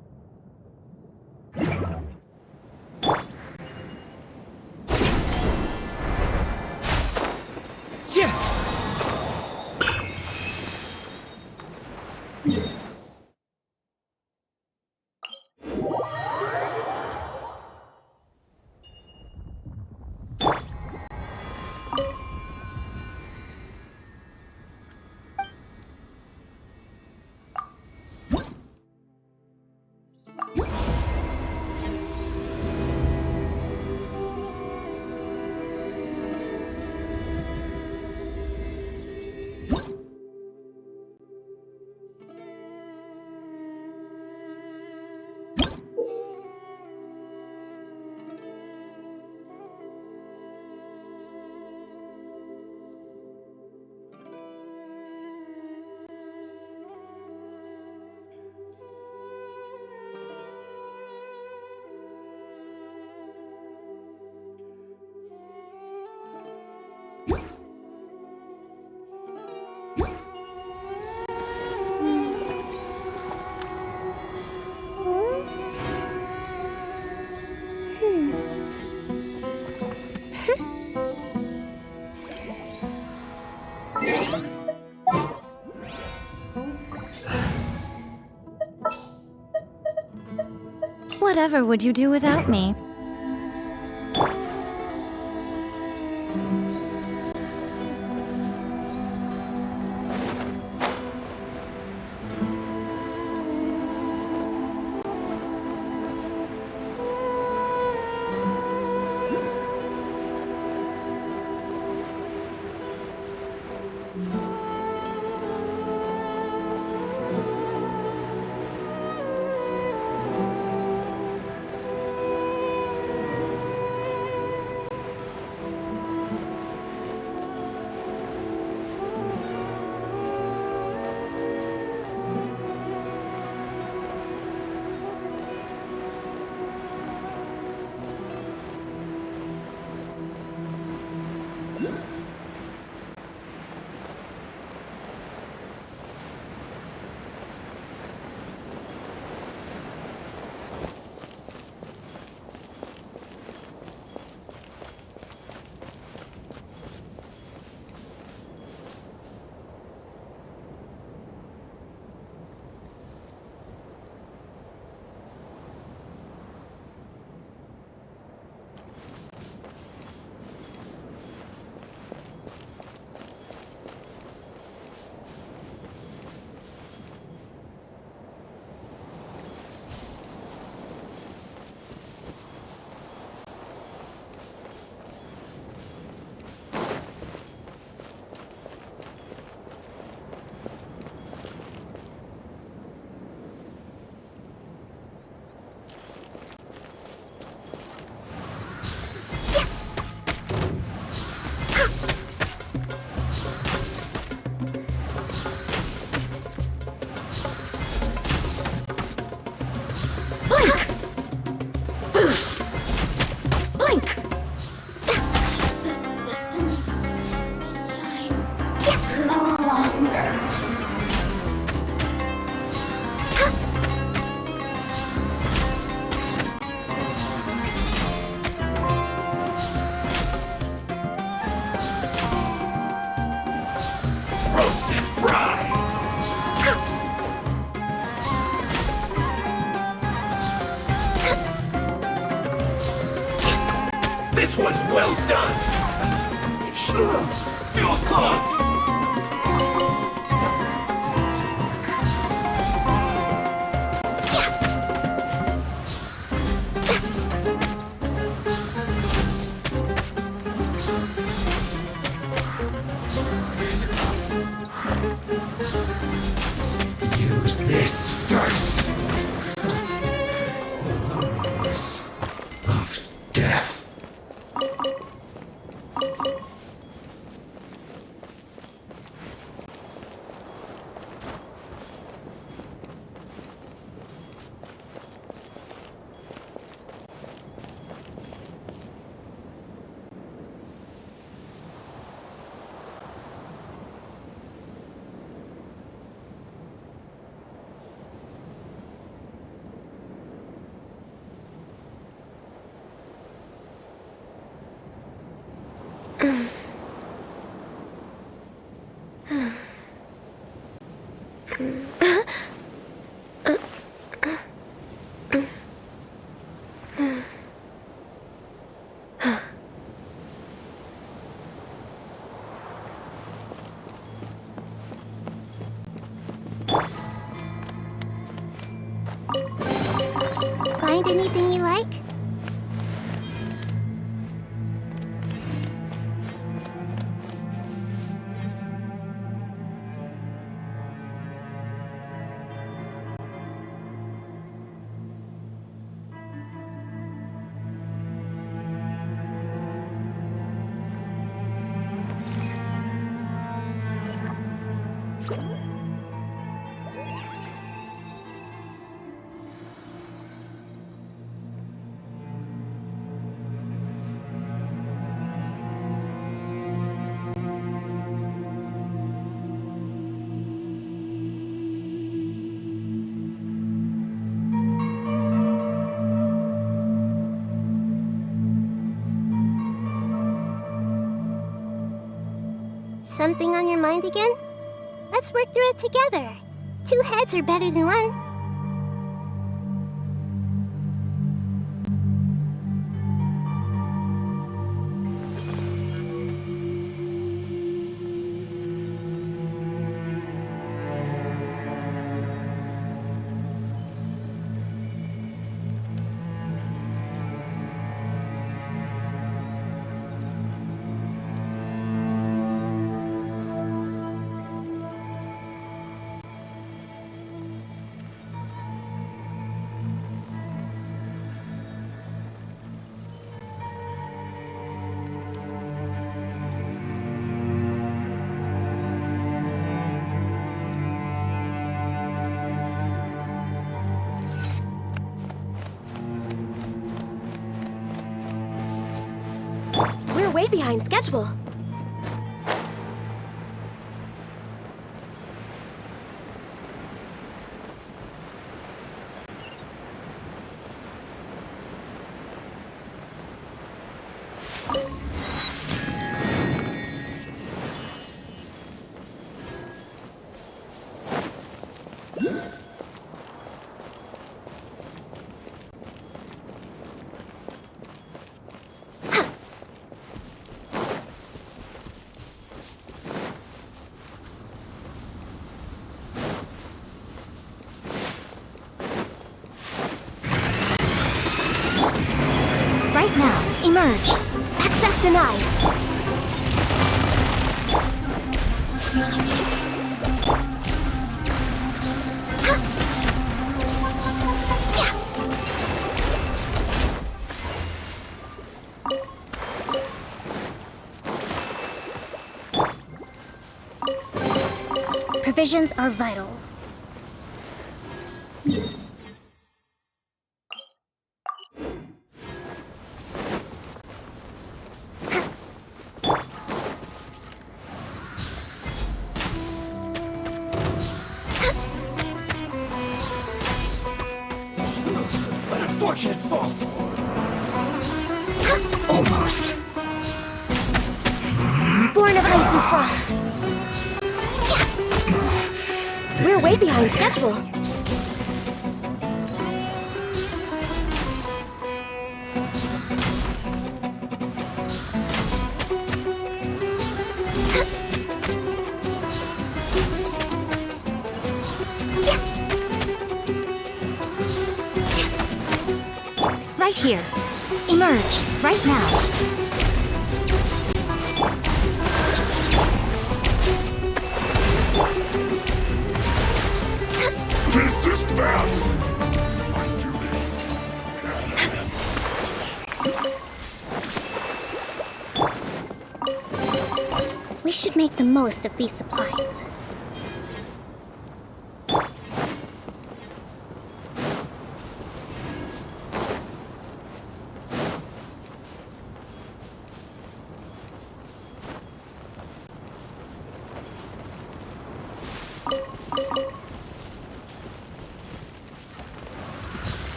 Whatever would you do without me? This one's well done! Fuel's clogged! Use this first. Hours of death. Find anything you like? Something on your mind again? Let's work through it together. 2 heads are better than 1. We're way behind schedule. Right now, emerge. Access denied. Provisions are vital. Unfortunate fault. Almost. Born of ice and frost. We're way behind schedule. here. Emerge, right now. This is bad! We should make the most of these supplies.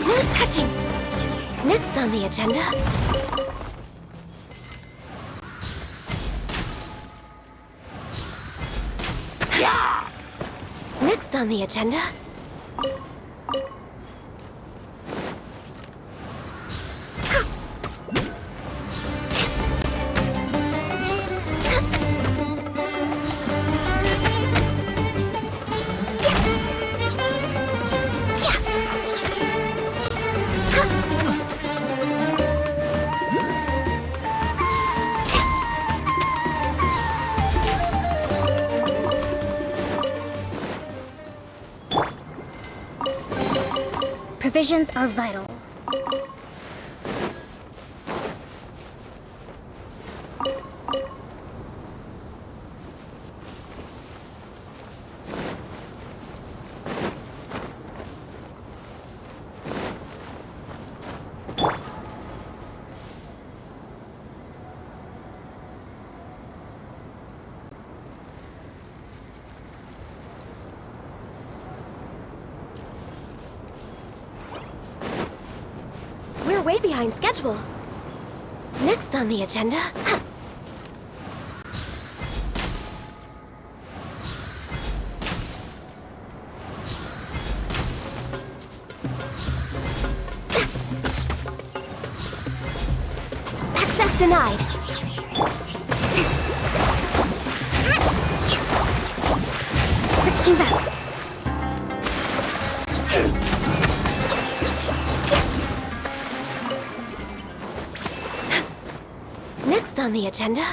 No touching! Next on the agenda... Next on the agenda... Provisions are vital. We're way behind schedule. Next on the agenda... Access denied. Let's move out. Next on the agenda...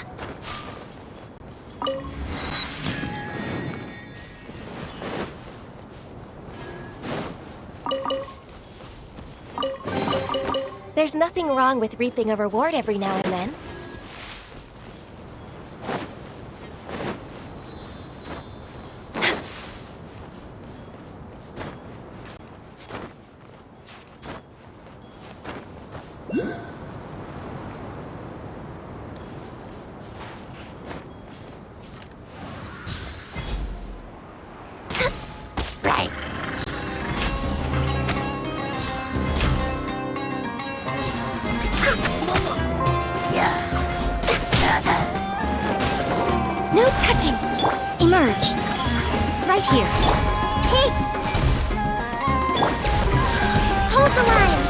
There's nothing wrong with reaping a reward every now and then. No touching! Emerge! Right here. Hey! Hold the line!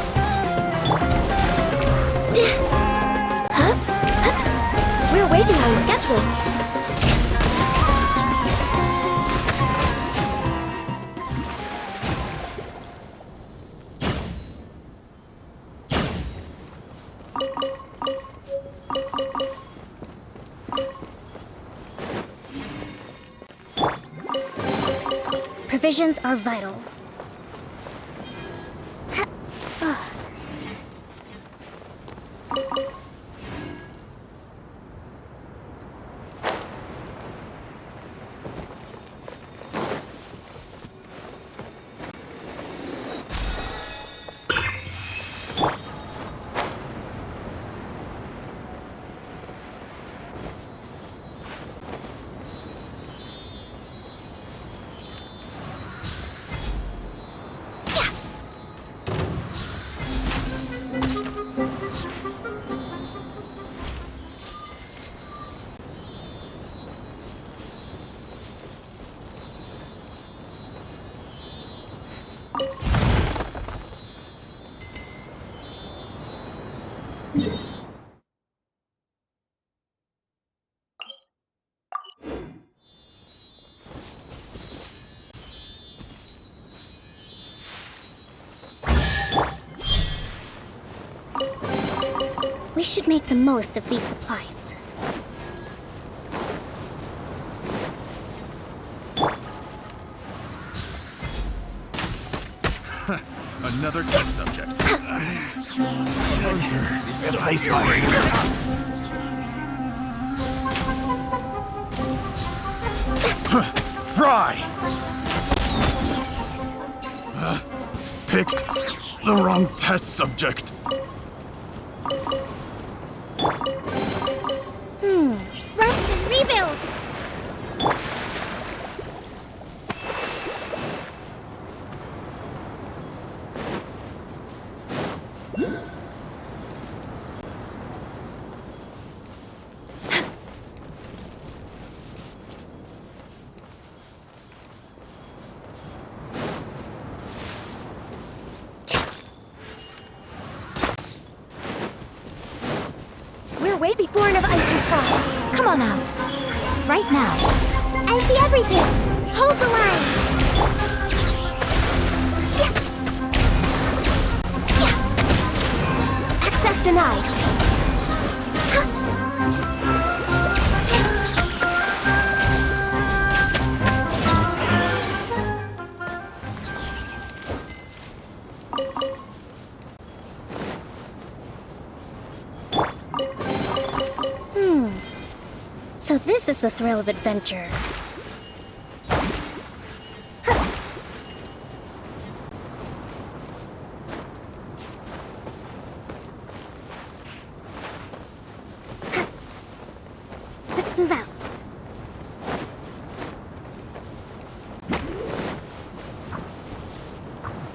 Huh? We're way behind schedule. Provisions are vital. We should make the most of these supplies. Another test subject. Replace my... Fry! Picked the wrong test subject. Rest and rebuild! We're way born of ice and frost. Come on out. Right now. I see everything! Hold the line! Access denied. So this is the thrill of adventure. Let's move out.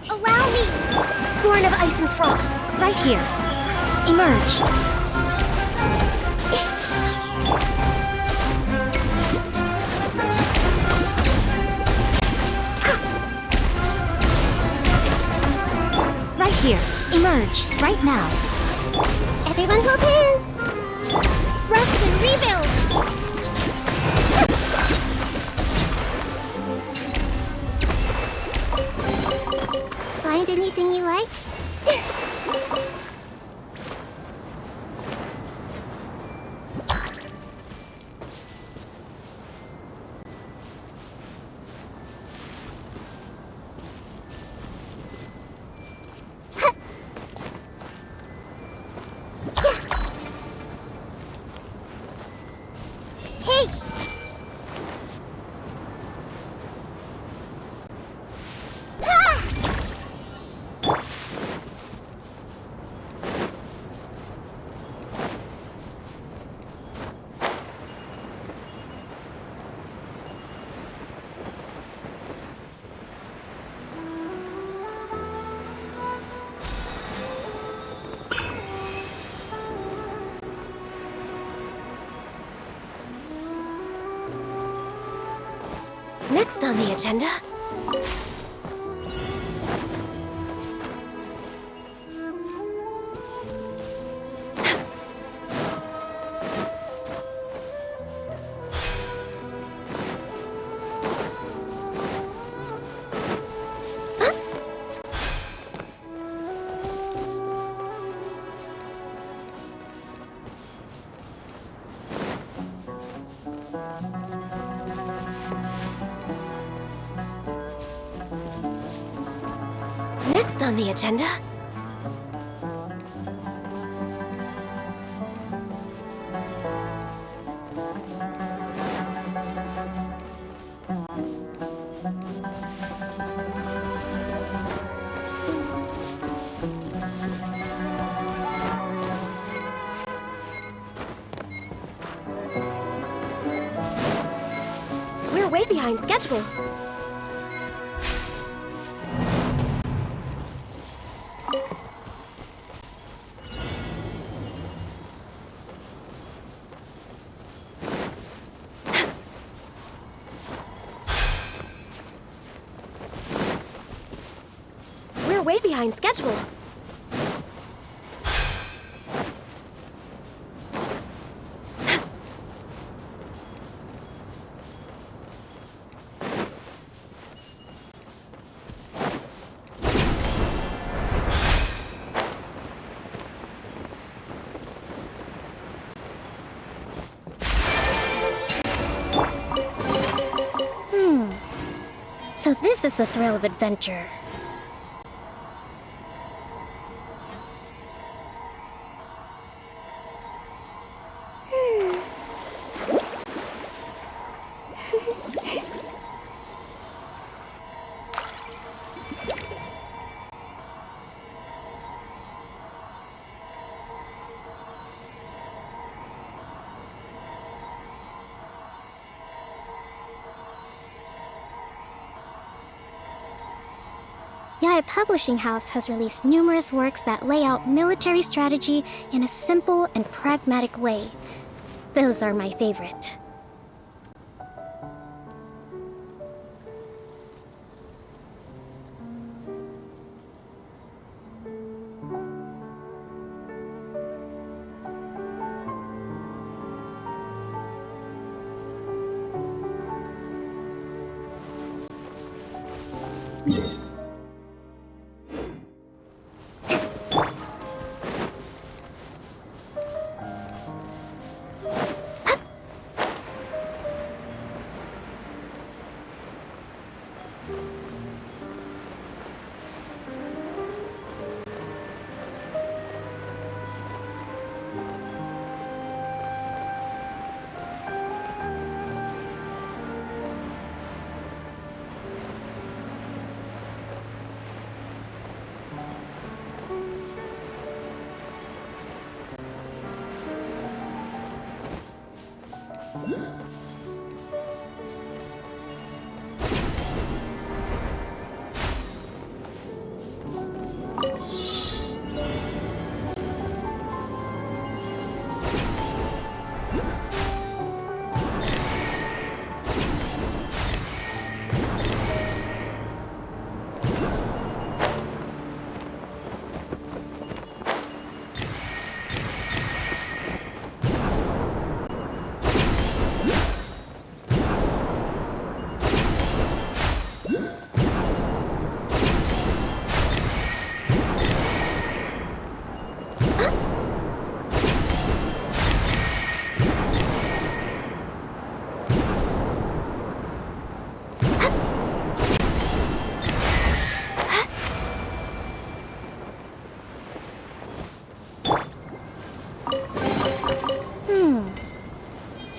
Allow me! Born of ice and frost. Right here. Emerge. Right here. Emerge. Right now. Everyone hold hands! Rest and rebuild! Find anything you like? Hey! Next on the agenda... Next on the agenda... We're way behind schedule. We're way behind schedule. So this is the thrill of adventure. Yaya Publishing House has released numerous works that lay out military strategy in a simple and pragmatic way. Those are my favorite.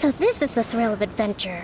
So this is the thrill of adventure.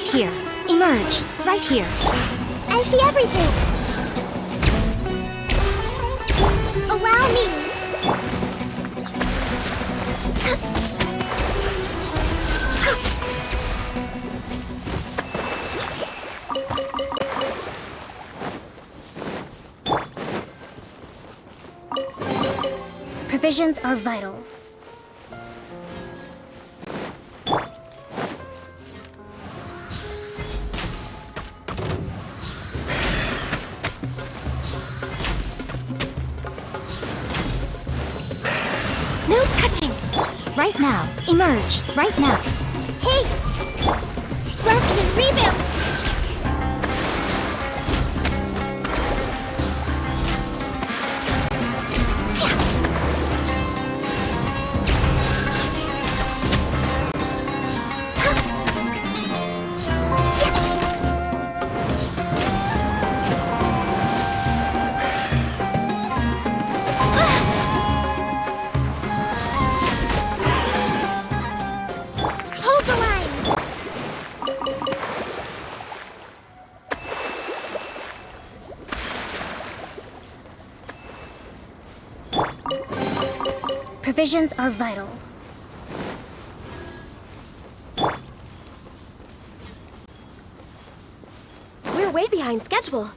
right here. Emerge, right here. I see everything. Allow me. Provisions are vital. No touching! Right now. Emerge, right now. Hey! Rest and rebuild! Hold the line! Provisions are vital. We're way behind schedule.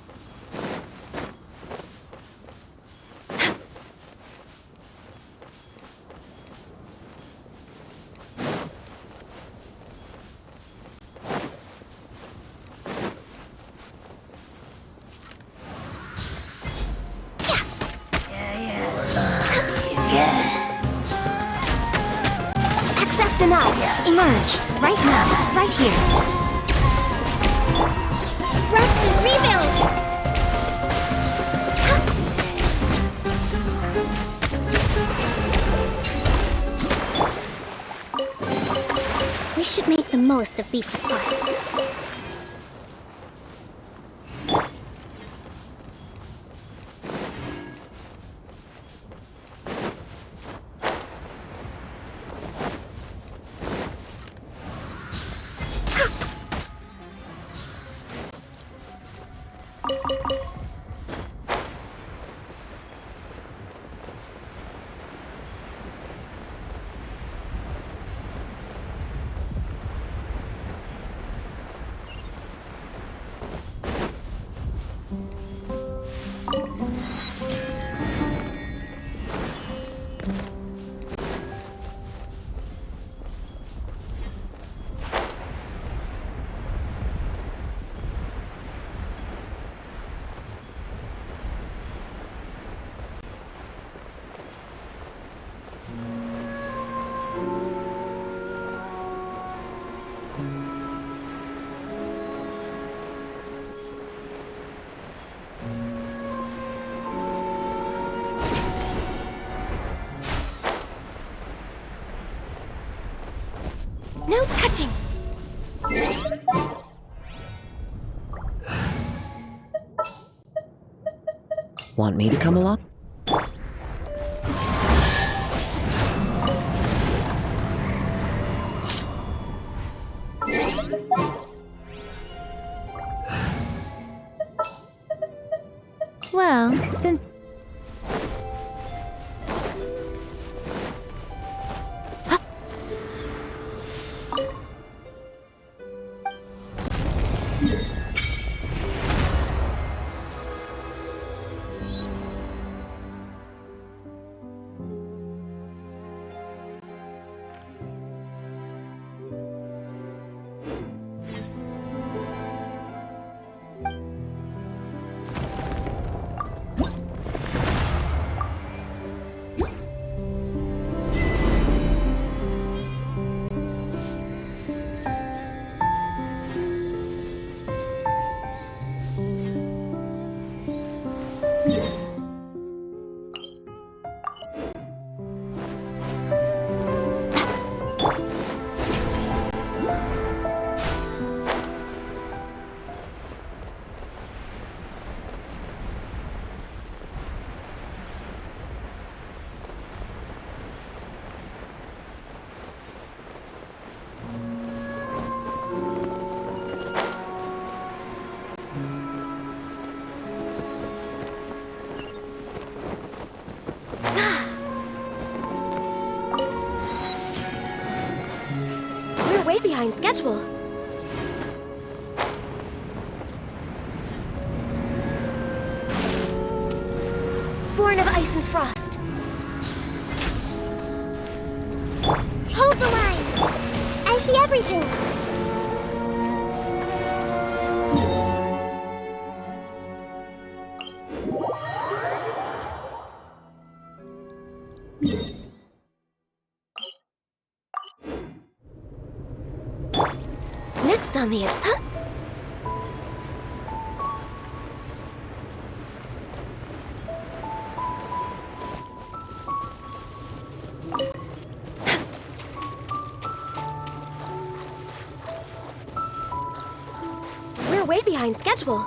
Access denied. Emerge, right now, right here. Rest and rebuild! We should make the most of these supplies. No touching! Want me to come along? Well, since... behind schedule. Born of ice and frost. Hold the line! I see everything! Next on the We're way behind schedule.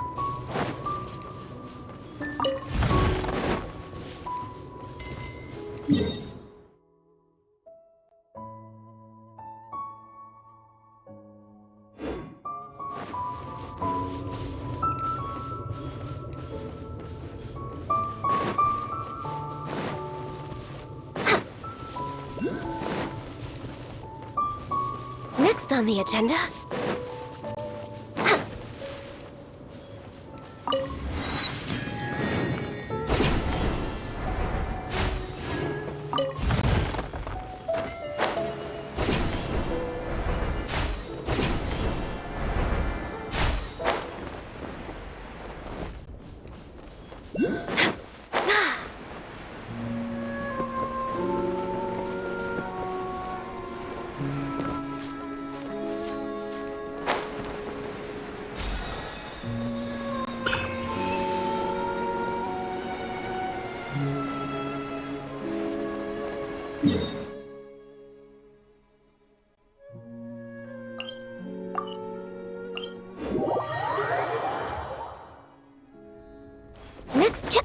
Next on the agenda. Next check.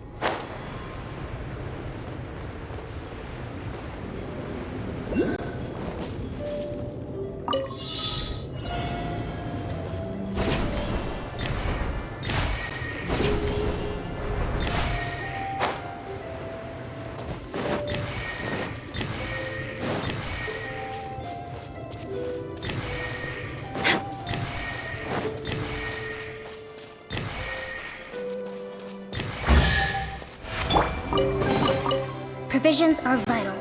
Provisions are vital.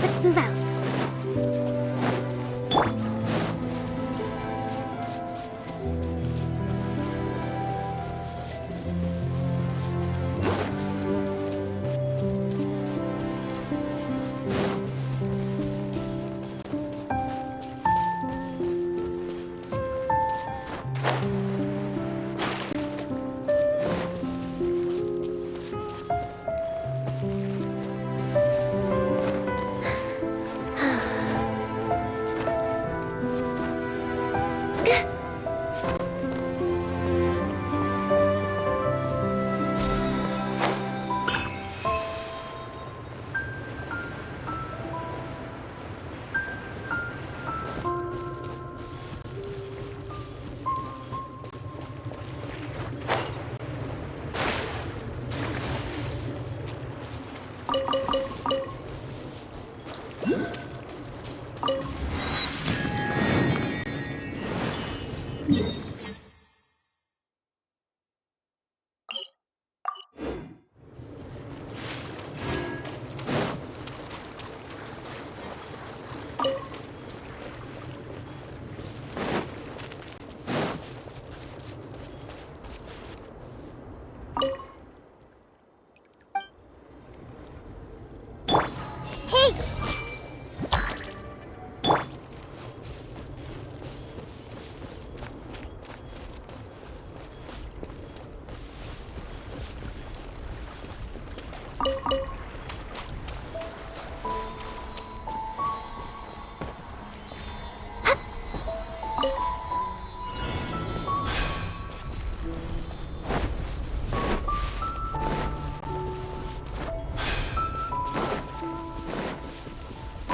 Let's move out.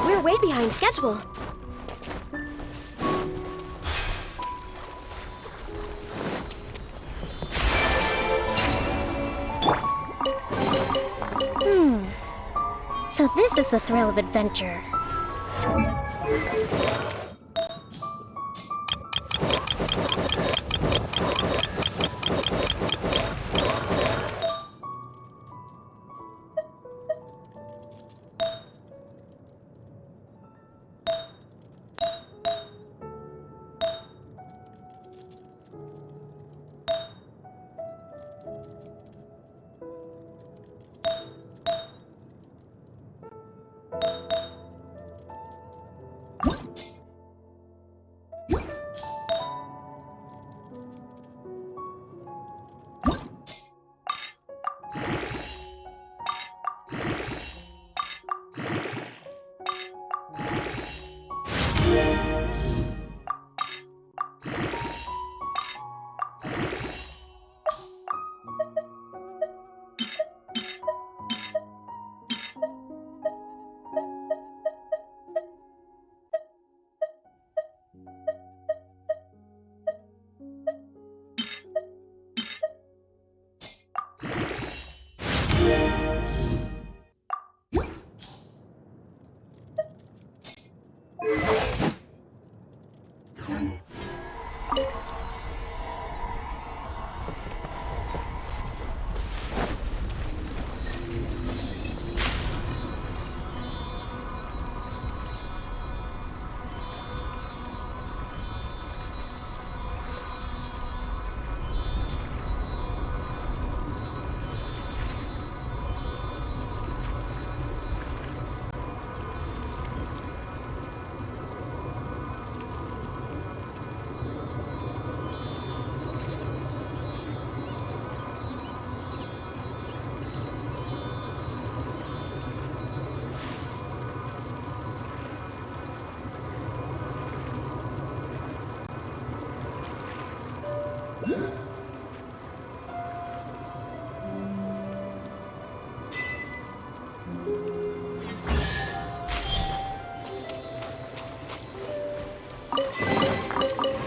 We're way behind schedule. this is the thrill of adventure.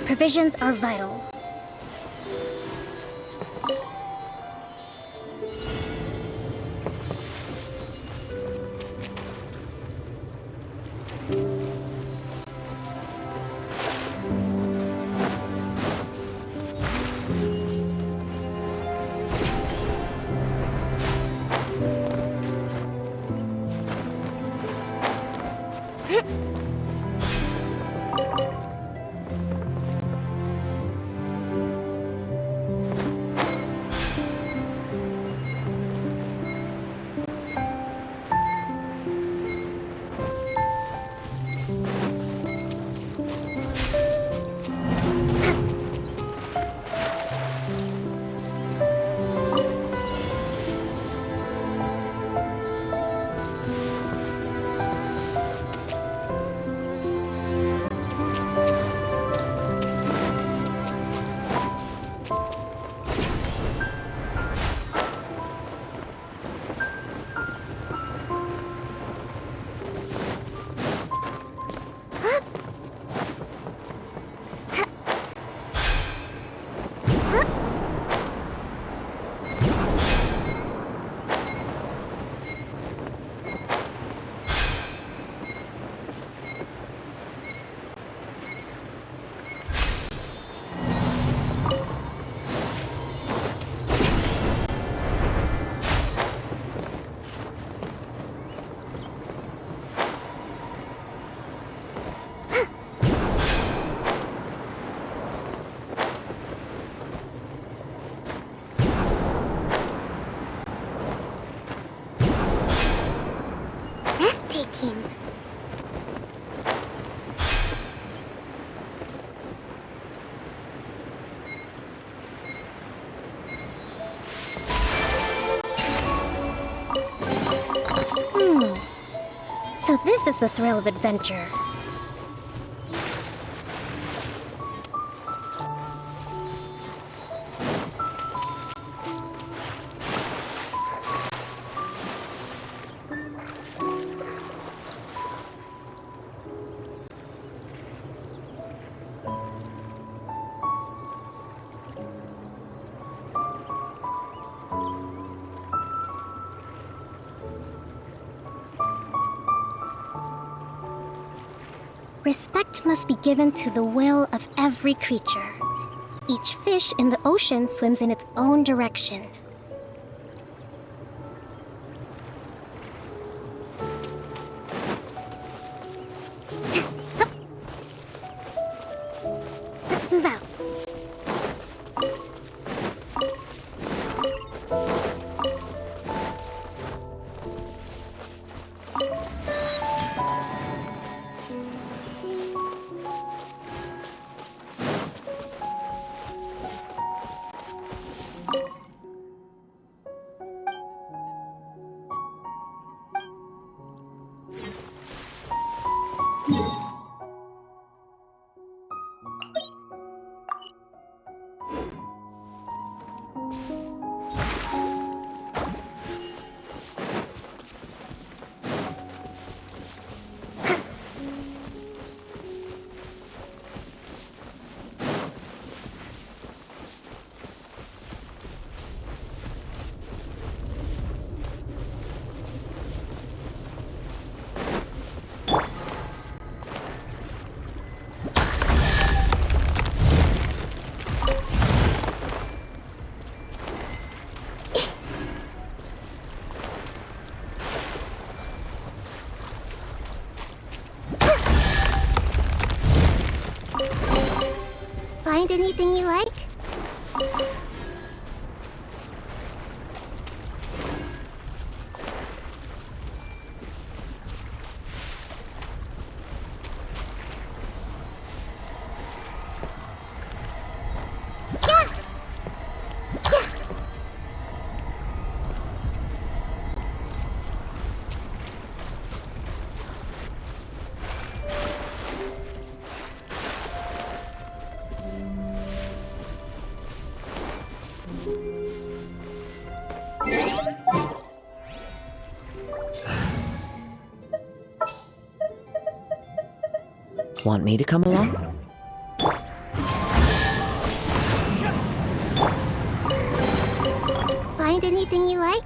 Provisions are vital. Breathtaking. So this is the thrill of adventure. Respect must be given to the will of every creature. Each fish in the ocean swims in its own direction. Let's move out. Find anything you like? Want me to come along? Find anything you like?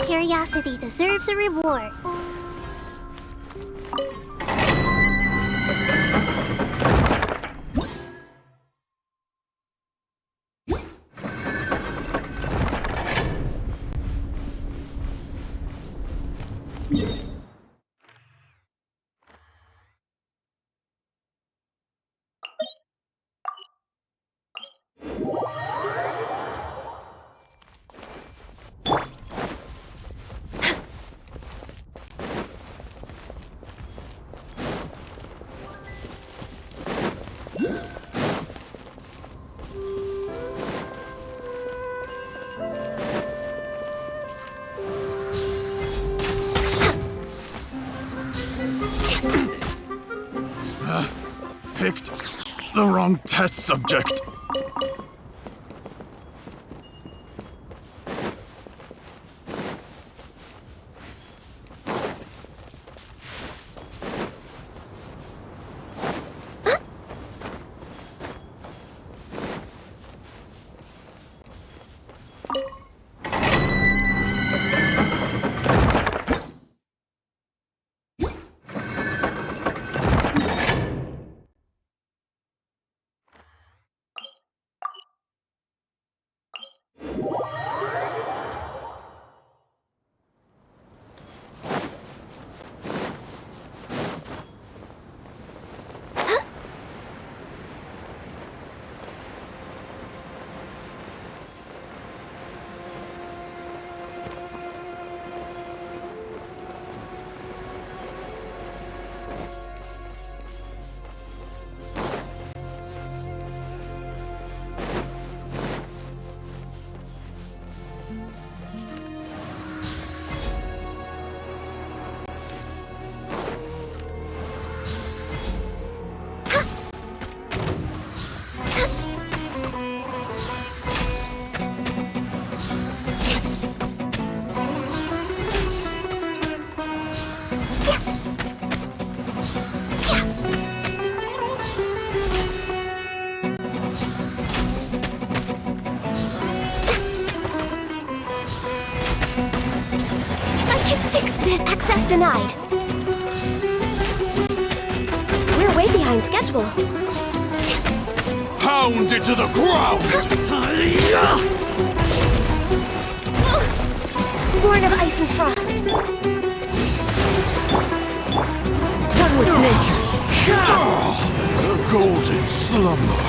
Curiosity deserves a reward. Picked the wrong test subject. Access denied. We're way behind schedule. Pound it to the ground! Born of ice and frost. One with nature. The golden slumber.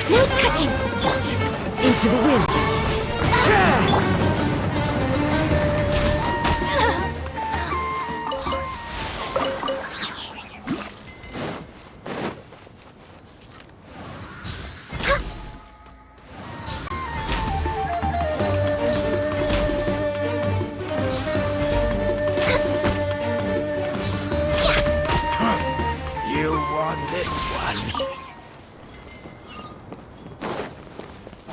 No touching. Into the wind. You won this one.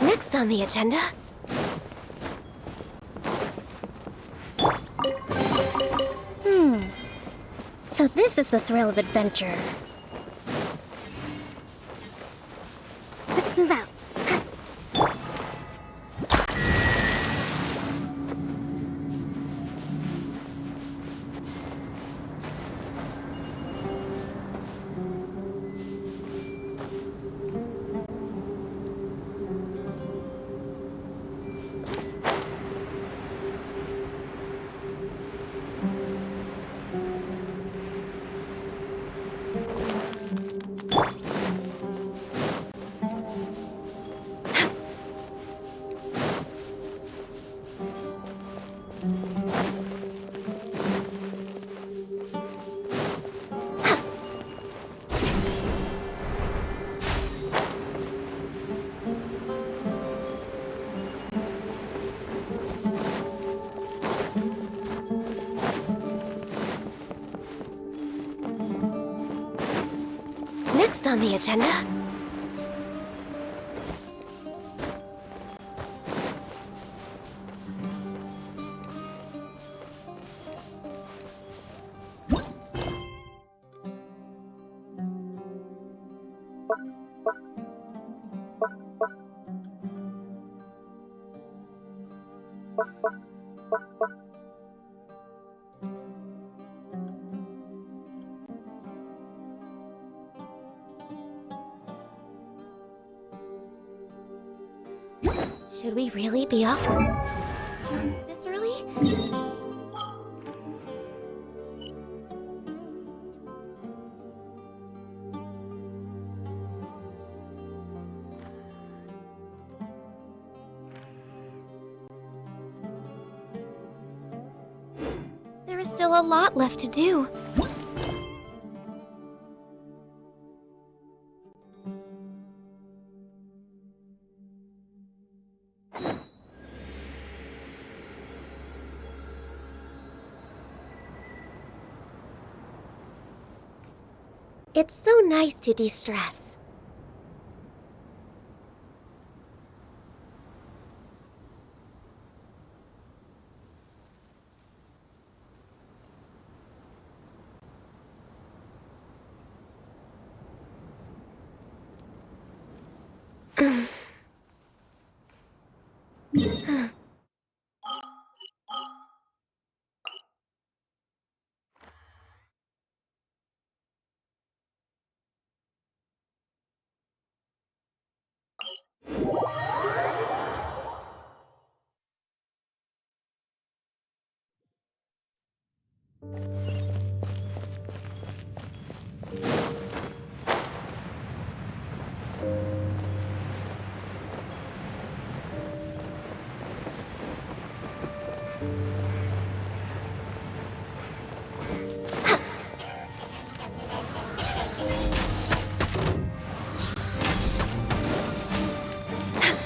Next on the agenda. So this is the thrill of adventure. Let's move out. Next on the agenda. Should we really be off this early? There is still a lot left to do. It's so nice to de-stress.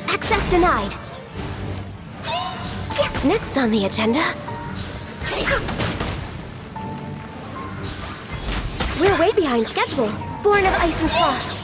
Access denied. Next on the agenda. We're way behind schedule. Born of ice and frost.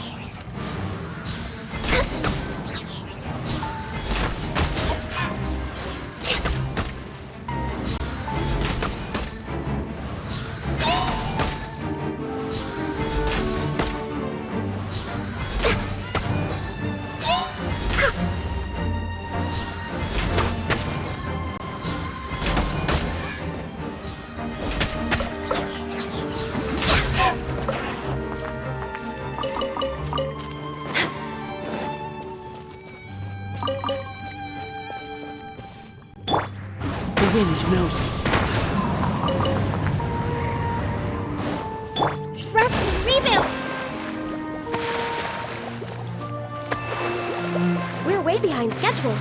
wind knows me. Rest and reboot! We're way behind schedule.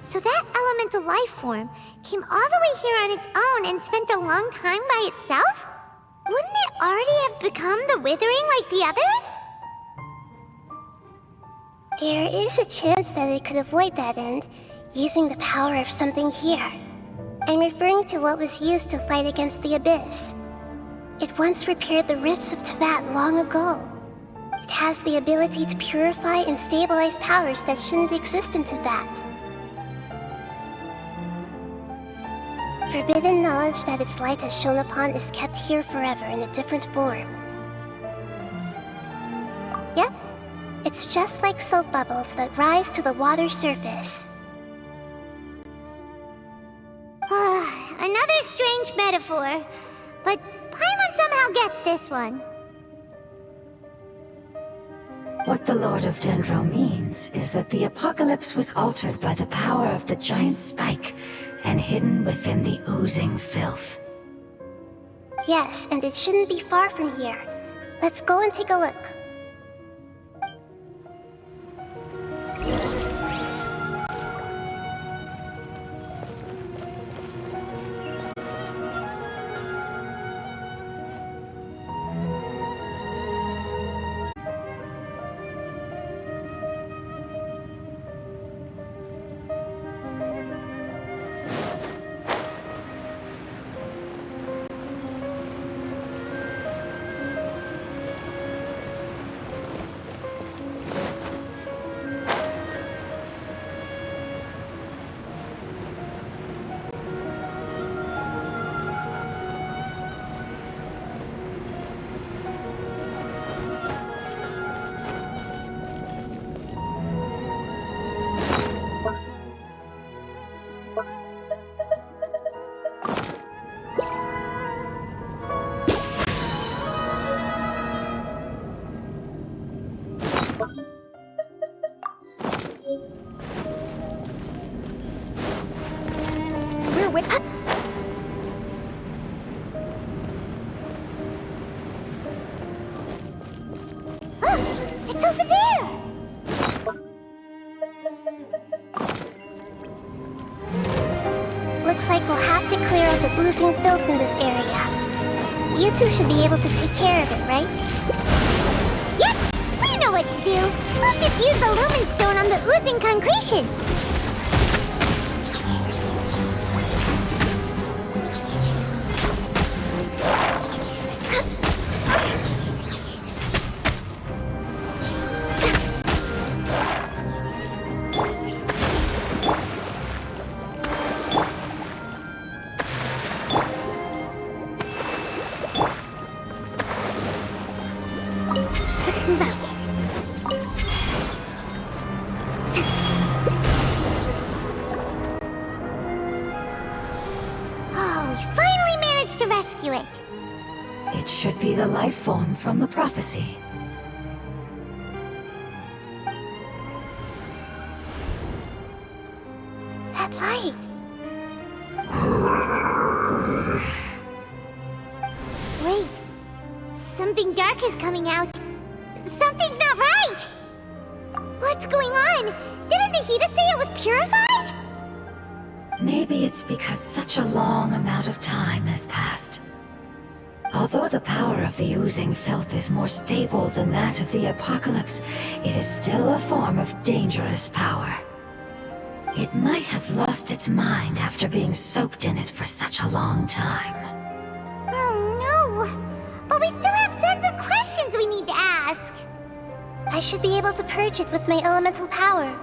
So that elemental life form came all the way here on its own and spent a long time by itself? Wouldn't it already have become the Withering like the others? There is a chance that it could avoid that end, using the power of something here. I'm referring to what was used to fight against the Abyss. It once repaired the rifts of Teyvat long ago. It has the ability to purify and stabilize powers that shouldn't exist in Teyvat. Forbidden knowledge that its light has shone upon is kept here forever in a different form. Yep, it's just like soap bubbles that rise to the water surface. Another strange metaphor, but Paimon somehow gets this one. What the Lord of Dendro means is that the apocalypse was altered by the power of the giant spike and hidden within the oozing filth. Yes, and it shouldn't be far from here. Let's go and take a look. It's over there! Looks like we'll have to clear out the oozing filth in this area. You two should be able to take care of it, right? Yep! We know what to do! We'll just use the Lumen Stone on the oozing concretion! It should be the life form from the prophecy. That light! Wait. Something dark is coming out. Something's not right! What's going on? Didn't Nahida say it was purified? Maybe it's because such a long amount of time has passed. Although the power of the oozing filth is more stable than that of the apocalypse, it is still a form of dangerous power. It might have lost its mind after being soaked in it for such a long time. Oh no! But we still have tons of questions we need to ask! I should be able to purge it with my elemental power.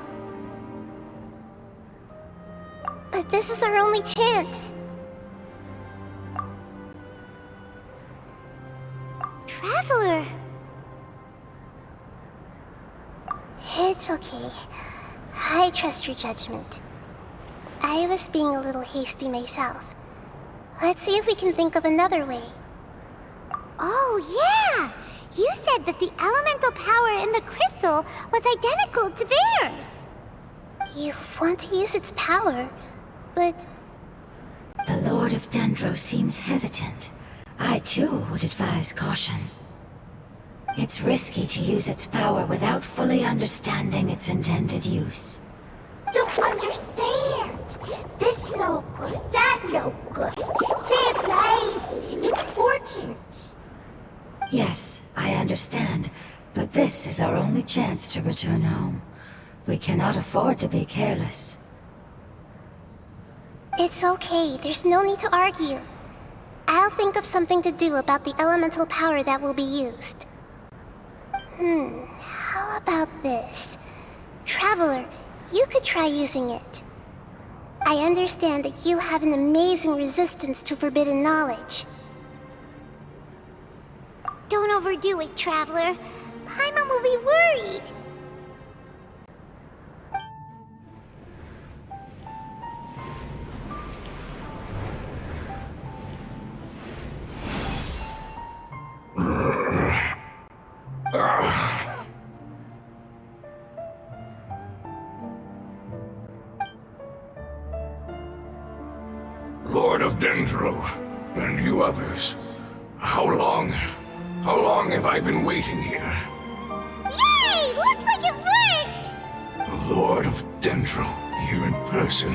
But this is our only chance. Traveler! It's okay. I trust your judgment. I was being a little hasty myself. Let's see if we can think of another way. Oh, yeah! You said that the elemental power in the crystal was identical to theirs! You want to use its power, but... The Lord of Dendro seems hesitant. I too would advise caution. It's risky to use its power without fully understanding its intended use. Don't understand! This no good, that no good. Save lives! Important! Yes, I understand, but this is our only chance to return home. We cannot afford to be careless. It's okay, there's no need to argue. I'll think of something to do about the elemental power that will be used. How about this? Traveler, you could try using it. I understand that you have an amazing resistance to forbidden knowledge. Don't overdo it, Traveler. Paimon will be worried. Lord of Dendro, and you others, how long have I been waiting here? Yay! Looks like it worked! Lord of Dendro, here in person.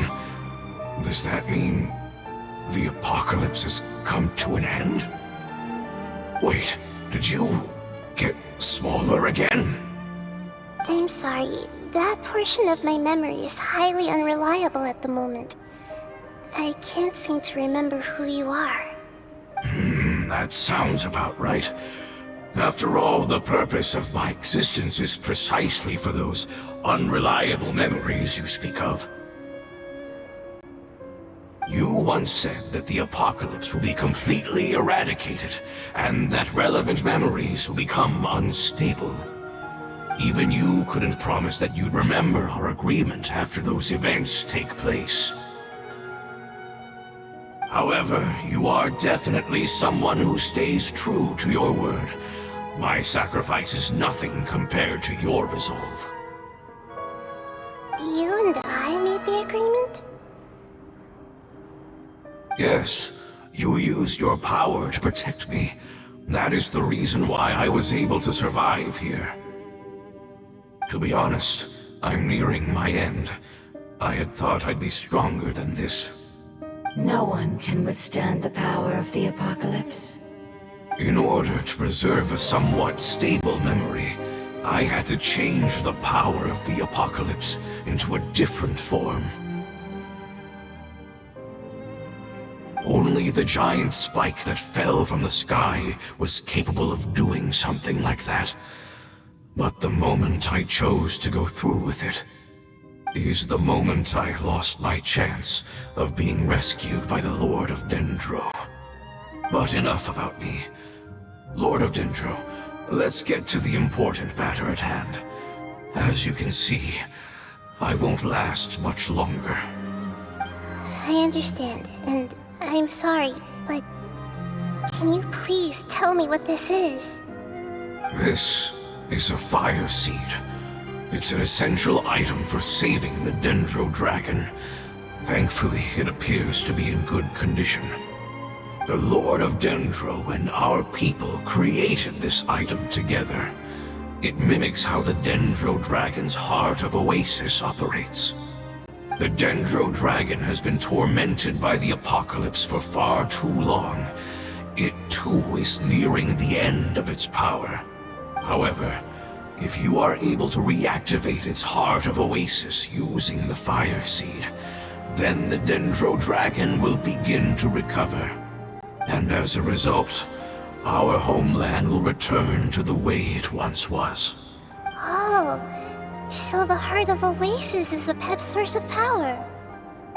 Does that mean the apocalypse has come to an end? Wait, did you get smaller again? I'm sorry, that portion of my memory is highly unreliable at the moment. I can't seem to remember who you are. That sounds about right. After all, the purpose of my existence is precisely for those unreliable memories you speak of. You once said that the apocalypse will be completely eradicated, and that relevant memories will become unstable. Even you couldn't promise that you'd remember our agreement after those events take place. However, you are definitely someone who stays true to your word. My sacrifice is nothing compared to your resolve. You and I made the agreement? Yes, you used your power to protect me. That is the reason why I was able to survive here. To be honest, I'm nearing my end. I had thought I'd be stronger than this. No one can withstand the power of the apocalypse. In order to preserve a somewhat stable memory, I had to change the power of the apocalypse into a different form. Only the giant spike that fell from the sky was capable of doing something like that. But the moment I chose to go through with it is the moment I lost my chance of being rescued by the Lord of Dendro. But enough about me. Lord of Dendro, let's get to the important matter at hand. As you can see, I won't last much longer. I understand, and I'm sorry, but can you please tell me what this is? This is a fire seed. It's an essential item for saving the Dendro dragon. Thankfully, it appears to be in good condition. The Lord of Dendro and our people created this item together. It mimics how the Dendro dragon's heart of Oasis operates. The Dendro Dragon has been tormented by the apocalypse for far too long. It too is nearing the end of its power. However, if you are able to reactivate its Heart of Oasis using the Fire Seed, then the Dendro Dragon will begin to recover. And as a result, our homeland will return to the way it once was. Oh, so the Heart of Oasis is a Pep's source of power.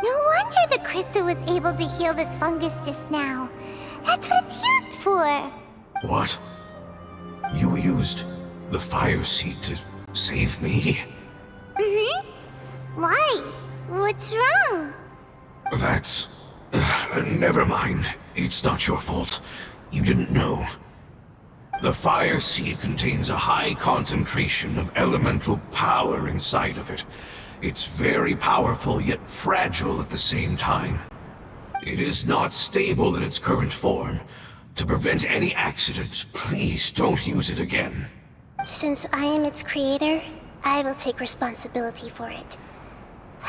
No wonder the crystal was able to heal this fungus just now. That's what it's used for. What? You used the Fire Seed to save me? Mm-hmm. Why? What's wrong? That's... never mind. It's not your fault. You didn't know. The Fire Seed contains a high concentration of elemental power inside of it. It's very powerful, yet fragile at the same time. It is not stable in its current form. To prevent any accidents, please don't use it again. Since I am its creator, I will take responsibility for it.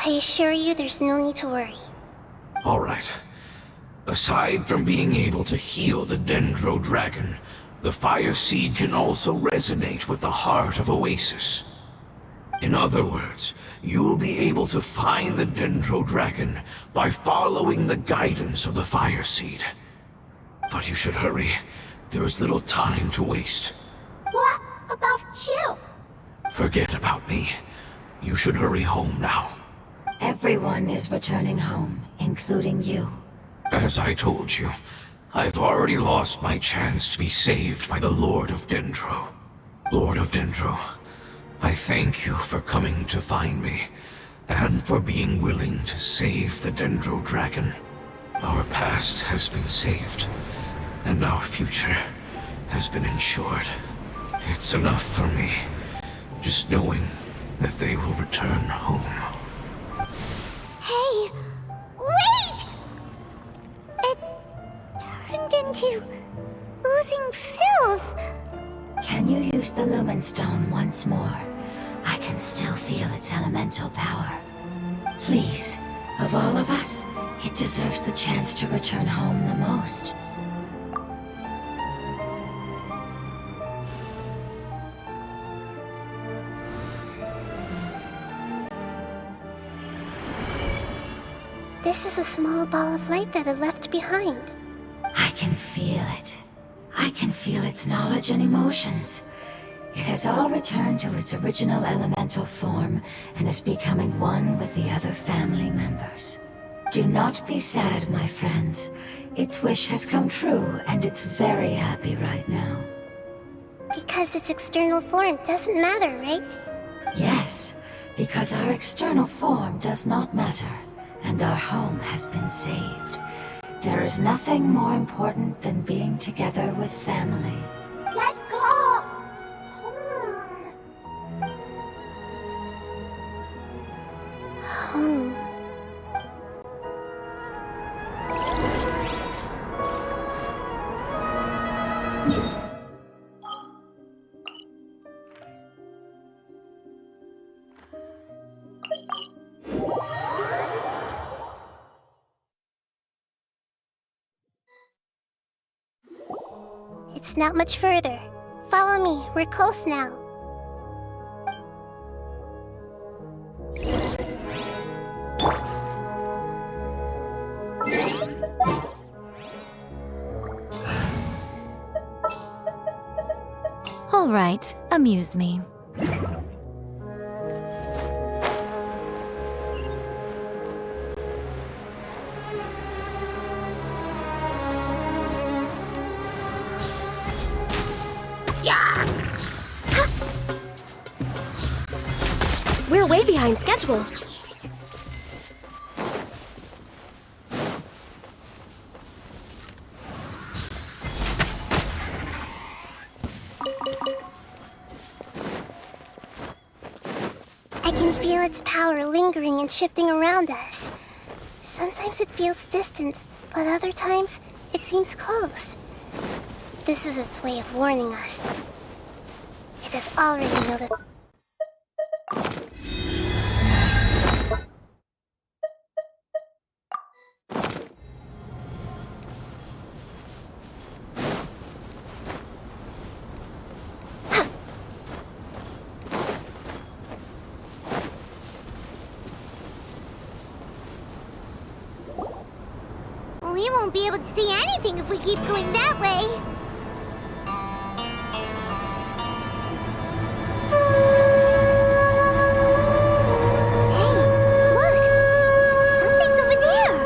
I assure you there's no need to worry. Alright. Aside from being able to heal the Dendro Dragon, the Fire Seed can also resonate with the Heart of Oasis. In other words, you'll be able to find the Dendro Dragon by following the guidance of the Fire Seed. But you should hurry. There is little time to waste. What about you? Forget about me. You should hurry home now. Everyone is returning home, including you. As I told you, I've already lost my chance to be saved by the Lord of Dendro. Lord of Dendro, I thank you for coming to find me, and for being willing to save the Dendro Dragon. Our past has been saved, and our future has been ensured. It's enough for me, just knowing that they will return home. Hey! Wait! It turned into oozing filth. Can you use the Lumen Stone once more? I can still feel its elemental power. Please, of all of us, it deserves the chance to return home the most. This is a small ball of light that it left behind. I can feel it. I can feel its knowledge and emotions. It has all returned to its original elemental form and is becoming one with the other family members. Do not be sad, my friends. Its wish has come true, and it's very happy right now. Because its external form doesn't matter, right? Yes, because our external form does not matter, and our home has been saved. There is nothing more important than being together with family. Let's go! Home. It's not much further. Follow me, we're close now. All right, amuse me. We're way behind schedule. I can feel its power lingering and shifting around us. Sometimes it feels distant, but other times it seems close. This is its way of warning us. It does already know that We won't be able to see anything if we keep going that way. Hey, look! Something's over there!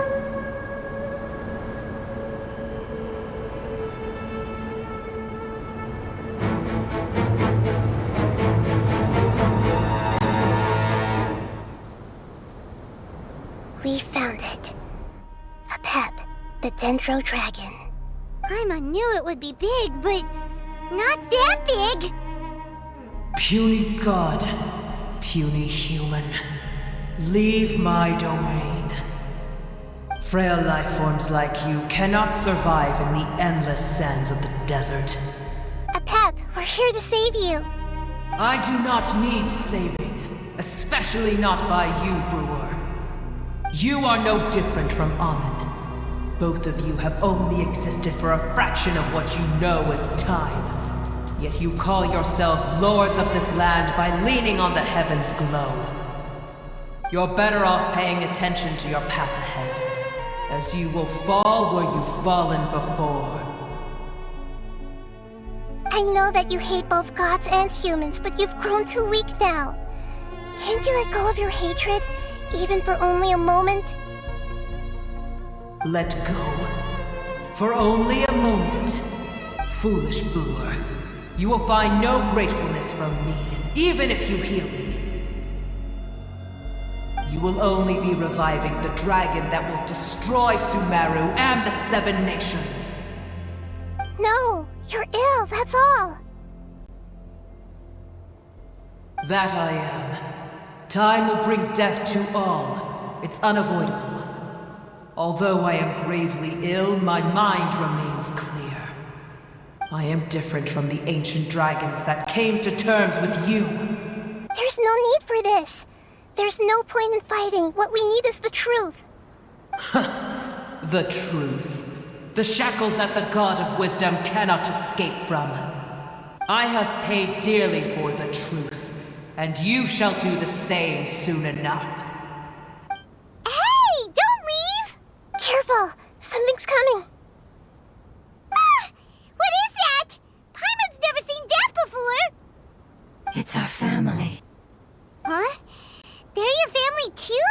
We found it. A pep, the Dendro Dragon. Paimon knew it would be big, but not that big! Puny god, puny human, leave my domain. Frail life forms like you cannot survive in the endless sands of the desert. A pep, we're here to save you. I do not need saving, especially not by you, Brewer. You are no different from Amun. Both of you have only existed for a fraction of what you know as time. Yet you call yourselves lords of this land by leaning on the heavens' glow. You're better off paying attention to your path ahead, as you will fall where you've fallen before. I know that you hate both gods and humans, but you've grown too weak now. Can't you let go of your hatred, even for only a moment? Let go. For only a moment. Foolish Brewer. You will find no gratefulness from me, even if you heal me. You will only be reviving the dragon that will destroy Sumeru and the Seven Nations. No, you're ill, that's all. That I am. Time will bring death to all. It's unavoidable. Although I am gravely ill, my mind remains clear. I am different from the ancient dragons that came to terms with you. There's no need for this. There's no point in fighting. What we need is the truth. The truth. The shackles that the God of Wisdom cannot escape from. I have paid dearly for the truth, and you shall do the same soon enough. Hey! Don't leave! Careful! Something's coming! Ah! What is that? Paimon's never seen that before! It's our family. Huh? They're your family too?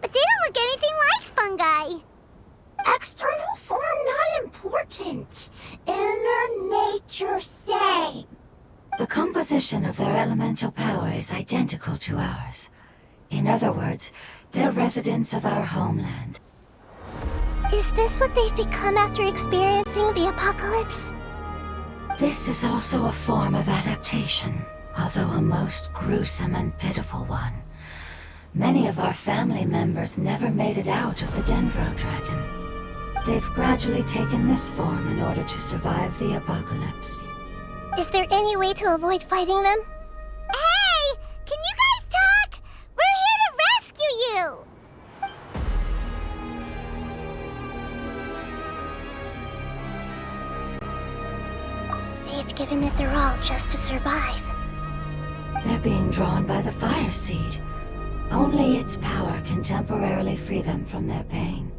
But they don't look anything like fungi. External form not important. Inner nature same. The composition of their elemental power is identical to ours. In other words, they're residents of our homeland. Is this what they've become after experiencing the apocalypse? This is also a form of adaptation, although a most gruesome and pitiful one. Many of our family members never made it out of the Dendro Dragon. They've gradually taken this form in order to survive the apocalypse. Is there any way to avoid fighting them? Hey! Can you guys talk? We're here to rescue you! They've given it their all just to survive. They're being drawn by the fire seed. Only its power can temporarily free them from their pain.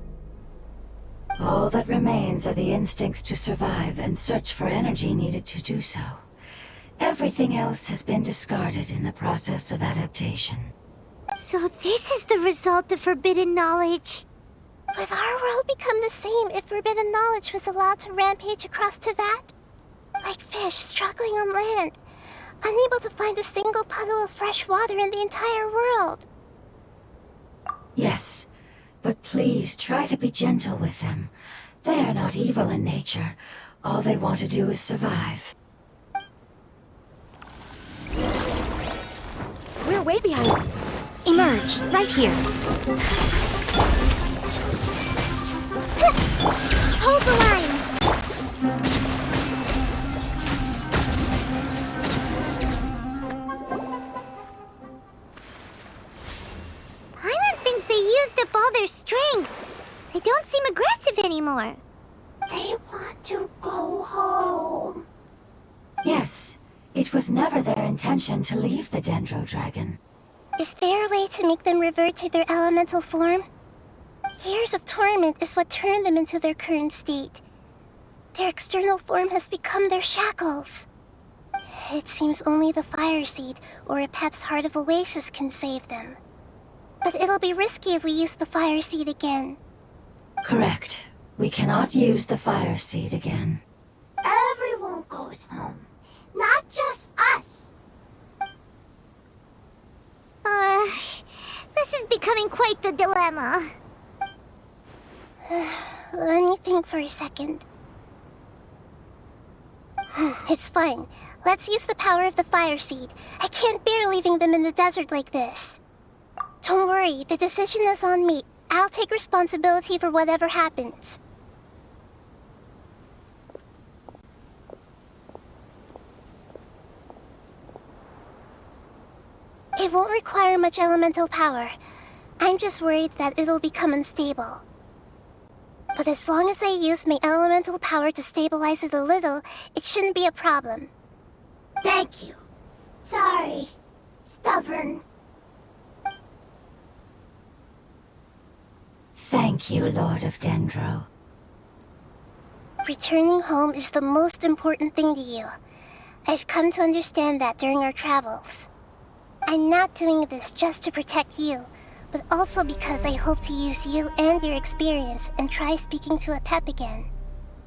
All that remains are the instincts to survive and search for energy needed to do so. Everything else has been discarded in the process of adaptation. So this is the result of forbidden knowledge. Would our world become the same if forbidden knowledge was allowed to rampage across Tevat? Like fish struggling on land, unable to find a single puddle of fresh water in the entire world. Yes, but please try to be gentle with them. They are not evil in nature. All they want to do is survive. We're way behind. Emerge, right here. Hold the line! Paimon thinks they used up all their strength. They don't seem aggressive anymore. They want to go home. Yes, it was never their intention to leave the Dendro Dragon. Is there a way to make them revert to their elemental form? Years of torment is what turned them into their current state. Their external form has become their shackles. It seems only the fire seed or Epep's Heart of Oasis can save them. But it'll be risky if we use the fire seed again. Correct. We cannot use the fire seed again. Everyone goes home, not just us. This is becoming quite the dilemma. Let me think for a second. It's fine. Let's use the power of the fire seed. I can't bear leaving them in the desert like this. Don't worry, the decision is on me. I'll take responsibility for whatever happens. It won't require much elemental power. I'm just worried that it'll become unstable. But as long as I use my elemental power to stabilize it a little, it shouldn't be a problem. Thank you. Sorry. Stubborn. Thank you, Lord of Dendro. Returning home is the most important thing to you. I've come to understand that during our travels. I'm not doing this just to protect you, but also because I hope to use you and your experience and try speaking to Epep again.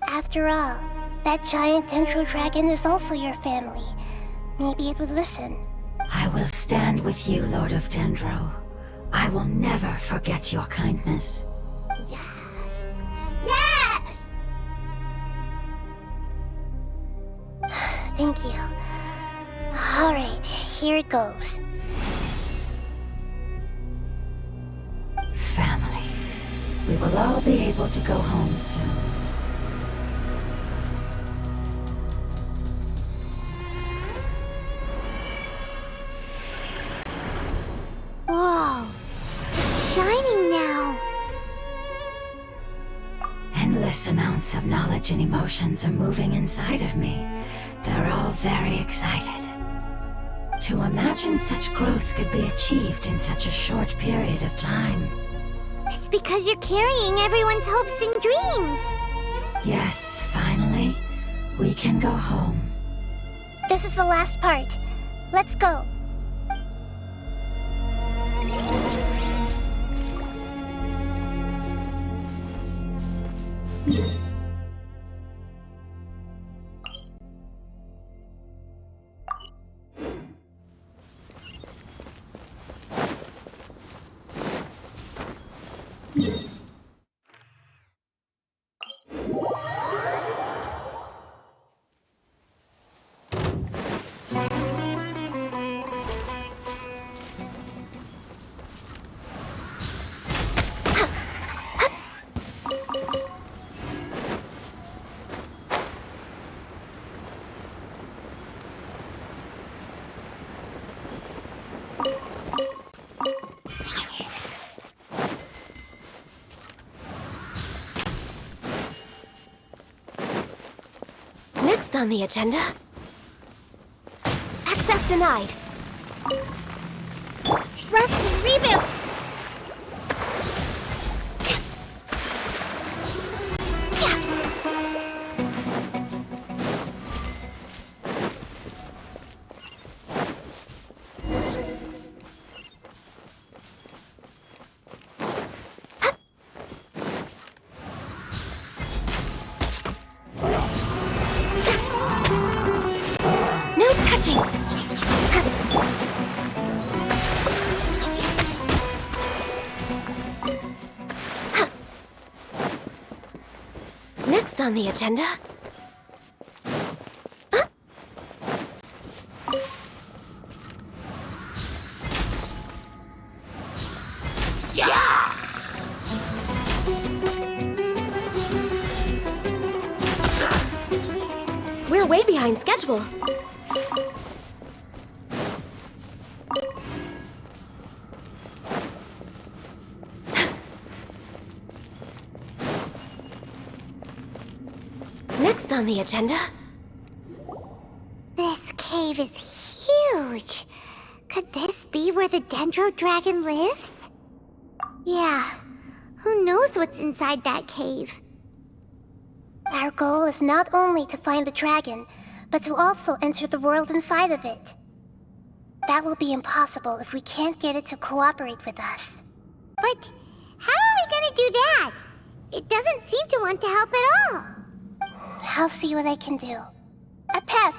After all, that giant Dendro dragon is also your family. Maybe it would listen. I will stand with you, Lord of Dendro. I will never forget your kindness. Yes! Yes! Thank you. Alright, here it goes. Family. We will all be able to go home soon. Whoa! It's shining now! Endless amounts of knowledge and emotions are moving inside of me. They're all very excited. To imagine such growth could be achieved in such a short period of time. It's because you're carrying everyone's hopes and dreams! Yes, finally, we can go home. This is the last part. Let's go. Next on the agenda... Access denied. Rusty, reboot! Next on the agenda... We're way behind schedule. Next on the agenda... This cave is huge. Could this be where the Dendro Dragon lives? Yeah, Who knows what's inside that cave? Our goal is not only to find the dragon, but to also enter the world inside of it. That will be impossible if we can't get it to cooperate with us. But how are we gonna do that? It doesn't seem to want to help at all. I'll see what I can do. Pep,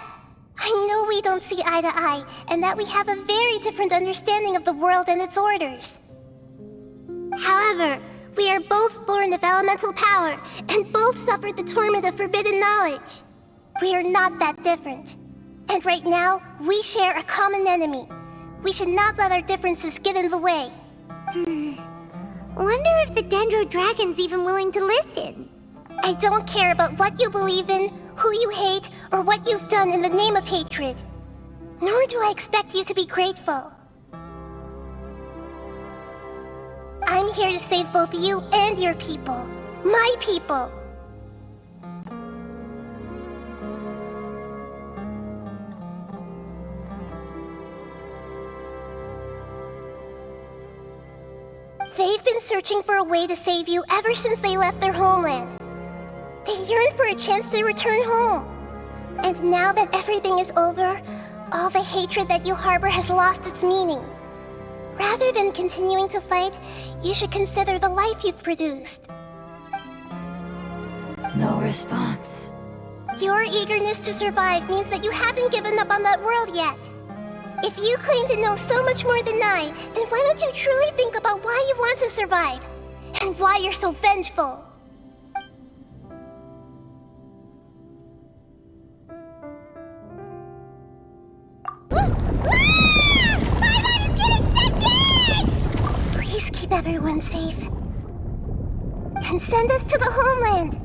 I know we don't see eye to eye, and that we have a very different understanding of the world and its orders. However, we are both born of elemental power, and both suffered the torment of forbidden knowledge. We are not that different. And right now, we share a common enemy. We should not let our differences get in the way. Wonder if the Dendro Dragon's even willing to listen. I don't care about what you believe in, who you hate, or what you've done in the name of hatred. Nor do I expect you to be grateful. I'm here to save both you and your people. My people. They've been searching for a way to save you ever since they left their homeland. They yearn for a chance to return home. And now that everything is over, all the hatred that you harbor has lost its meaning. Rather than continuing to fight, you should consider the life you've produced. No response. Your eagerness to survive means that you haven't given up on that world yet. If you claim to know so much more than I, then why don't you truly think about why you want to survive? And why you're so vengeful? Please keep everyone safe. And send us to the homeland.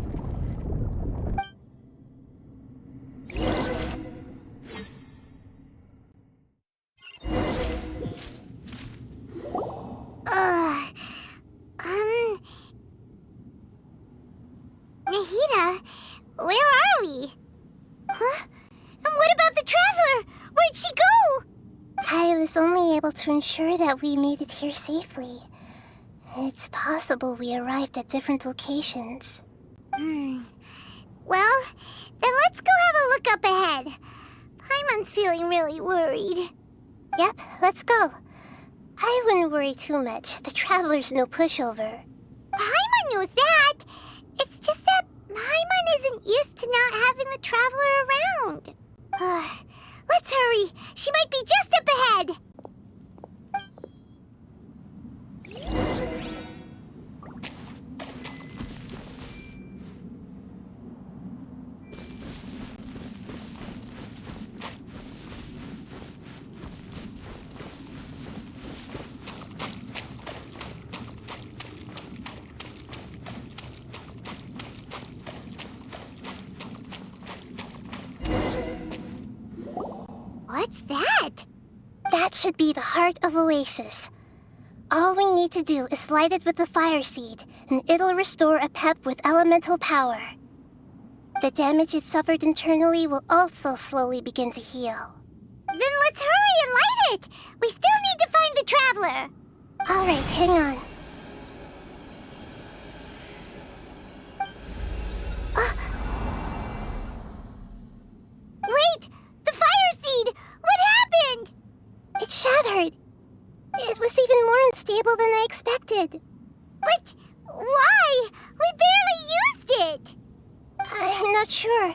Nahida, where are we? Huh? And what about the Traveler? Where'd she go? I was only able to ensure that we made it here safely. It's possible we arrived at different locations. Well, then let's go have a look up ahead. Paimon's feeling really worried. Yep, let's go. I wouldn't worry too much. The Traveler's no pushover. Paimon knows that. It's just that Paimon isn't used to not having the Traveler around. Let's hurry. She might be just up ahead. What's that? That should be the heart of Oasis. All we need to do is light it with the fire seed, and it'll restore a pep with elemental power. The damage it suffered internally will also slowly begin to heal. Then let's hurry and light it! We still need to find the Traveler! Alright, hang on. Wait! The fire seed! What happened? It shattered. It was even more unstable than I expected. But why? We barely used it! I'm not sure.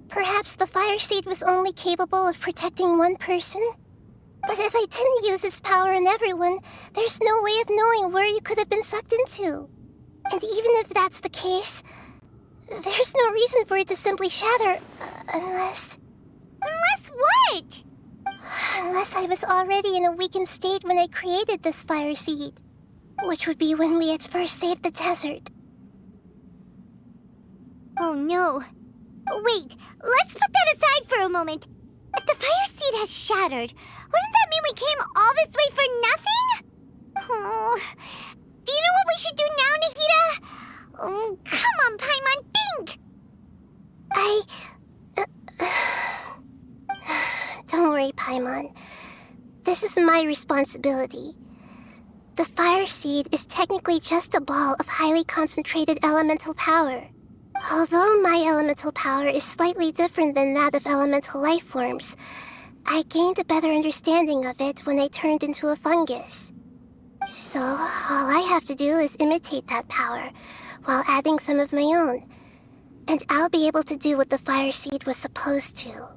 Perhaps the fire seed was only capable of protecting one person? But if I didn't use its power on everyone, there's no way of knowing where you could have been sucked into. And even if that's the case, there's no reason for it to simply shatter, unless... Unless what? Unless I was already in a weakened state when I created this fire seed. Which would be when we had first saved the desert. Oh no. Wait, let's put that aside for a moment. If the fire seed has shattered, wouldn't that mean we came all this way for nothing? Oh, do you know what we should do now, Nahida? Oh, come on, Paimon, think! Don't worry, Paimon. This is my responsibility. The fire seed is technically just a ball of highly concentrated elemental power. Although my elemental power is slightly different than that of elemental life forms, I gained a better understanding of it when I turned into a fungus. So, all I have to do is imitate that power, while adding some of my own. And I'll be able to do what the fire seed was supposed to.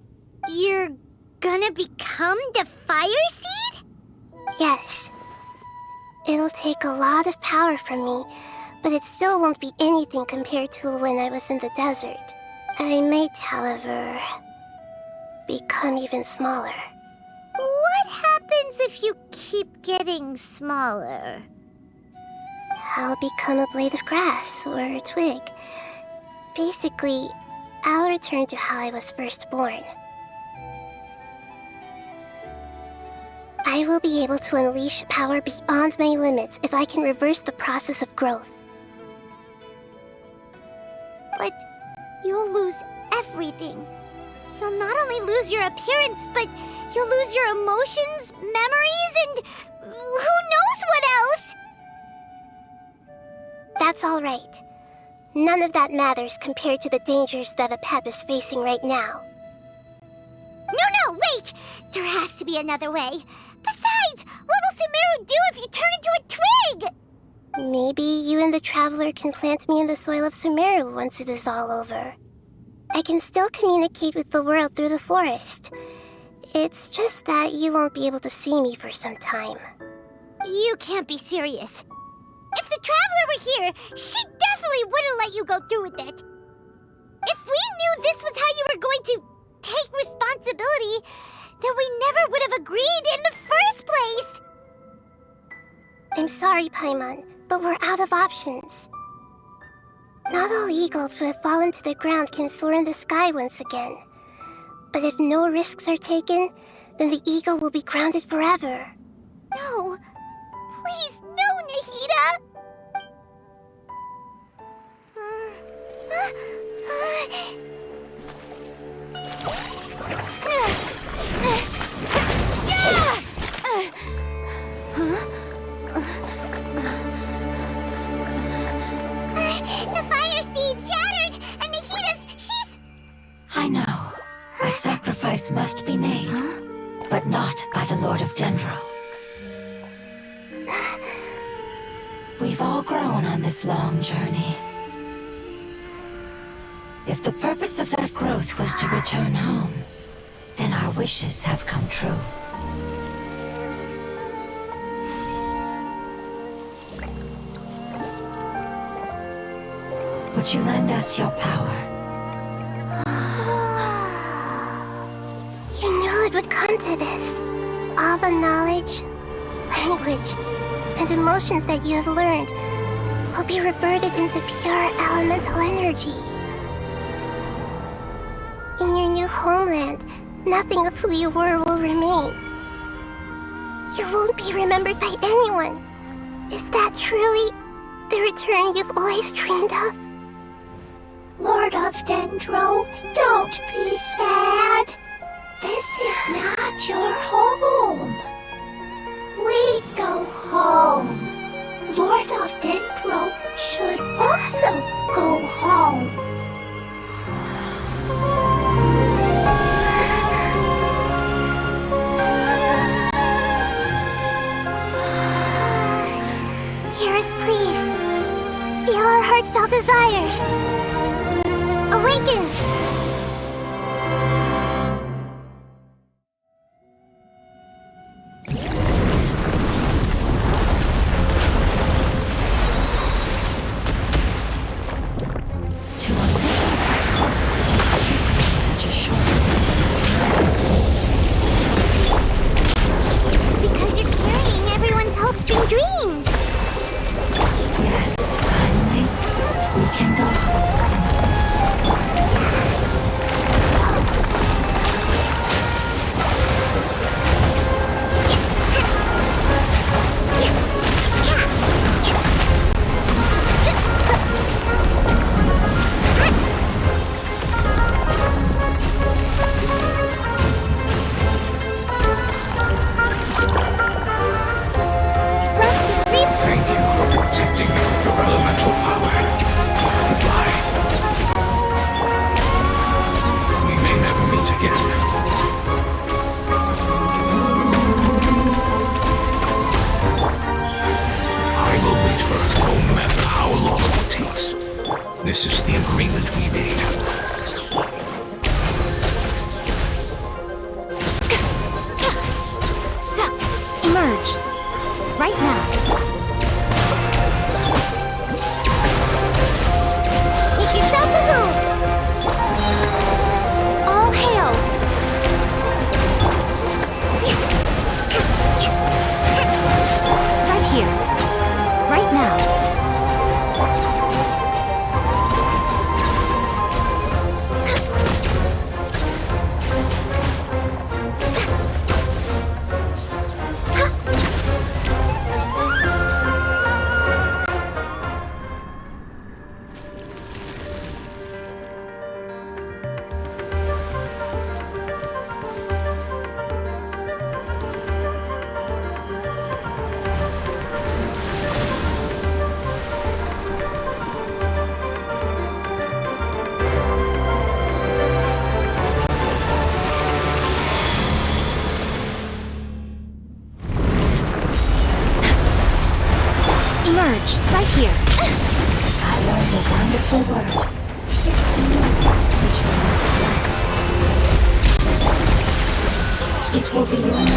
You're gonna become the fire seed? Yes. It'll take a lot of power from me, but it still won't be anything compared to when I was in the desert. I might, however, become even smaller. What happens if you keep getting smaller? I'll become a blade of grass or a twig. Basically, I'll return to how I was first born. I will be able to unleash power beyond my limits if I can reverse the process of growth. But you'll lose everything. You'll not only lose your appearance, but you'll lose your emotions, memories, and who knows what else? That's all right. None of that matters compared to the dangers that a pep is facing right now. No, wait! There has to be another way. Besides, what will Sumeru do if you turn into a twig? Maybe you and the Traveler can plant me in the soil of Sumeru once it is all over. I can still communicate with the world through the forest. It's just that you won't be able to see me for some time. You can't be serious. If the Traveler were here, she definitely wouldn't let you go through with it. If we knew this was how you were going to take responsibility, then we never would have agreed in the first place! I'm sorry, Paimon, but we're out of options. Not all eagles who have fallen to the ground can soar in the sky once again. But if no risks are taken, then the eagle will be grounded forever. No! Please, no, Nahida! The fire seed shattered, and she's... I know. A sacrifice must be made, but not by the Lord of Dendro. We've all grown on this long journey. If the purpose of that growth was to return home, then our wishes have come true. Would you lend us your power? You knew it would come to this. All the knowledge, language, and emotions that you have learned will be reverted into pure elemental energy. In your new homeland, nothing of who you were will remain. You won't be remembered by anyone. Is that truly the return you've always dreamed of? Lord of Dendro, don't be sad. This is not your home. We go home. Lord of Dendro should also go home. Hear us, please. Feel our heartfelt desires. Awaken! will be your end.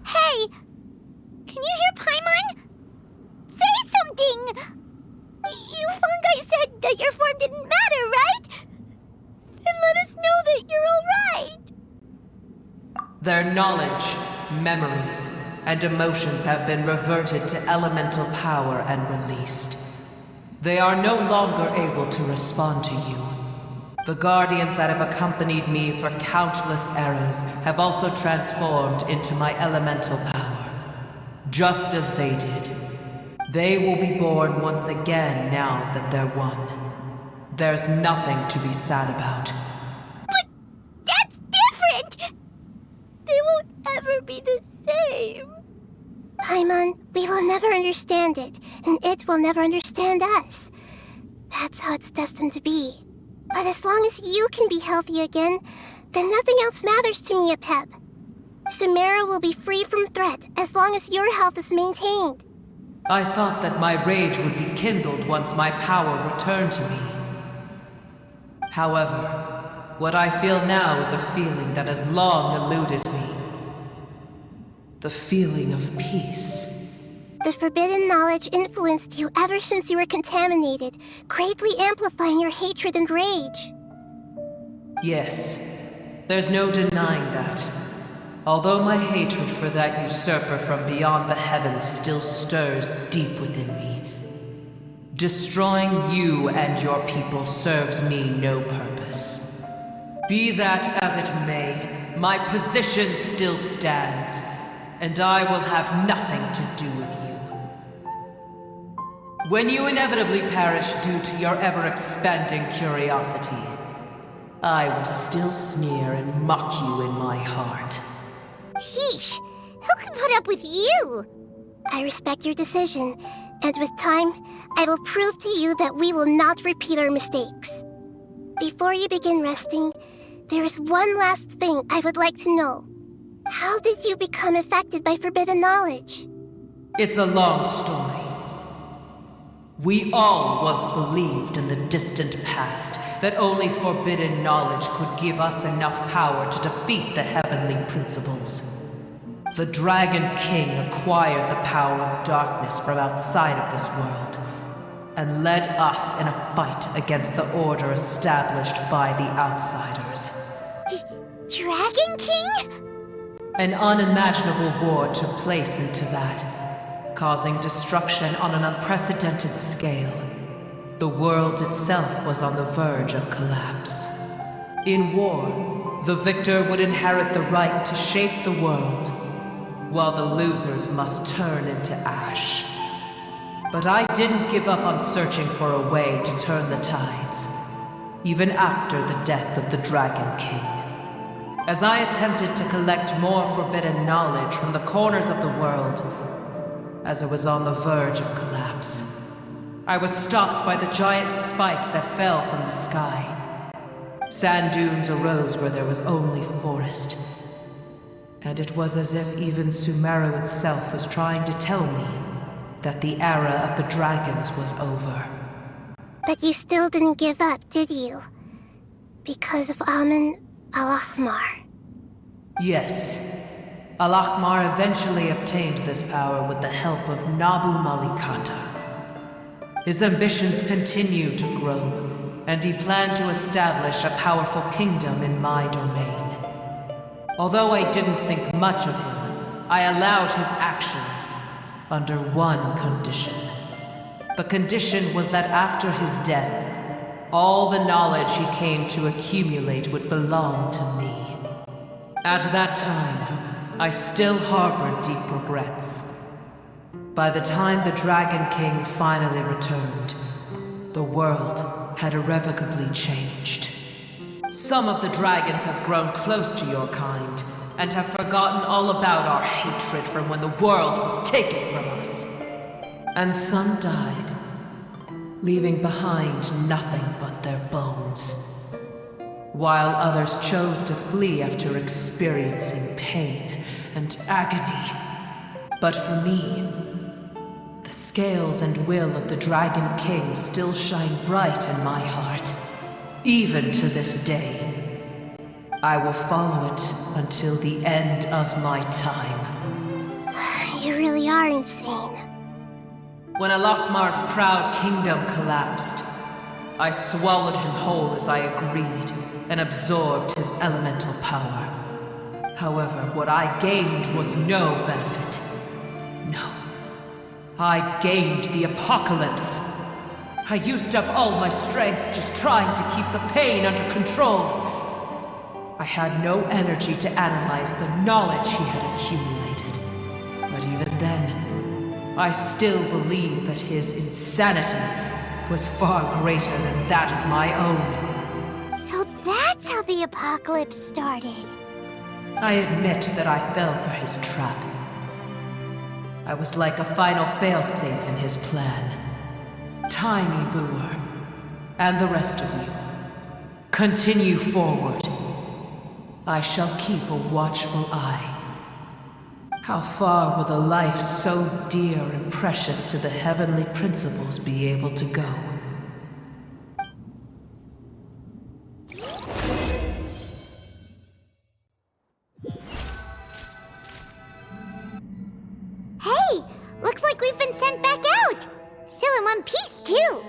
Hey! Can you hear Paimon? Say something! You fungi said that your form didn't matter, right? Then let us know that you're alright! Their knowledge, memories, and emotions have been reverted to elemental power and released. They are no longer able to respond to you. The guardians that have accompanied me for countless eras have also transformed into my elemental power, just as they did. They will be born once again now that they're one. There's nothing to be sad about. But that's different! They won't ever be the same. Paimon, we will never understand it, and it will never understand us. That's how it's destined to be. But as long as you can be healthy again, then nothing else matters to me, Apep. Samara will be free from threat as long as your health is maintained. I thought that my rage would be kindled once my power returned to me. However, what I feel now is a feeling that has long eluded me. The feeling of peace. The forbidden knowledge influenced you ever since you were contaminated, greatly amplifying your hatred and rage. Yes, there's no denying that. Although my hatred for that usurper from beyond the heavens still stirs deep within me, destroying you and your people serves me no purpose. Be that as it may, my position still stands, and I will have nothing to do with you. When you inevitably perish due to your ever-expanding curiosity, I will still sneer and mock you in my heart. Heesh! Who can put up with you? I respect your decision, and with time, I will prove to you that we will not repeat our mistakes. Before you begin resting, there is one last thing I would like to know. How did you become affected by forbidden knowledge? It's a long story. We all once believed in the distant past that only forbidden knowledge could give us enough power to defeat the heavenly principles. The Dragon King acquired the power of darkness from outside of this world, and led us in a fight against the order established by the outsiders. Dragon King? An unimaginable war took place into that, causing destruction on an unprecedented scale. The world itself was on the verge of collapse. In war, the victor would inherit the right to shape the world, while the losers must turn into ash. But I didn't give up on searching for a way to turn the tides, even after the death of the Dragon King. As I attempted to collect more forbidden knowledge from the corners of the world, as it was on the verge of collapse, I was stopped by the giant spike that fell from the sky. Sand dunes arose where there was only forest, and it was as if even Sumeru itself was trying to tell me that the era of the dragons was over. But you still didn't give up, did you? Because of Amun Al-Ahmar. Yes. Al-Ahmar eventually obtained this power with the help of Nabu Malikata. His ambitions continued to grow, and he planned to establish a powerful kingdom in my domain. Although I didn't think much of him, I allowed his actions under one condition. The condition was that after his death, all the knowledge he came to accumulate would belong to me. At that time, I still harbored deep regrets. By the time the Dragon King finally returned, the world had irrevocably changed. Some of the dragons have grown close to your kind, and have forgotten all about our hatred from when the world was taken from us. And some died, leaving behind nothing but their bones. while others chose to flee after experiencing pain and agony. But for me, the scales and will of the Dragon King still shine bright in my heart, even to this day. I will follow it until the end of my time. You really are insane. When Alachmar's proud kingdom collapsed, I swallowed him whole as I agreed and absorbed his elemental power. However, what I gained was no benefit. No. I gained the apocalypse. I used up all my strength just trying to keep the pain under control. I had no energy to analyze the knowledge he had accumulated. But even then, I still believed that his insanity was far greater than that of my own. So that's how the apocalypse started. I admit that I fell for his trap. I was like a final failsafe in his plan. Tiny Brewer, and the rest of you, continue forward. I shall keep a watchful eye. How far will a life so dear and precious to the heavenly principles be able to go? Hey! Looks like we've been sent back out! Still in one piece, too!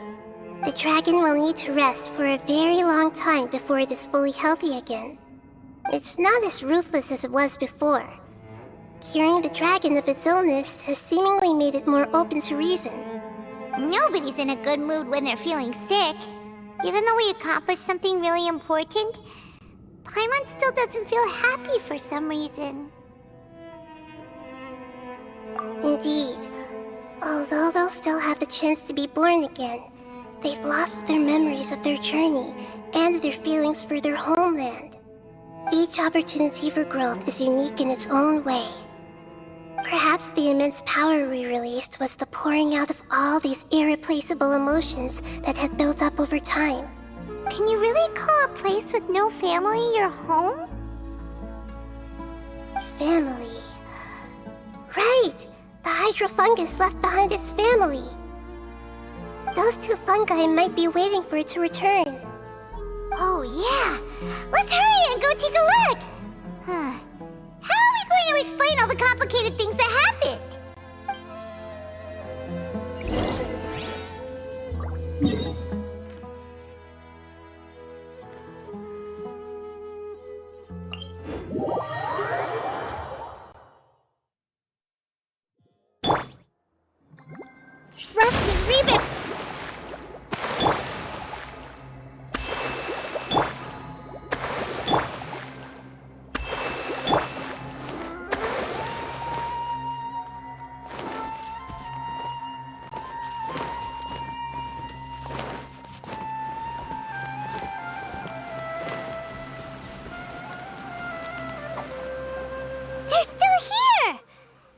The dragon will need to rest for a very long time before it is fully healthy again. It's not as ruthless as it was before. Curing the dragon of its illness has seemingly made it more open to reason. Nobody's in a good mood when they're feeling sick. Even though we accomplished something really important, Paimon still doesn't feel happy for some reason. Indeed. Although they'll still have the chance to be born again, they've lost their memories of their journey and their feelings for their homeland. Each opportunity for growth is unique in its own way. Perhaps the immense power we released was the pouring out of all these irreplaceable emotions that had built up over time. Can you really call a place with no family your home? Family. Right! The hydrofungus left behind its family. Those two fungi might be waiting for it to return. Oh yeah! Let's hurry and go take a look! Huh. How are we going to explain all the complicated things that happened? Rusty Ribbon! They're still here!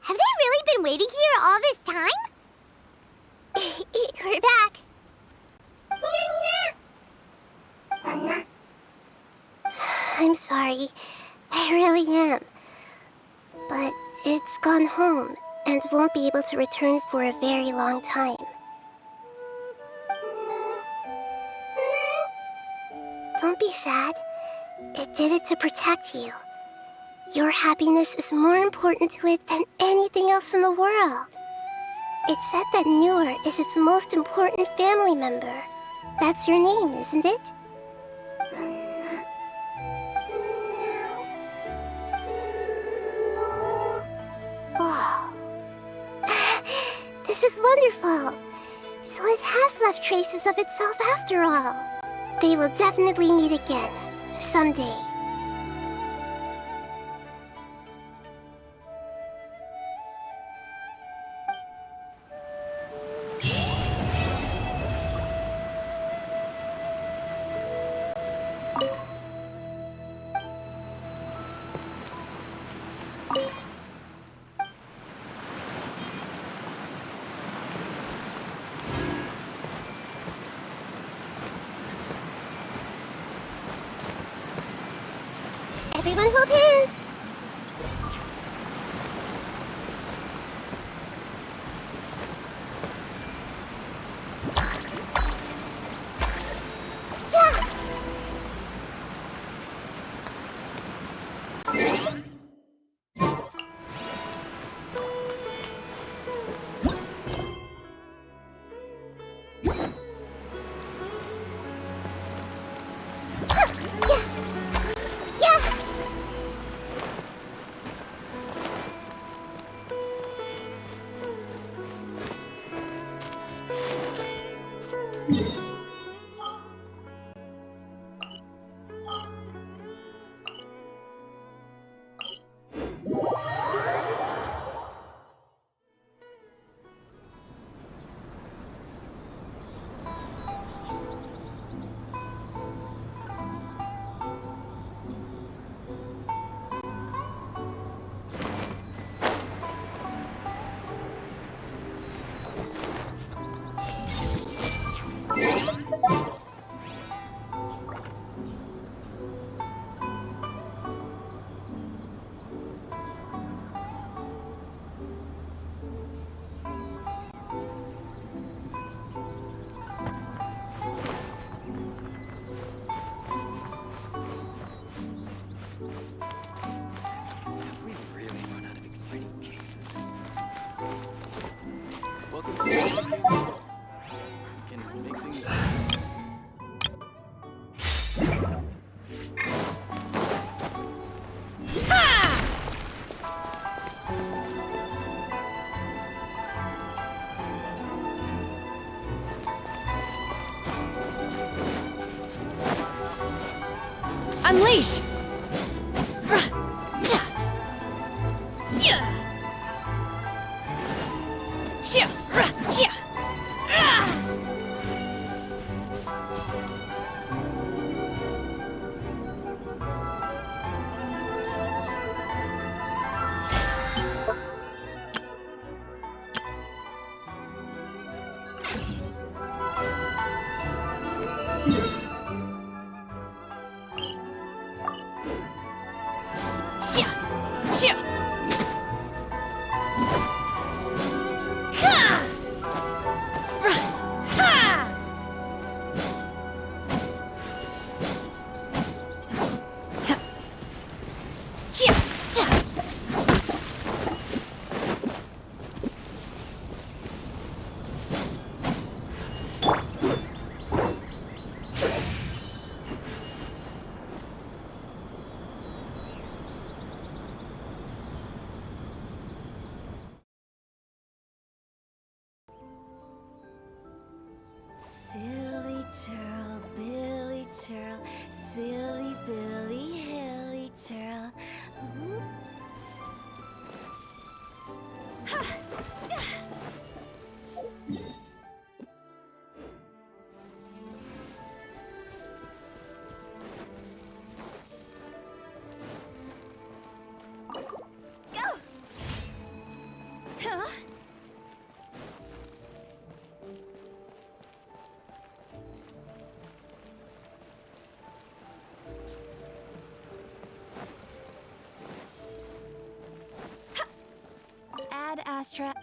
Have they really been waiting here all this time? We're back. I'm sorry. I really am. But it's gone home and won't be able to return for a very long time. Don't be sad. It did it to protect you. Your happiness is more important to it than anything else in the world. It's said that Noor is its most important family member. That's your name, isn't it? Oh. This is wonderful. So it has left traces of itself after all. They will definitely meet again, someday. Everyone hold hands! Have we really run out of exciting cases? Welcome to the can make things. Unleash! Silly churl, Billy churl, silly Billy, hilly churl. Huh? Ad Astra.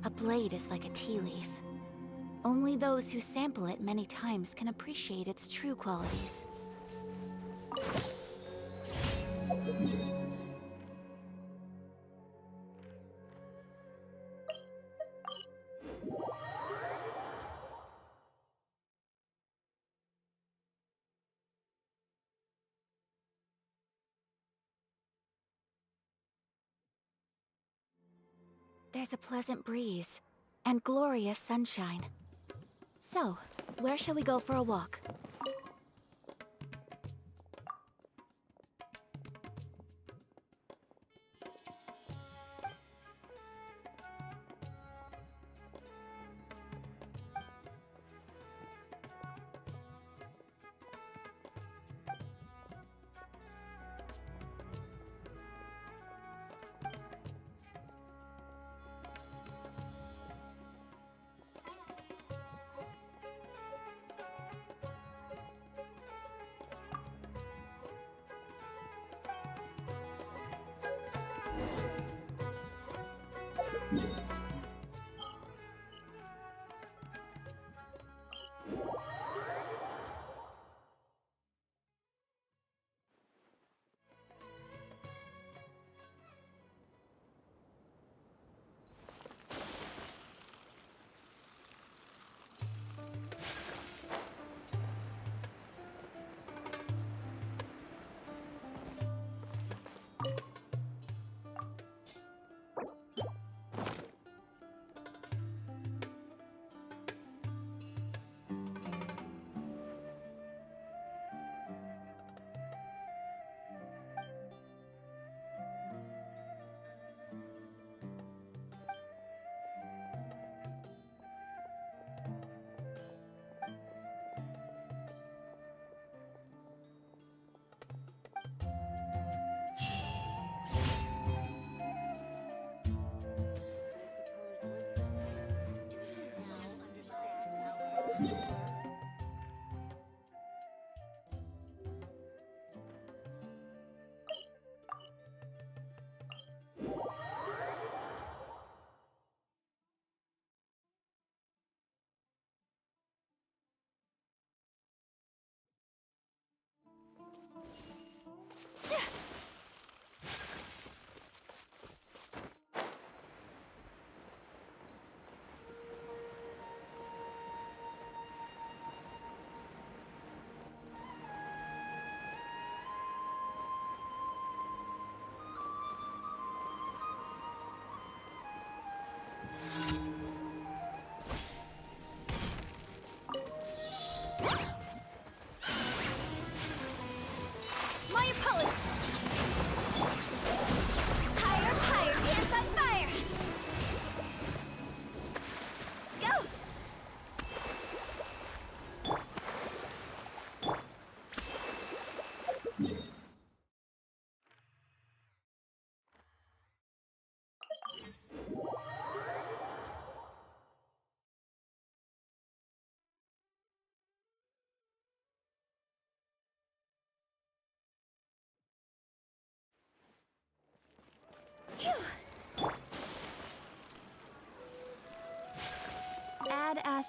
A blade is like a tea leaf. Only those who sample it many times can appreciate its true qualities. There's a pleasant breeze and glorious sunshine. So, where shall we go for a walk?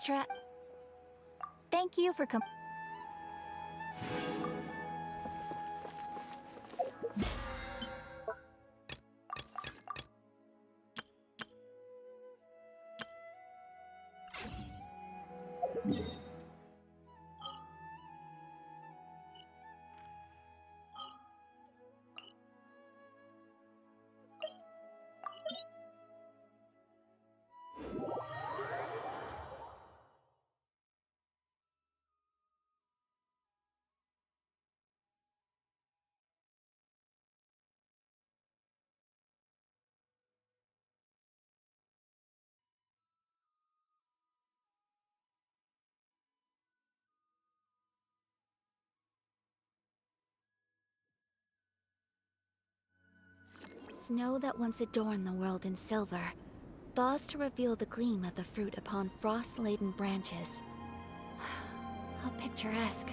extra... Thank you for Snow that once adorned the world in silver, thaws to reveal the gleam of the fruit upon frost-laden branches. How picturesque.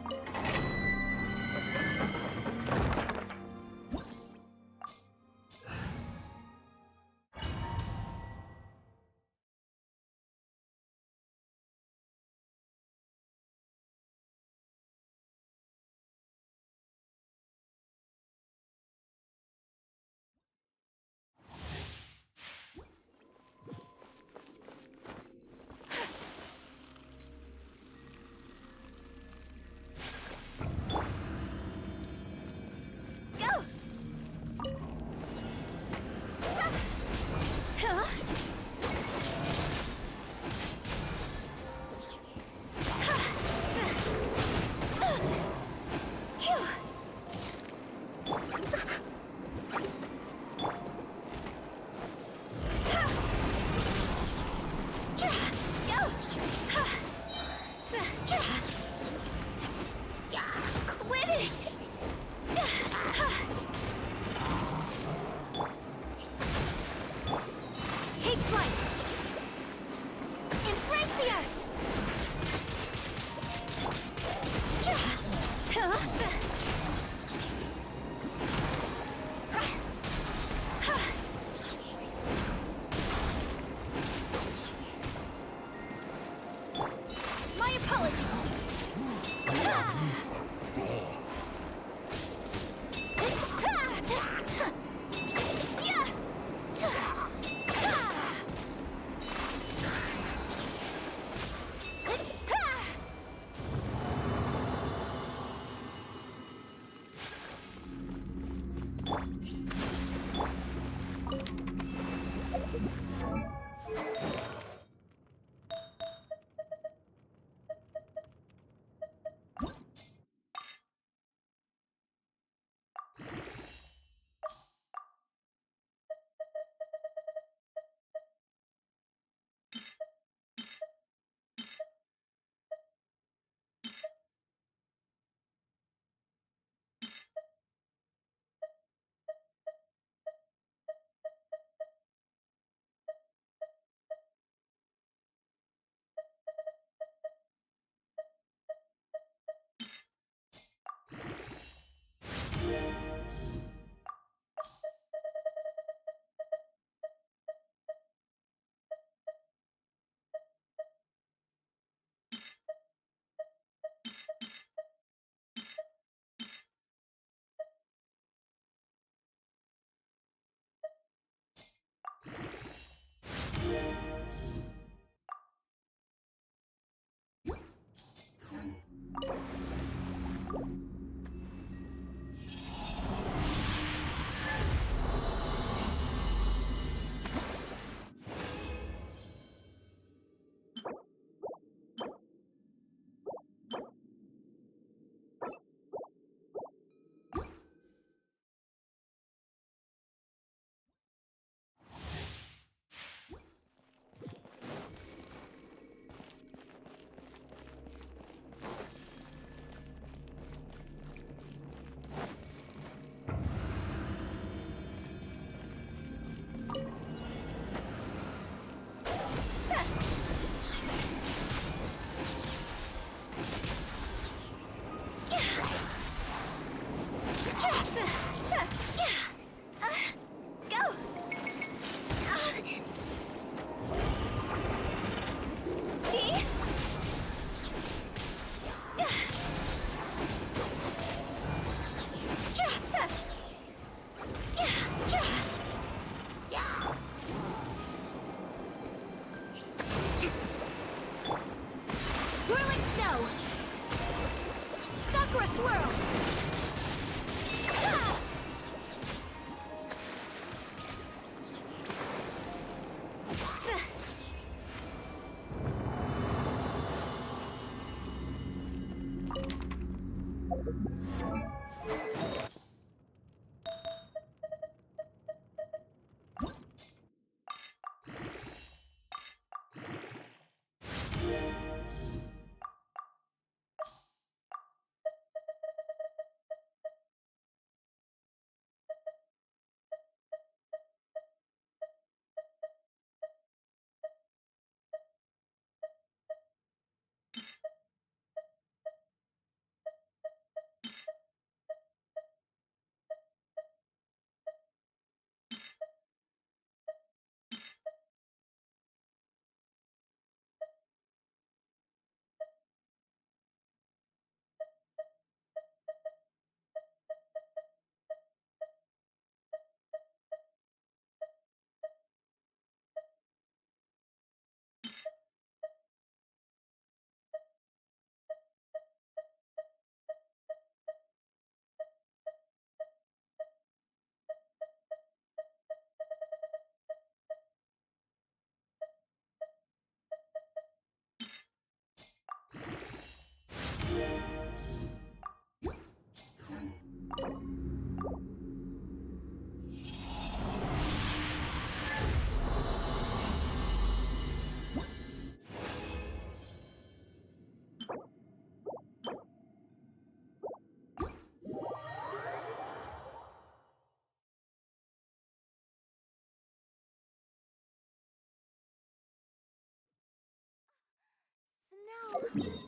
Snow.